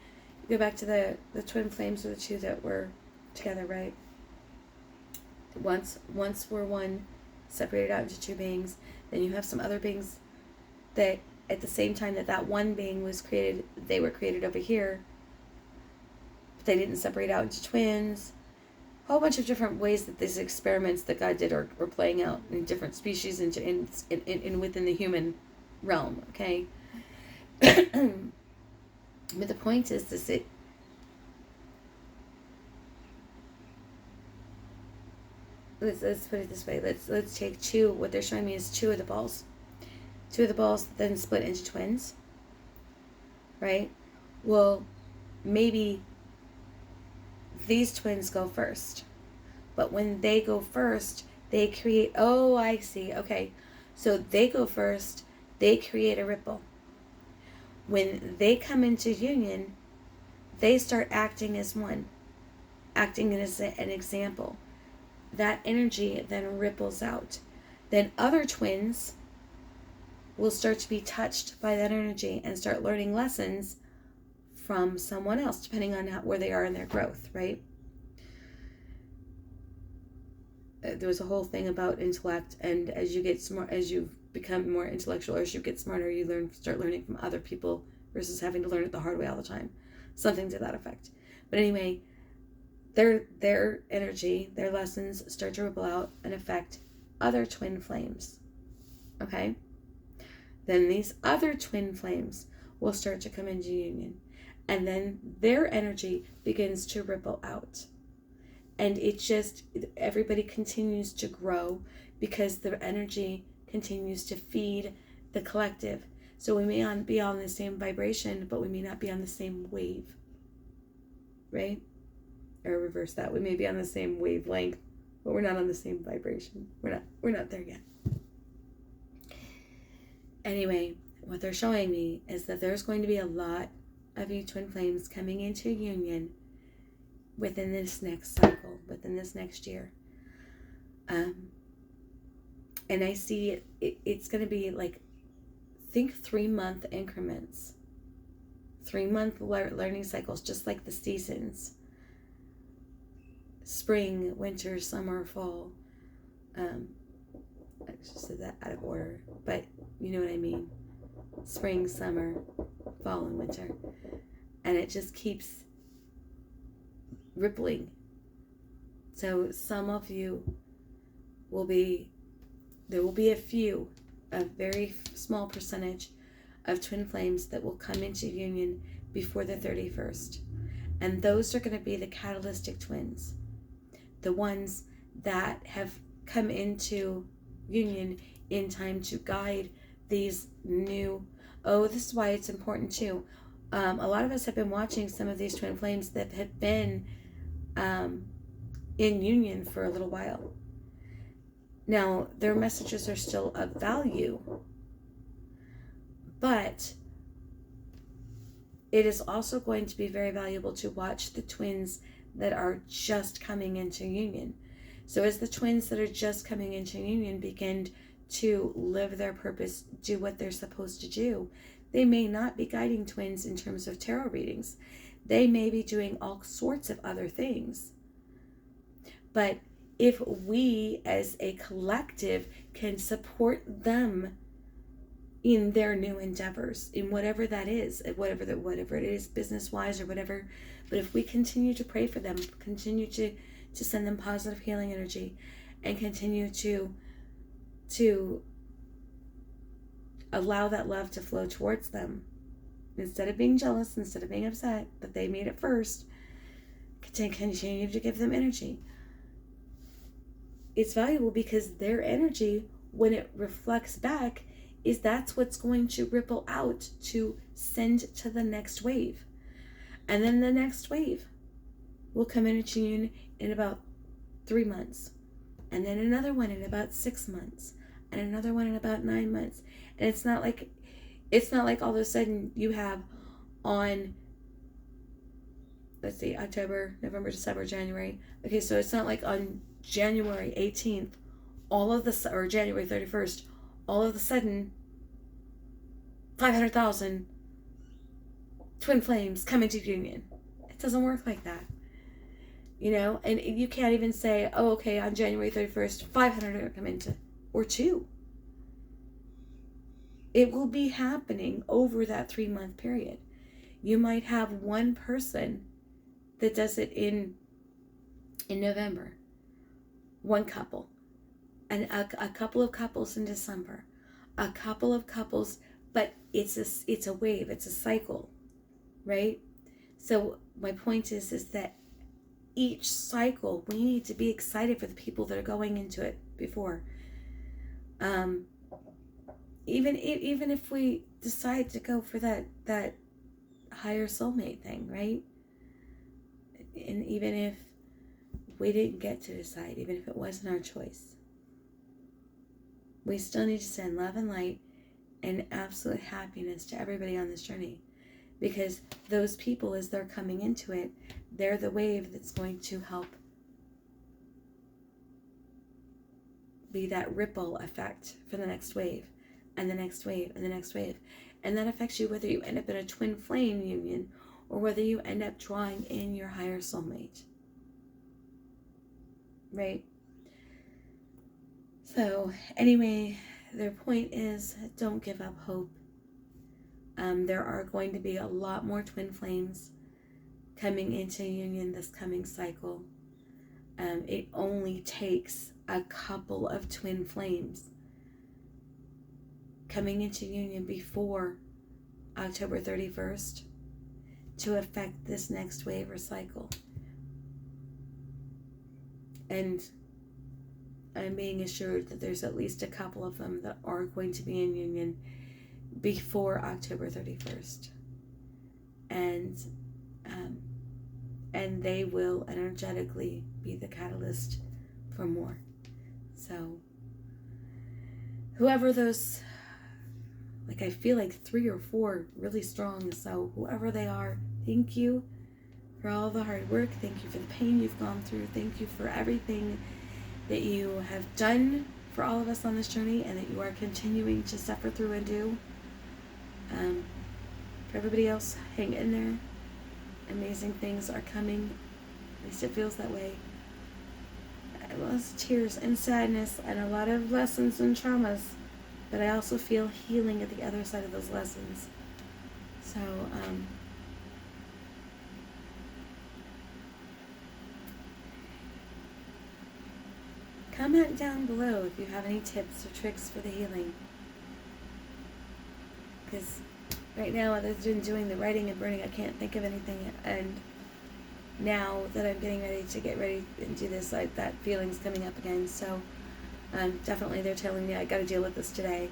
Go back to the twin flames, or the two that were together, right? Once we're one, separated out into two beings. Then you have some other beings that at the same time that one being was created, they were created over here. But they didn't separate out into twins. A whole bunch of different ways that these experiments that God did are playing out in different species and in within the human realm. Okay. But the point is this: let's put it this way. Let's take two. What they're showing me is two of the balls then split into twins. Right? Well, maybe these twins go first, but when they go first, they create. Oh, I see. Okay, so they go first. They create a ripple. When they come into union, they start acting as one, acting as an example. That energy then ripples out. Then other twins will start to be touched by that energy and start learning lessons from someone else, depending on where they are in their growth, right? There was a whole thing about intellect, and as you get smart, as you become more intellectual, or as you get smarter, you start learning from other people versus having to learn it the hard way all the time. Something to that effect. But anyway, their energy, their lessons start to ripple out and affect other twin flames. Okay? Then these other twin flames will start to come into union. And then their energy begins to ripple out. And everybody continues to grow because their energy continues to feed the collective. So we may not be on the same vibration, but we may not be on the same wave, right? Or reverse that. We may be on the same wavelength, but we're not on the same vibration. We're not there yet. Anyway, what they're showing me is that there's going to be a lot of you twin flames coming into union within this next cycle, within this next year. And I see it's going to be like, think 3-month increments, 3-month learning cycles, just like the seasons: spring, winter, summer, fall. I just said that out of order, but you know what I mean. Spring, summer, fall, and winter. And it just keeps rippling. So some of you there will be a very small percentage of twin flames that will come into union before the 31st. And those are going to be the catalytic twins. The ones that have come into union in time to guide these new... Oh, this is why it's important too. A lot of us have been watching some of these twin flames that have been in union for a little while. Now, their messages are still of value, but it is also going to be very valuable to watch the twins that are just coming into union. So as the twins that are just coming into union begin to live their purpose, do what they're supposed to do, they may not be guiding twins in terms of tarot readings. They may be doing all sorts of other things. But if we as a collective can support them in their new endeavors, in whatever that is, whatever it is, business-wise or whatever, but if we continue to pray for them, continue to send them positive healing energy, and continue to allow that love to flow towards them, instead of being jealous, instead of being upset that they made it first, continue to give them energy. It's valuable because their energy, when it reflects back, that's what's going to ripple out to send to the next wave. And then the next wave will come into union in about 3 months. And then another one in about 6 months. And another one in about 9 months. And it's not like all of a sudden you have on, let's see, October, November, December, January. Okay, so it's not like on January 18th, or January 31st, all of a sudden, 500,000 twin flames come into union. It doesn't work like that. You know, and you can't even say, oh, okay, on January 31st, 500 are come into, or 2. It will be happening over that 3-month period. You might have one person that does it in November, one couple, and a couple of couples in December, a couple of couples, but it's a wave, it's a cycle, right? So my point is that each cycle, we need to be excited for the people that are going into it before. Even if we decide to go for that higher soulmate thing, right? And even if we didn't get to decide, even if it wasn't our choice, we still need to send love and light and absolute happiness to everybody on this journey. Because those people, as they're coming into it, they're the wave that's going to help be that ripple effect for the next wave, and the next wave, and the next wave. And that affects you whether you end up in a twin flame union or whether you end up drawing in your higher soulmate. Right? So, anyway, their point is, don't give up hope. There are going to be a lot more twin flames coming into union this coming cycle. It only takes a couple of twin flames coming into union before October 31st to affect this next wave or cycle. And I'm being assured that there's at least a couple of them that are going to be in union before October 31st. And they will energetically be the catalyst for more. So whoever those, like, I feel like 3 or 4 really strong, so whoever they are, thank you for all the hard work. Thank you for the pain you've gone through. Thank you for everything that you have done for all of us on this journey, and that you are continuing to suffer through and do. For everybody else, hang in there. Amazing things are coming. At least it feels that way. Well, it's tears and sadness and a lot of lessons and traumas, but I also feel healing at the other side of those lessons. So, comment down below if you have any tips or tricks for the healing. Because right now, other than doing the writing and burning, I can't think of anything. And now that I'm getting ready to get ready and do this, that feeling's coming up again. So definitely they're telling me I got to deal with this today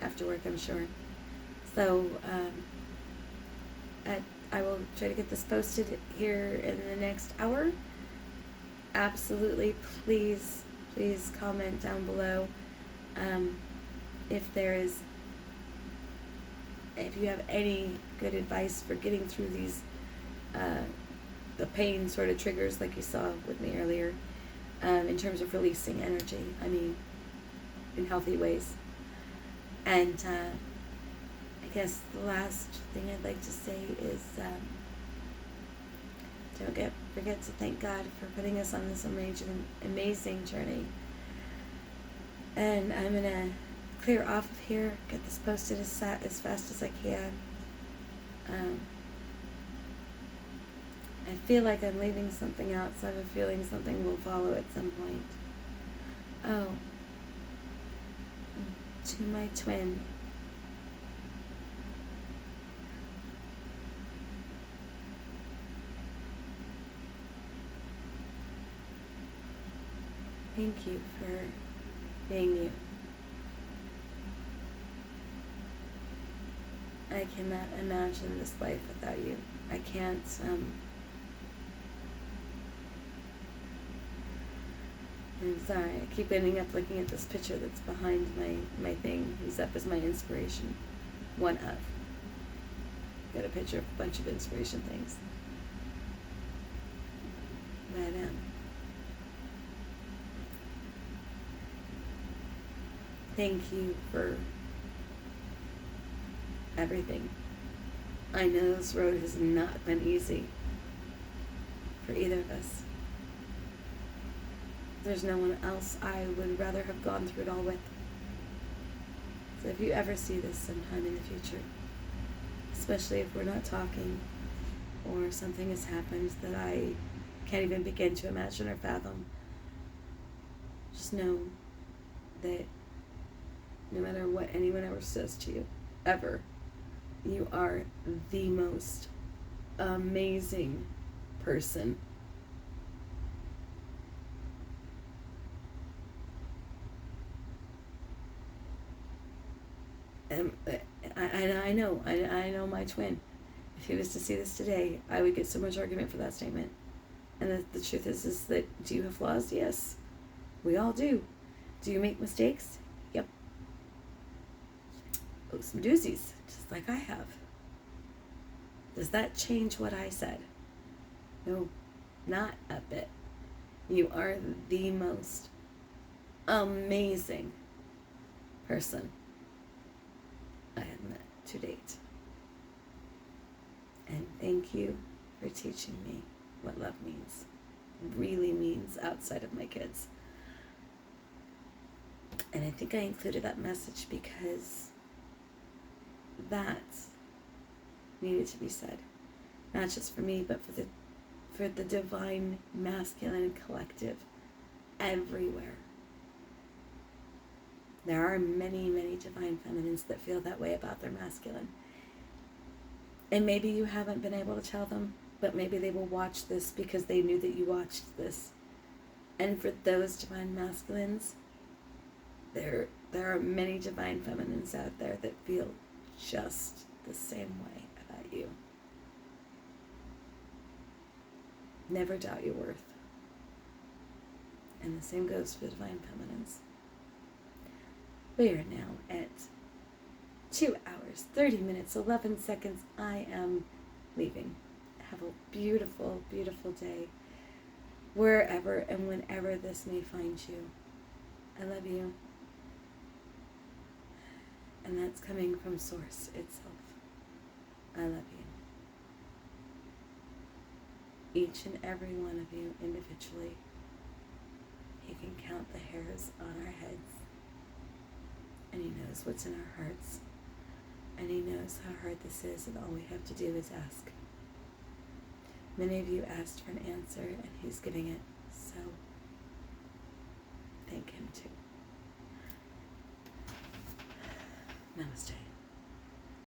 after work, I'm sure. So I will try to get this posted here in the next hour. Absolutely, please comment down below if you have any good advice for getting through these the pain sort of triggers like you saw with me earlier, in terms of releasing energy, I mean, in healthy ways. And I guess the last thing I'd like to say is don't forget to thank God for putting us on this amazing journey. And I'm going to clear off of here, get this posted as fast as I can. I feel like I'm leaving something out, so I have a feeling something will follow at some point. Oh, to my twin. Thank you for being you. I cannot imagine this life without you. I can't, I'm sorry, I keep ending up looking at this picture that's behind my thing. He's up as my inspiration. One of. Got a picture of a bunch of inspiration things. But, thank you for everything. I know this road has not been easy for either of us. There's no one else I would rather have gone through it all with. So if you ever see this sometime in the future, especially if we're not talking or something has happened that I can't even begin to imagine or fathom, just know that no matter what anyone ever says to you, ever, you are the most amazing person. I know my twin. If he was to see this today, I would get so much argument for that statement. And the truth is that, do you have flaws? Yes. We all do. Do you make mistakes? Yep. Oh, some doozies, just like I have. Does that change what I said? No, not a bit. You are the most amazing person I have met to date. And thank you for teaching me what love means, really means outside of my kids. And I think I included that message because that needed to be said, not just for me, but for the divine masculine collective everywhere. There are many, many divine feminines that feel that way about their masculine. And maybe you haven't been able to tell them, but maybe they will watch this because they knew that you watched this. And for those divine masculines, there are many divine feminines out there that feel just the same way about you. Never doubt your worth. And the same goes for the Divine Feminines. We are now at 2 hours, 30 minutes, 11 seconds. I am leaving. Have a beautiful, beautiful day, wherever and whenever this may find you. I love you. And that's coming from Source itself. I love you. Each and every one of you individually. He can count the hairs on our heads. And he knows what's in our hearts. And he knows how hard this is, and all we have to do is ask. Many of you asked for an answer, and he's giving it, so thank him too. Namaste.